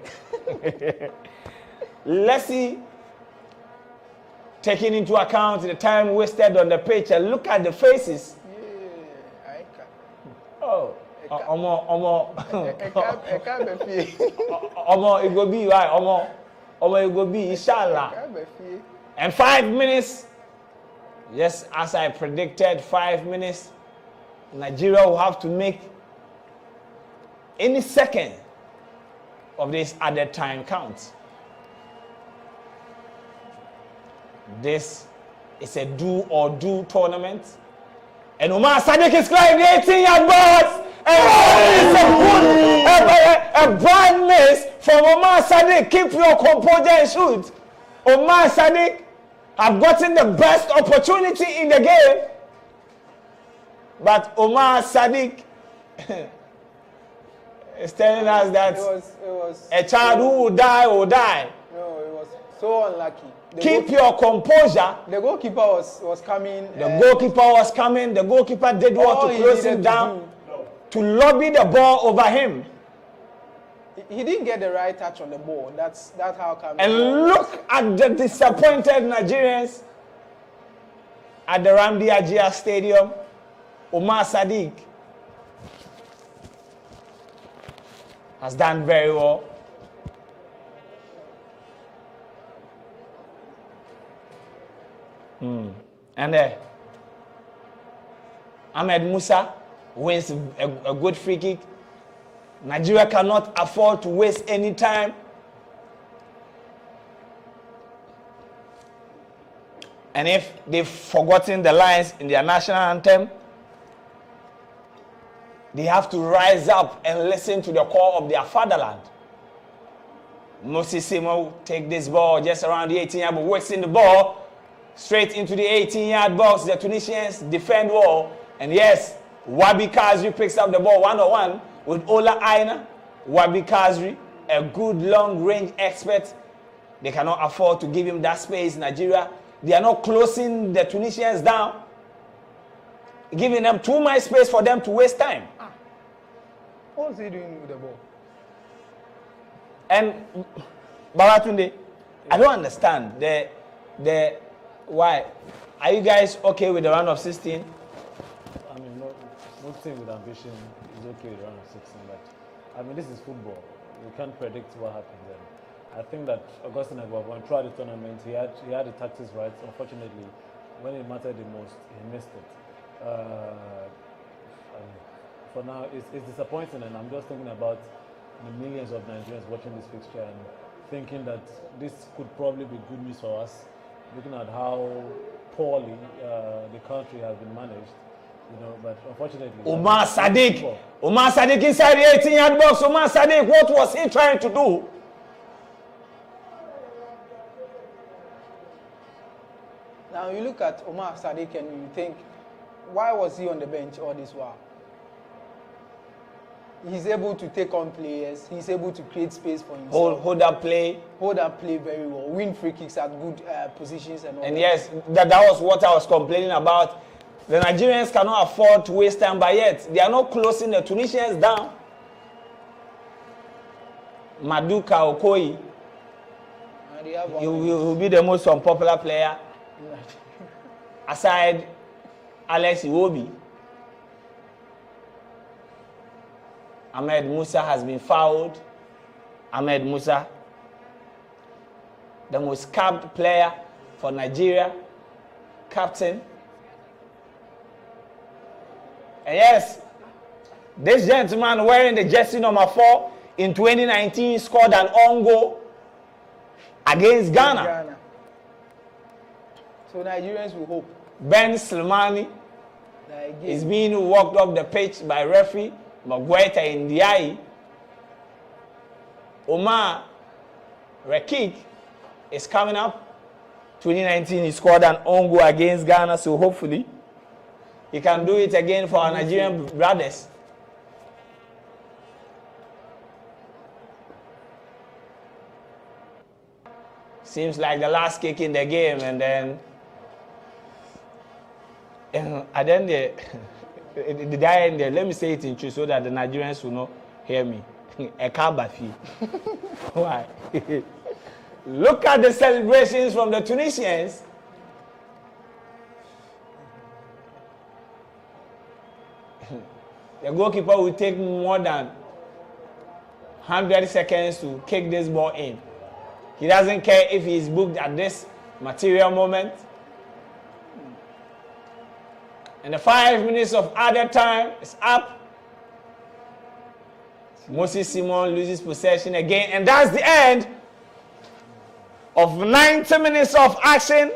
Let's see, taking into account the time wasted on the pitch and look at the faces. Yeah, I can. Oh, Omo, I can't be Omo, it will be right, Omo, it will be, inshallah. And 5 minutes, yes, as I predicted, 5 minutes, Nigeria will have to make any second of this added time count. This is a do or do tournament. And Omar Sadiq is climbing the 18-yard box. And it's a bright miss from Omar Sadiq. Keep your composure and shoot. Omar Sadiq have gotten the best opportunity in the game. But Omar Sadiq is telling us that it was a child who will die will die. No, it was so unlucky. Keep your composure. The goalkeeper was coming. The goalkeeper was coming. The goalkeeper did what to close him down, to lobby the ball over him. He didn't get the right touch on the ball. That's how come. And look at the disappointed Nigerians at the Ramdi Ajia Stadium. Omar Sadiq has done very well. And Ahmed Musa wins a good free kick. Nigeria cannot afford to waste any time. And if they've forgotten the lines in their national anthem, they have to rise up and listen to the call of their fatherland. Moses Simo take this ball just around the 18-yard, but works in the ball straight into the 18-yard box. The Tunisians defend well. And yes, Wabi Kazri picks up the ball one-on-one with Ola Aina. Wabi Kazri, a good long-range expert. They cannot afford to give him that space. Nigeria, they are not closing the Tunisians down, giving them too much space for them to waste time. What was he doing with the ball? And Baratunde, I don't understand the why. Are you guys okay with the round of 16? I mean, no team with ambition is okay with round of 16, but I mean, this is football. We can't predict what happens then. I think that Augustine Agbabu, throughout the tournament, he had the tactics right. Unfortunately, when it mattered the most, he missed it. I mean, for now, it's disappointing, and I'm just thinking about the millions of Nigerians watching this fixture and thinking that this could probably be good news for us, looking at how poorly the country has been managed, you know. But unfortunately, Omar Sadiq inside the 18-yard box. Omar Sadiq, what was he trying to do? Now you look at Omar Sadiq and you think, why was he on the bench all this while? He's able to take on players. He's able to create space for himself. Hold up play. Hold up play very well. Win free kicks at good positions and all And that. yes, that was what I was complaining about. The Nigerians cannot afford to waste time, but yet they are not closing the Tunisians down. Maduka Okoye, he will be the most unpopular player. Aside Alex Iwobi. Ahmed Musa has been fouled. Ahmed Musa, the most capped player for Nigeria, captain. And yes, this gentleman wearing the jersey number 4 in 2019 scored an own goal against Ghana. So Nigerians will hope. Ben Slimani is being walked off the pitch by referee Magweta Ndiaye. Omar Rekik is coming up. 2019 he scored an own goal against Ghana, so hopefully he can do it again for our Nigerian brothers. Seems like the last kick in the game, and then the guy in there, let me say it in truth so that the Nigerians will know. Hear me. I can't baffy. Why? Look at the celebrations from the Tunisians. The goalkeeper will take more than 100 seconds to kick this ball in. He doesn't care if he's booked at this material moment. And the 5 minutes of added time is up. Moses Simon loses possession again, and that's the end of 90 minutes of action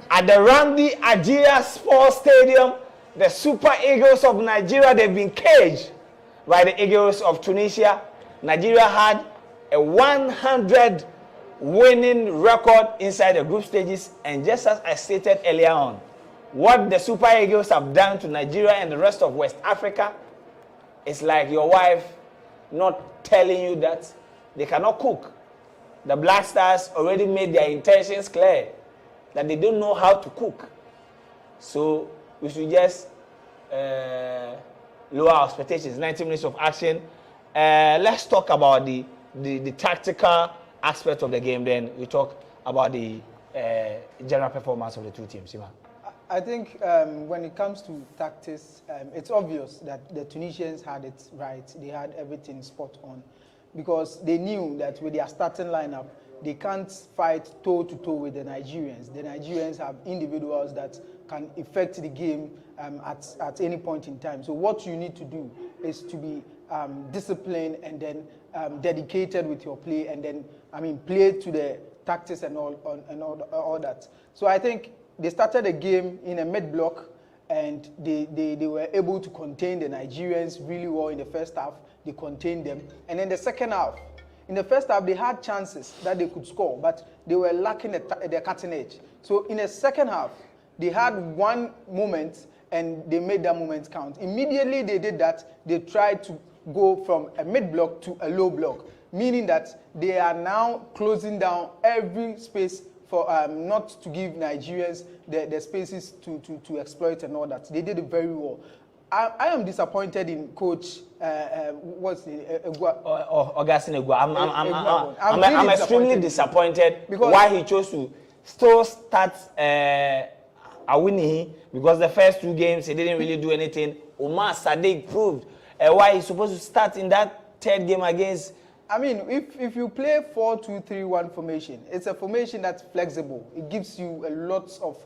at the Ramdi Ajia Sports Stadium. The Super Eagles of Nigeria, they've been caged by the Eagles of Tunisia. Nigeria had a 100 winning record inside the group stages, and just as I stated earlier on, what the Super Eagles have done to Nigeria and the rest of West Africa, it's like your wife not telling you that they cannot cook. The Black Stars already made their intentions clear that they don't know how to cook. So we should just lower our expectations. 90 minutes of action. Let's talk about the tactical aspect of the game. Then we talk about the general performance of the two teams. Iman. I think when it comes to tactics, it's obvious that the Tunisians had it right. They had everything spot on because they knew that with their starting lineup, they can't fight toe-to-toe with the Nigerians. The Nigerians have individuals that can affect the game at any point in time. So what you need to do is to be disciplined and then dedicated with your play, and then, play to the tactics and all that. So I think they started the game in a mid-block, and they were able to contain the Nigerians really well in the first half. They contained them. And in the second half, in the first half, they had chances that they could score, but they were lacking the cutting edge. So in the second half, they had one moment, and they made that moment count. Immediately they did that, they tried to go from a mid-block to a low block, meaning that they are now closing down every space for not to give Nigerians the spaces to exploit and all that. They did it very well. I am disappointed in Coach. What's the Augustine Egua. I'm extremely disappointed because why he chose to still start Awinihi, because the first 2 games he didn't really do anything. Omar Sadiq proved why he's supposed to start in that 3rd game against. If you play 4-2-3-1 formation, it's a formation that's flexible. It gives you a lot of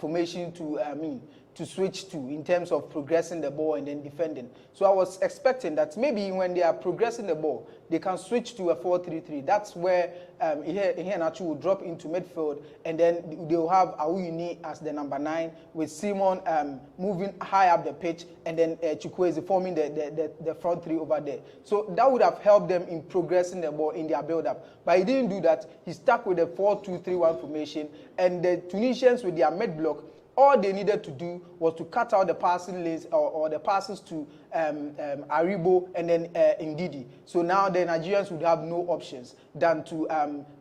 formation to switch to in terms of progressing the ball and then defending. So I was expecting that maybe when they are progressing the ball, they can switch to a 4-3-3. That's where Iheanacho will drop into midfield, and then they'll have Awuni as the number 9, with Simon moving high up the pitch, and then Chukwueze forming the front 3 over there. So that would have helped them in progressing the ball in their build-up. But he didn't do that. He stuck with the 4-2-3-1 formation, and the Tunisians with their mid-block, all they needed to do was to cut out the passing lanes or the passes to Aribo and then Ndidi. So now the Nigerians would have no options than to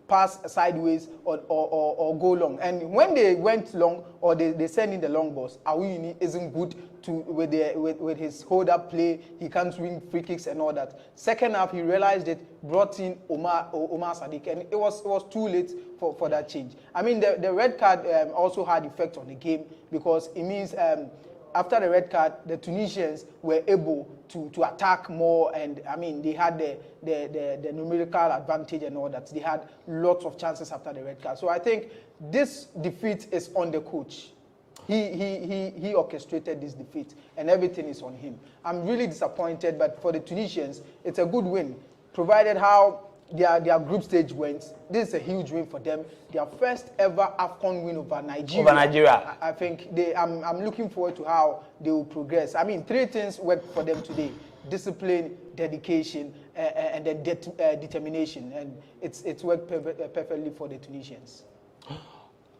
pass sideways or go long. And when they went long or they send in the long balls, Awini isn't good with his hold-up play. He can't win free kicks and all that. Second half, he realized it, brought in Omar Sadiq, and it was too late for that change. The red card also had effect on the game, because it means after the red card, the Tunisians were able to attack more, and they had the numerical advantage and all that. They had lots of chances after the red card. So I think this defeat is on the coach. He orchestrated this defeat, and everything is on him. I'm really disappointed, but for the Tunisians, it's a good win, provided how their group stage went. This is a huge win for them. Their first ever Afcon win over Nigeria. I think I'm looking forward to how they will progress. 3 things worked for them today: discipline, dedication, and then determination. And it's worked perfectly for the Tunisians.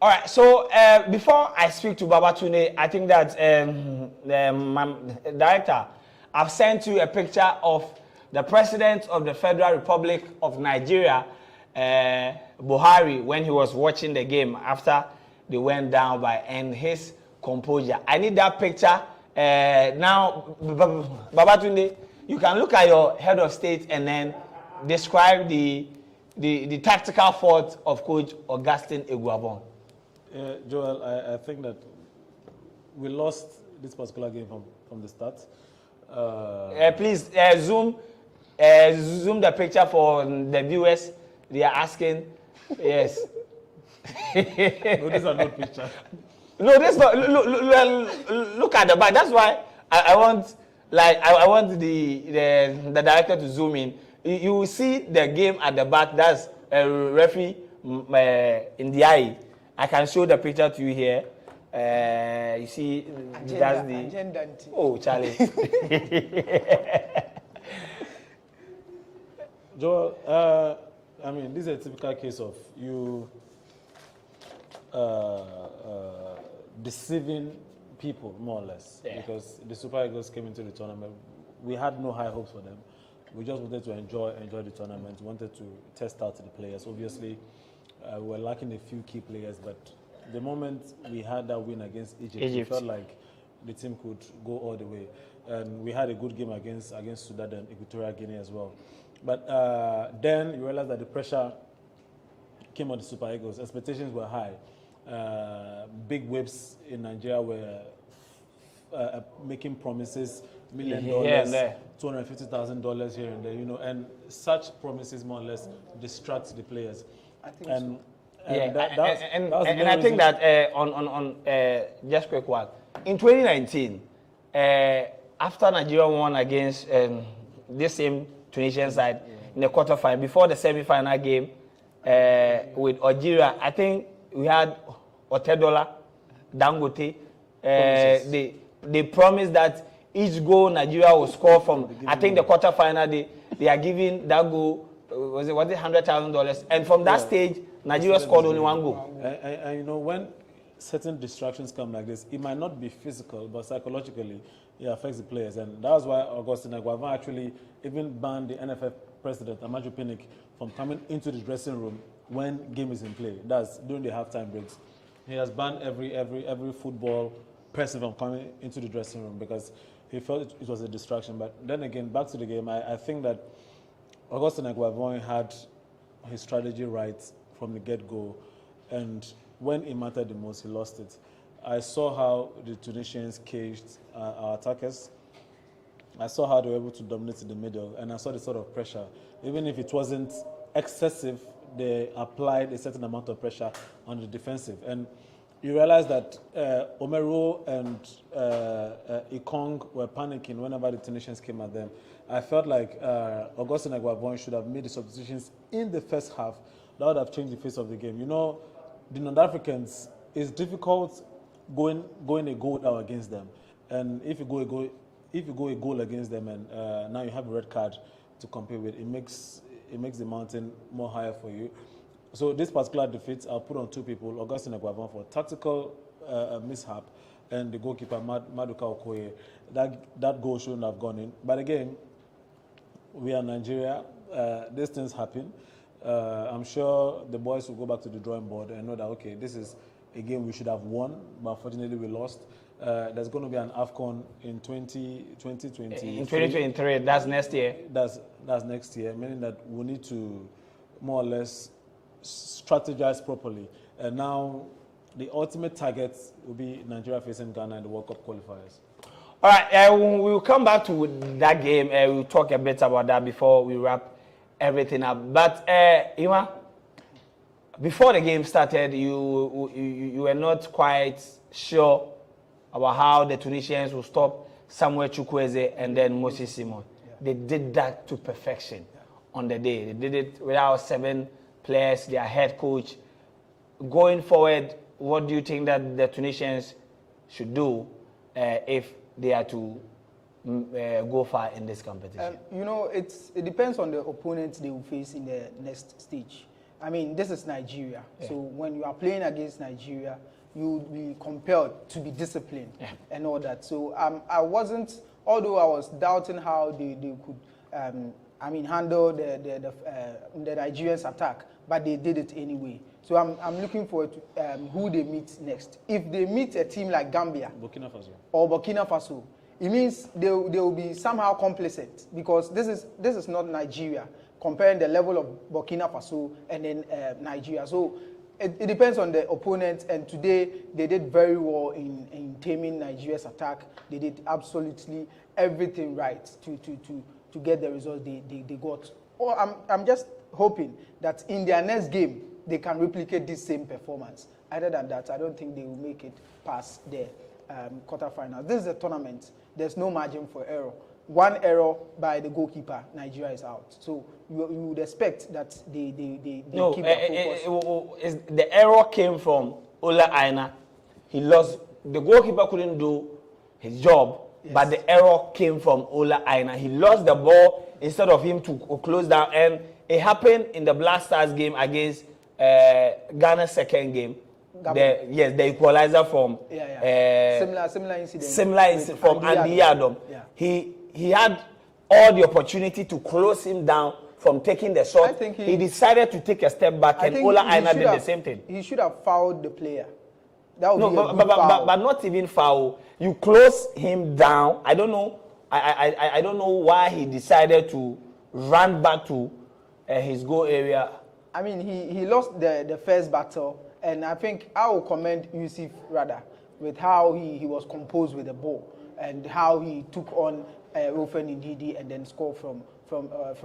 All right, so before I speak to Babatunde, I think that my director, I've sent you a picture of the President of the Federal Republic of Nigeria, Buhari, when he was watching the game after they went down and his composure. I need that picture now. Babatunde, you can look at your head of state and then describe the tactical fault of Coach Augustine Eguavon. Joel, I think that we lost this particular game from the start. Please zoom the picture for the viewers. They are asking. Yes. No, these are not pictures. No, this not. Look at the back. That's why I want, like, I want the director to zoom in. You will see the game at the back. That's a referee in the eye. I can show the picture to you here. You see, that's the. Oh, Charlie. Joel, I mean, this is a typical case of you deceiving people, more or less, because the Super Eagles came into the tournament. We had no high hopes for them. We just wanted to enjoy the tournament. We wanted to test out the players. Obviously, we were lacking a few key players, but the moment we had that win against Egypt, we felt like the team could go all the way. And we had a good game against Sudan and Equatorial Guinea as well. But then you realize that the pressure came on the Super Eagles. Expectations were high. Big whips in Nigeria were making promises, $1 million, $250,000 here and there, you know, and such promises more or less distract the players. I think and I think that just quick one, in 2019, after Nigeria won against this same Tunisian side in the quarterfinal, before the semi-final game with Algeria, I think we had Otedola, Dangote. They promised that each goal Nigeria will score from, I think the quarterfinal, they are giving that goal, was it $100,000? And from that stage, Nigeria scored only one goal. And you know, when certain distractions come like this, it might not be physical, but psychologically, it affects the players. And that's why Augustine Eguavon actually even banned the NFF president, Amaju Pinnick, from coming into the dressing room when game is in play. That's during the halftime breaks. He has banned every football person from coming into the dressing room because he felt it was a distraction. But then again, back to the game, I think that Augustine Eguavon had his strategy right from the get-go, and when it mattered the most, he lost it. I saw how the Tunisians caged our attackers. I saw how they were able to dominate in the middle, and I saw the sort of pressure. Even if it wasn't excessive, they applied a certain amount of pressure on the defensive. And you realize that Omero and Ikong were panicking whenever the Tunisians came at them. I felt like Augustine Eguavon should have made the substitutions in the first half. That would have changed the face of the game. You know, the North-Africans, it's difficult going a goal out against them. And if you go a goal against them and now you have a red card to compete with, it makes the mountain more higher for you. So this particular defeat, I'll put on two people, Augustine Eguavon for tactical mishap, and the goalkeeper, Maduka Okoye. That goal shouldn't have gone in. But again, we are Nigeria. These things happen. I'm sure the boys will go back to the drawing board and know that, okay, this is a game we should have won, but unfortunately we lost. There's going to be an Afcon in 2023. In 2023, that's next year. That's next year, meaning that we need to more or less strategize properly. And now the ultimate target will be Nigeria facing Ghana in the World Cup qualifiers. All right, we'll come back to that game. We'll talk a bit about that before we wrap everything up. But Ima, before the game started, you were not quite sure about how the Tunisians will stop Samuel Chukwueze and then Moses Simon. Yeah. They did that to perfection on the day. They did it without 7 players, their head coach. Going forward, what do you think that the Tunisians should do if they are to go far in this competition? You know, it depends on the opponents they will face in the next stage. I mean, this is Nigeria. Yeah. So when you are playing against Nigeria, you will be compelled to be disciplined and all that. So I wasn't, although I was doubting how they could, handle the Nigerians' attack, but they did it anyway. So I'm looking forward to who they meet next. If they meet a team like Gambia Burkina Faso, or Burkina Faso, it means they will be somehow complacent because this is not Nigeria. Comparing the level of Burkina Faso and then Nigeria. So it depends on the opponent, and today they did very well in taming Nigeria's attack. They did absolutely everything right to get the results they got. Or I'm just hoping that in their next game they can replicate this same performance. Other than that, I don't think they will make it past the quarterfinals. This is a tournament. There's no margin for error. One error by the goalkeeper, Nigeria is out. So you would expect that they keep their focus. The error came from Ola Aina. He lost. The goalkeeper couldn't do his job, yes. But the error came from Ola Aina. He lost the ball instead of him to close down, and it happened in the Black Stars game against Ghana's second game. The equalizer from similar incident. Similar incident from Andy Yadom. Yeah. He had all the opportunity to close him down from taking the shot. I think he decided to take a step back, and Ola Aina did the same thing. He should have fouled the player. That would be a but, foul. But not even foul. You close him down. I don't know. I don't know why he decided to run back to his goal area. I mean, he lost the first battle, and I think I will commend Yusuf rather with how he was composed with the ball and how he took on Ofen Ndidi and then scored from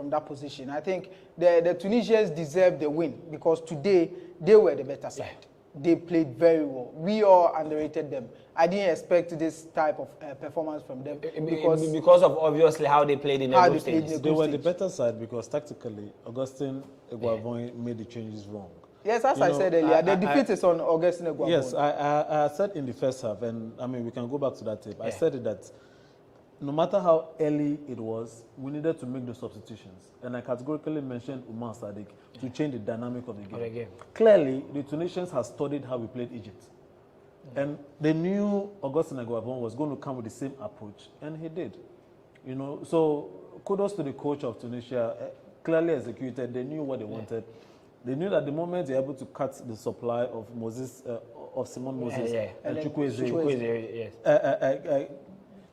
that position. I think the Tunisians deserve the win because today they were the better side. Yeah. They played very well. We all underrated them. I didn't expect this type of performance from them because of obviously how they played in the group stage. They were the better side because tactically, Augustin Eguavoin made the changes wrong. Yes, as I said earlier, the defeat is on Augustin Eguavoin. Yes, I said in the first half, and I mean we can go back to that tape. Yeah. I said that no matter how early it was, we needed to make the substitutions. And I categorically mentioned Umar Sadiq to change the dynamic of the game. Clearly, the Tunisians have studied how we played Egypt. And they knew Augustin Eguavoin was going to come with the same approach, and he did. You know, so kudos to the coach of Tunisia. Clearly executed. They knew what they wanted. They knew that the moment they're able to cut the supply of Simon Moses and Chukwueze,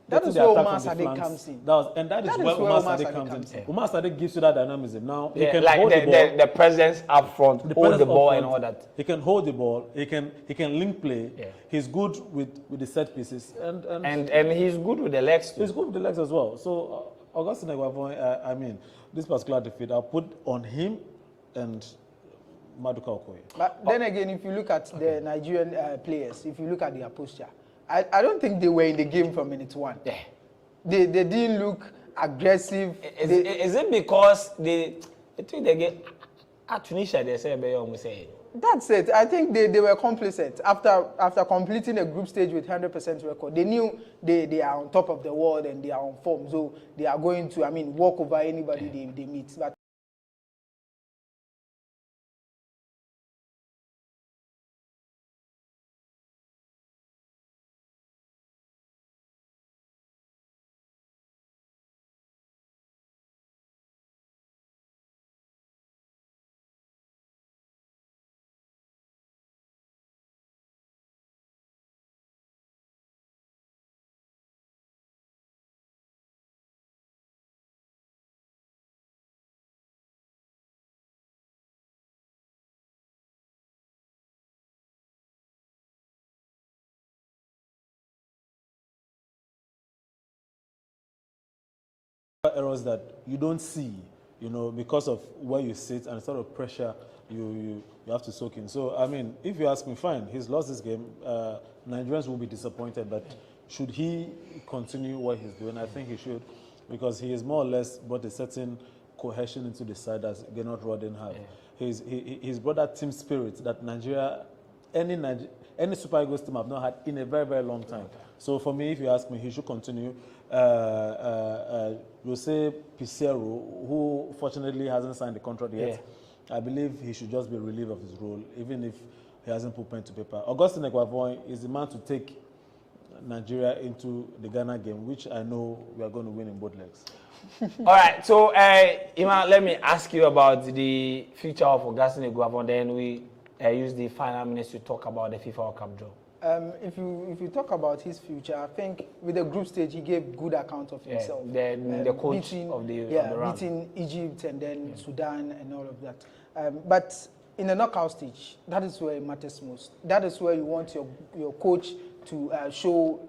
that is where Umar Sadiq comes in. That is where Umar Sadiq comes in. Umar Sadiq gives you that dynamism. Now he can like hold the ball. The presence up front, hold the ball and all that. He can hold the ball. He can link play. Yeah. He's good with the set pieces and he's good with the legs too. He's good with the legs as well. So Augustin Eguavoin, I mean, this particular defeat, I'll put on him and Maduka Okoye. But then again, if you look at the Nigerian players, if you look at their posture, I don't think they were in the game from minute one. Yeah. They didn't look aggressive. Is it because they think they get at Tunisia? They say that's it. I think they were complacent after completing a group stage with 100% record. They knew they are on top of the world and they are on form, so they are going to walk over anybody they meet. But errors that you don't see, because of where you sit and the sort of pressure you have to soak in. So, I mean, if you ask me, fine, he's lost this game. Nigerians will be disappointed, but should he continue what he's doing? I think he should, because he has more or less brought a certain cohesion into the side as Gennard Rodden had. Yeah. He's brought that team spirit that any Super Eagles team have not had in a very, very long time. So for me, if you ask me, he should continue. Jose Pizarro, who fortunately hasn't signed the contract yet, I believe he should just be relieved of his role, even if he hasn't put pen to paper. Augustin Eguavoin is the man to take Nigeria into the Ghana game, which I know we are going to win in both legs. All right, so Iman, let me ask you about the future of Augustin Eguavoin. Then we use the final minutes to talk about the FIFA World Cup draw. If you talk about his future, I think with the group stage he gave good account of himself. The coach of the round. Beating Egypt and then Sudan and all of that. But in the knockout stage, that is where it matters most. That is where you want your coach to show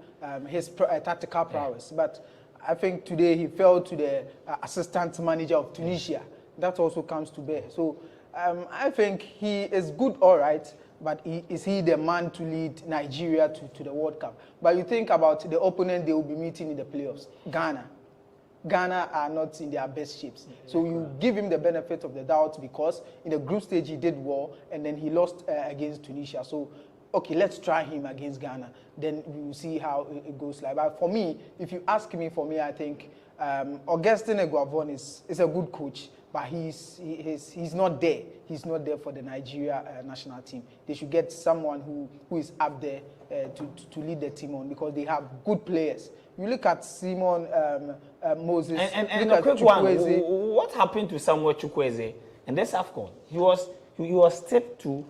his tactical prowess. But I think today he fell to the assistant manager of Tunisia. That also comes to bear. So I think he is good, all right. But is he the man to lead Nigeria to the World Cup? But you think about the opponent they will be meeting in the playoffs, Ghana. Ghana are not in their best shapes. So you give him the benefit of the doubt because in the group stage he did well and then he lost against Tunisia. So, okay, let's try him against Ghana. Then we will see how it goes like. But for me, if you ask me, I think Augustin Eguavoen is a good coach. But he's not there. He's not there for the Nigeria national team. They should get someone who is up there to lead the team on because they have good players. You look at Simon Moses. And a quick one. What happened to Samuel Chukwueze in this Afcon? He was tipped to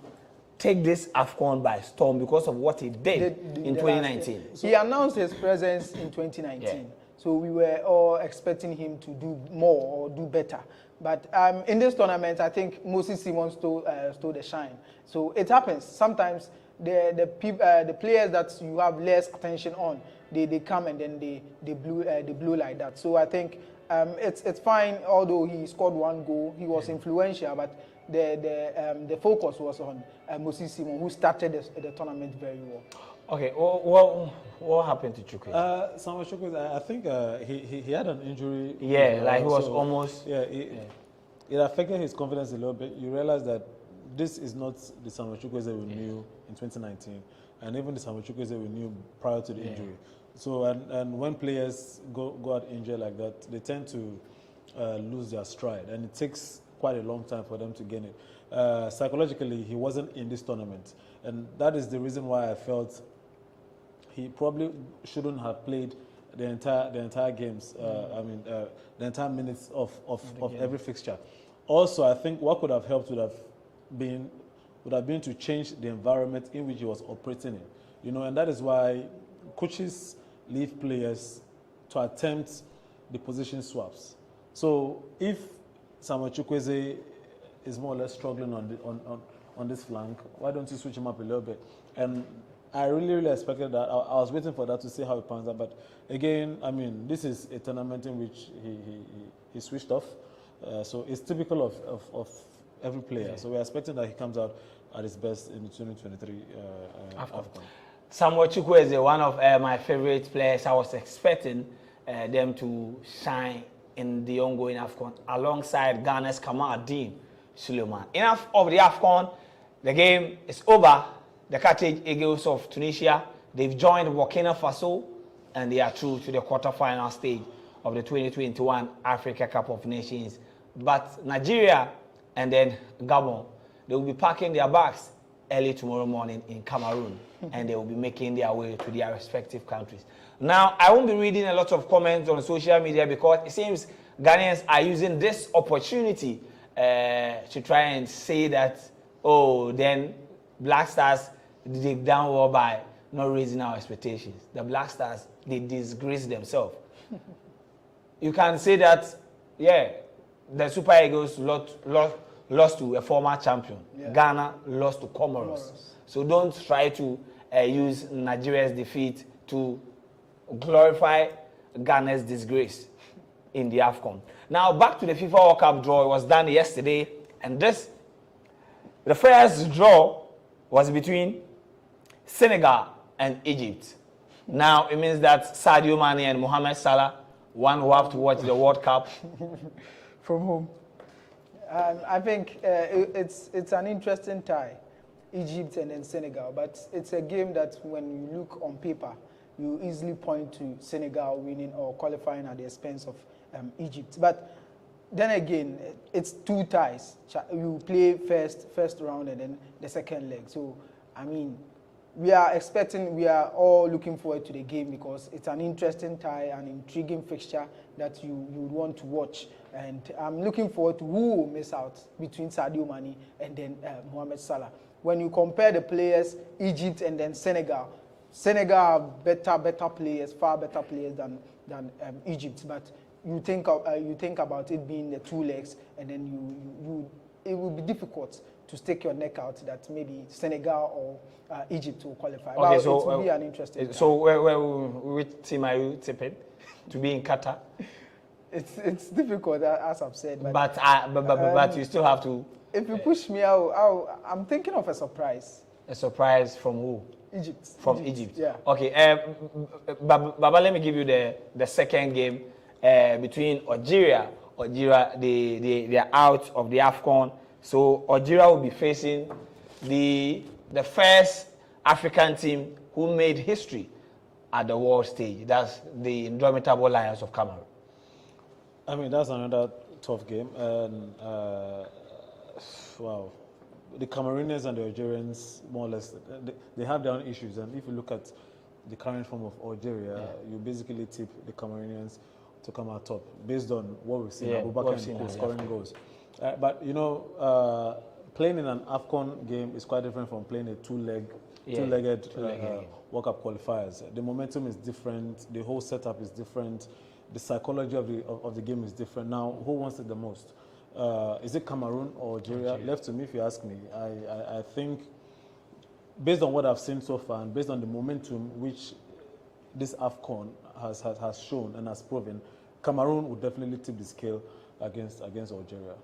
take this Afcon by storm because of what he did in 2019. He announced his presence in 2019. Yeah. So we were all expecting him to do more or do better. But in this tournament, I think Moses Simon stole the shine. So it happens. Sometimes the players that you have less attention on, they come and then they blew like that. So I think it's fine. Although he scored one goal, he was influential, but the focus was on Moses Simon, who started the tournament very well. Okay, what happened to Chukwueze? Samuel Chukwueze, I think he had an injury. Yeah, like he was almost. Yeah, it affected his confidence a little bit. You realize that this is not the Samuel Chukwueze we knew in 2019, and even the Samuel Chukwueze we knew prior to the injury. So, and when players go out injured like that, they tend to lose their stride, and it takes quite a long time for them to gain it. Psychologically, he wasn't in this tournament, and that is the reason why I felt he probably shouldn't have played the entire games. The entire minutes of every fixture. Also, I think what could have helped would have been to change the environment in which he was operating in. And that is why coaches leave players to attempt the position swaps. So if Samuel Chukwueze is more or less struggling on this flank, why don't you switch him up a little bit? And I really expected that. I was waiting for that to see how it pans out. But again, this is a tournament in which he switched off. So it's typical of every player. Yeah. So we're expecting that he comes out at his best in the 2023 Afcon. Samuel Chukwueze, one of my favorite players. I was expecting them to shine in the ongoing Afcon alongside Ghana's Kamaldeen Suleiman. Enough of the Afcon. The game is over. The Carthage Eagles of Tunisia, they've joined Burkina Faso and they are through to the quarterfinal stage of the 2021 Africa Cup of Nations. But Nigeria and then Gabon, they will be packing their bags early tomorrow morning in Cameroon and they will be making their way to their respective countries. Now, I won't be reading a lot of comments on social media because it seems Ghanaians are using this opportunity to try and say that, oh, then Black Stars dig down well by not raising our expectations. The Black Stars, they disgrace themselves. You can say that, yeah, the Super Eagles lost to a former champion. Yeah. Ghana lost to Comoros. So don't try to use Nigeria's defeat to glorify Ghana's disgrace in the Afcon. Now, back to the FIFA World Cup draw. It was done yesterday. And the first draw was between Senegal and Egypt. Now, it means that Sadio Mane and Mohamed Salah, one who have to watch the World Cup from home. I think it's an interesting tie, Egypt and then Senegal. But it's a game that when you look on paper, you easily point to Senegal winning or qualifying at the expense of Egypt. But then again, it's two ties. You play first round and then the second leg. So, we are all looking forward to the game because it's an interesting tie, an intriguing fixture that you would want to watch. And I'm looking forward to who will miss out between Sadio Mane and then Mohamed Salah. when you compare the players, Egypt and then Senegal, Senegal have better players, far better players than Egypt. But you think about it being the two legs, and then it will be difficult to stick your neck out that maybe Senegal or Egypt will qualify. Okay, but so it will be an interesting. So which team are you tipping to be in Qatar? It's difficult, as I've said. But you still have to. If you push me, I'm thinking of a surprise. A surprise from who? Egypt. From Egypt. Yeah. Okay. Baba, let me give you the second game between Algeria. Algeria, they are out of the Afcon. So Algeria will be facing the first African team who made history at the world stage. That's the Indomitable Lions of Cameroon. I mean, that's another tough game. And, wow. The Cameroonians and the Algerians, more or less, they have their own issues. And if you look at the current form of Algeria, you basically tip the Cameroonians to come out top, based on what we've seen. Abubakar and scoring goals. But, you know, playing in an Afcon game is quite different from playing a two-legged World Cup qualifiers. The momentum is different. The whole setup is different. The psychology of the game is different. Now, who wants it the most? Is it Cameroon or Algeria? Left to me, if you ask me. I think, based on what I've seen so far and based on the momentum which this Afcon has shown and has proven, Cameroon would definitely tip the scale against Algeria.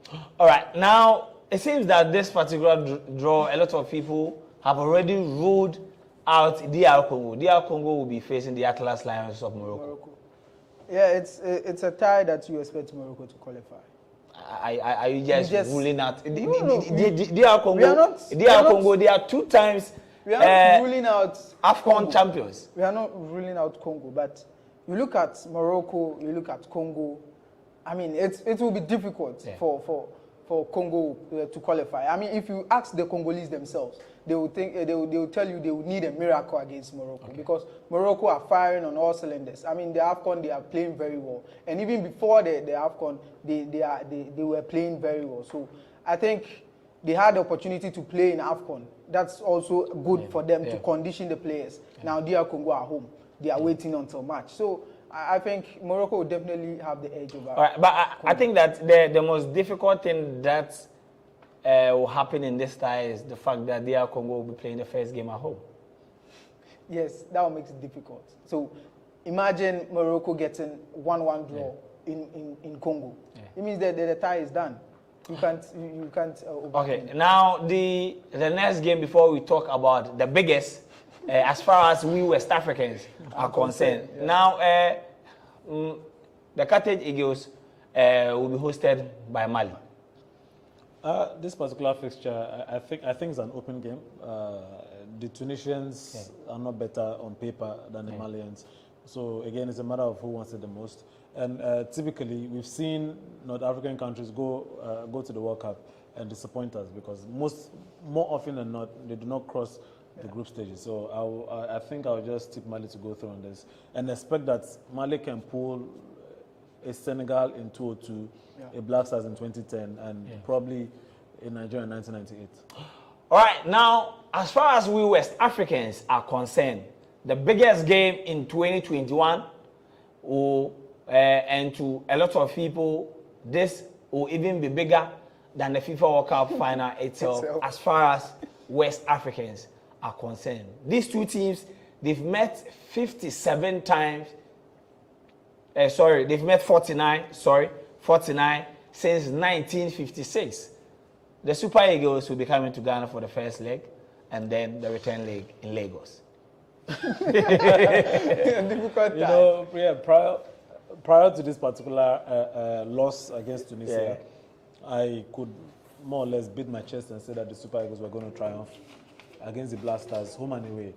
All right. Now, it seems that this particular draw, a lot of people have already ruled out DR Congo. DR Congo will be facing the Atlas Lions of Morocco. Yeah, it's a tie that you expect Morocco to qualify. Are you just ruling out? DR Congo, they are 2 times we are not ruling out Afcon Congo. champions. We are not ruling out Congo, but you look at Morocco, you look at Congo. I mean, it will be difficult for Congo to qualify. I mean, if you ask the Congolese themselves, they will tell you they will need a miracle against Morocco because Morocco are firing on all cylinders. I mean, the Afcon, they are playing very well, and even before the Afcon, they were playing very well. So I think they had the opportunity to play in Afcon. That's also good for them to condition the players. Now DR Congo are home. They are waiting until March. So I think Morocco will definitely have the edge over. All right, but I think that the most difficult thing that will happen in this tie is the fact that DR Congo will be playing the first game at home. Yes, that will make it difficult. So imagine Morocco getting 1-1 draw in Congo. Yeah. It means that the tie is done. You can't okay, now the next game before we talk about the biggest, as far as we West Africans are concerned. Yeah. Now, the Carthage Eagles will be hosted by Mali. This particular fixture, I think it's an open game. The Tunisians are not better on paper than the Malians. So again, it's a matter of who wants it the most. And typically, we've seen North African countries go to the World Cup and disappoint us because more often than not, they do not cross the group stages. So I think I'll just tip Mali to go through on this and expect that Mali can pull a Senegal in 2002, a Black Stars in 2010, and probably a Nigeria in 1998. All right, now, as far as we West Africans are concerned, the biggest game in 2021 and to a lot of people, this will even be bigger than the FIFA World Cup final itself as far as West Africans are concerned. These two teams, they've met 57 times. They've met 49 since 1956. The Super Eagles will be coming to Ghana for the first leg and then the return leg in Lagos. Difficult time. Prior to this particular loss against Tunisia, I could more or less beat my chest and say that the Super Eagles were going to triumph against the Black Stars, home and away.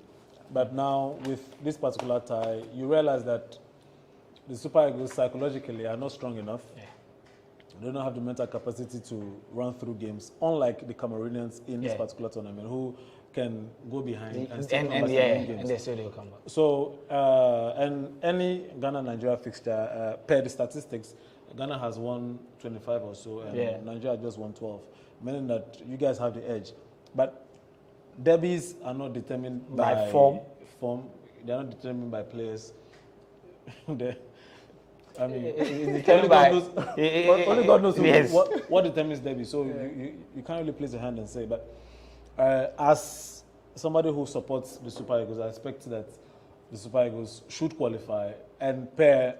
But now, with this particular tie, you realize that the Super Eagles psychologically are not strong enough. They don't have the mental capacity to run through games, unlike the Cameroonians in this particular tournament, who can go behind and still come back to games. And they still come back. So, and any Ghana-Nigeria fixture, per the statistics, Ghana has won 25 or so, and Nigeria just won 12, meaning that you guys have the edge. But derbies are not determined by form. They are not determined by players. I mean, only God knows what determines derby. So you can't really place a hand and say. But as somebody who supports the Super Eagles, I expect that the Super Eagles should qualify and pair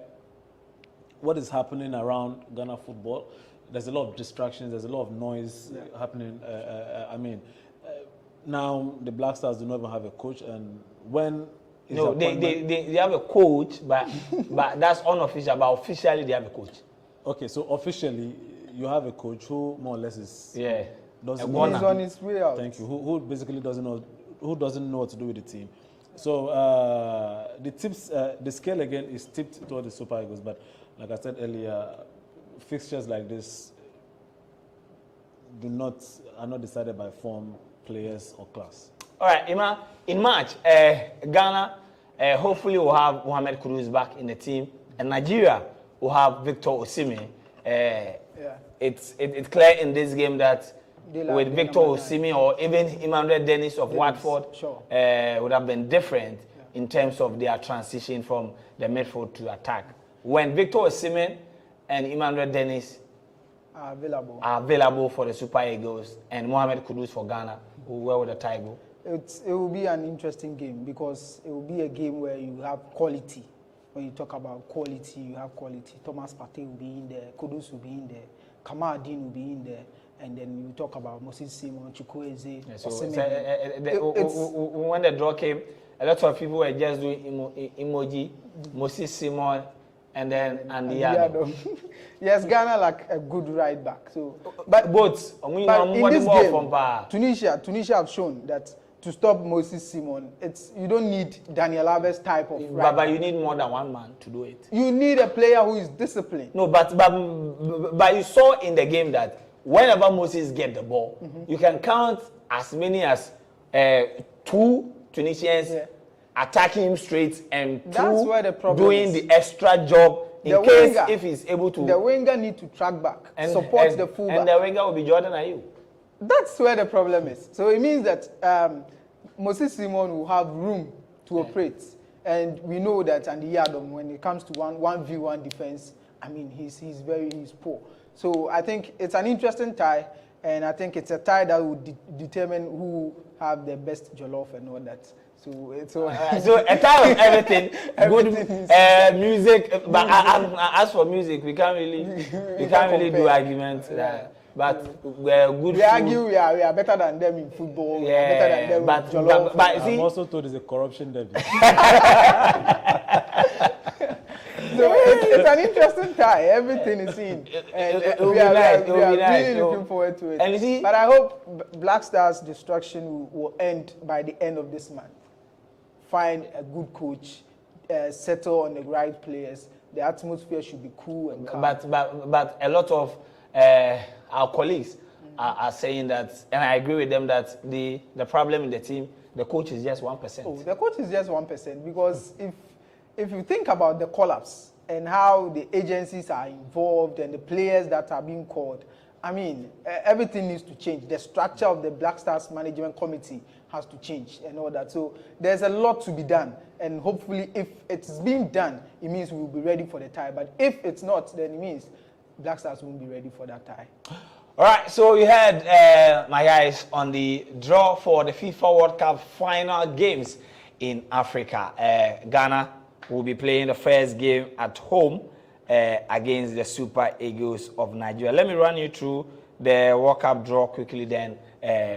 what is happening around Ghana football. There's a lot of distractions. There's a lot of noise happening. Now the Black Stars do not even have a coach, and when they have a coach, but that's unofficial. But officially, they have a coach. Okay, so officially, you have a coach who more or less is he's on his way out. Thank you. Who basically doesn't know what to do with the team. So the scale again is tipped toward the Super Eagles, but like I said earlier, fixtures like this are not decided by form, players, or class. All right, Ima, in March, Ghana hopefully will have Mohamed Kudus back in the team, and Nigeria will have Victor Osimhen. It's clear in this game that with Victor Osimhen or even Emmanuel Dennis of Watford would have been different in terms of their transition from the midfield to attack. When Victor Osimhen and Emmanuel Dennis are available for the Super Eagles and Mohamed Kudus for Ghana, who were with the Tiger. It will be an interesting game because it will be a game where you have quality. When you talk about quality, you have quality. Thomas Partey will be in there, Kudus will be in there, Kamaldeen will be in there, and then you talk about Moses Simon, Chukwueze. When the draw came, a lot of people were just doing emoji, Moses Simon, and then Andy. Yes, Ghana like a good right back. So, but in this game, Tunisia have shown that to stop Moses Simon, you don't need Daniel Alves type of right but you need more than one man to do it. You need a player who is disciplined. No, but you saw in the game that whenever Moses get the ball, you can count as many as 2 Tunisians attacking him straight and that's where the problem doing is. The extra job in case if he's able to. The winger need to track back and support the fullback. And the winger will be Jordan Ayew. That's where the problem is. So it means that Moses Simon will have room to operate. And we know that Andy Yadom, when it comes to 1v1 defense, I mean, he's poor. So I think it's an interesting tie, and I think it's a tie that will determine who have the best jollof and all that. So it's so a tie of everything, good music. But as for music, we can't really do arguments. But we're good. We argue we are better than them in football. We are better than them in jollof. But I'm also told it's a corruption derby. So it's an interesting tie. Everything is in. And we are really looking forward to it. And you see, but I hope Black Stars' destruction will end by the end of this month. Find a good coach, settle on the right players. The atmosphere should be cool and calm. But a lot of our colleagues are saying that, and I agree with them, that the problem in the team, the coach is just 1%. Oh, the coach is just 1% because if you think about the collapse and how the agencies are involved and the players that are being called, I mean, everything needs to change. The structure of the Black Stars Management Committee has to change and all that. So there's a lot to be done. And hopefully if it's being done, it means we will be ready for the tie. But if it's not, then it means Black Stars won't be ready for that tie. All right, so we had my guys on the draw for the FIFA World Cup final games in Africa. Ghana will be playing the first game at home against the Super Eagles of Nigeria. Let me run you through the World Cup draw quickly, then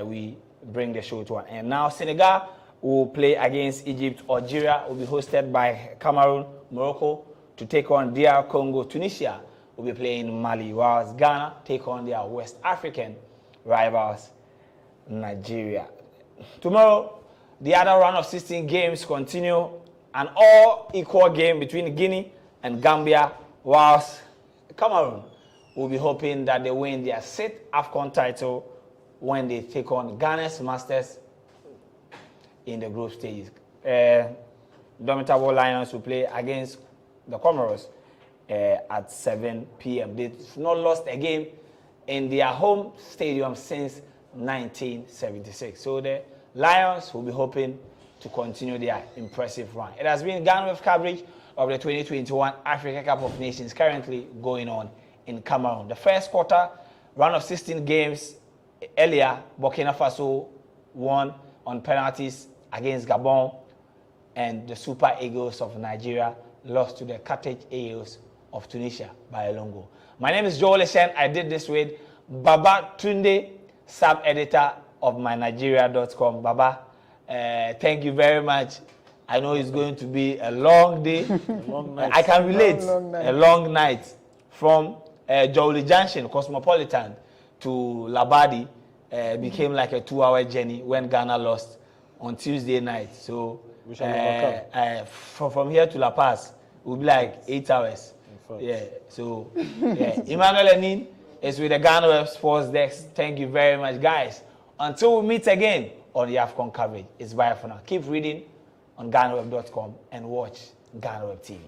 we bring the show to an end. Now, Senegal will play against Egypt. Algeria will be hosted by Cameroon. Morocco to take on DR Congo. Tunisia will be playing Mali, whilst Ghana take on their West African rivals, Nigeria. Tomorrow, the other round of 16 games continue. An all-equal game between Guinea and Gambia, whilst Cameroon will be hoping that they win their 6th Afcon title when they take on Ghana's Masters in the group stage. Domitable Lions will play against the Comoros at 7 p.m. They've not lost a game in their home stadium since 1976. So the Lions will be hoping to continue their impressive run. It has been GhanaWeb coverage of the 2021 Africa Cup of Nations currently going on in Cameroon. The first quarter, round of 16 games earlier, Burkina Faso won on penalties against Gabon, and the Super Eagles of Nigeria lost to the Carthage Eagles of Tunisia by a long goal. My name is Joel Eshen. I did this with Baba Tunde, sub-editor of mynigeria.com. Baba, thank you very much. I know it's going to be a long day. A long night. I can relate. Long night. A long night from Jowli Junction, Cosmopolitan, to Labadi became like a 2-hour journey when Ghana lost on Tuesday night. So from here to La Paz, it will be like 8 hours. Yeah. So Emmanuel Enin is with the GhanaWeb Sports Desk. Thank you very much, guys. Until we meet again on the Afcon coverage, it's bye for now. Keep reading on GhanaWeb.com and watch GhanaWeb TV.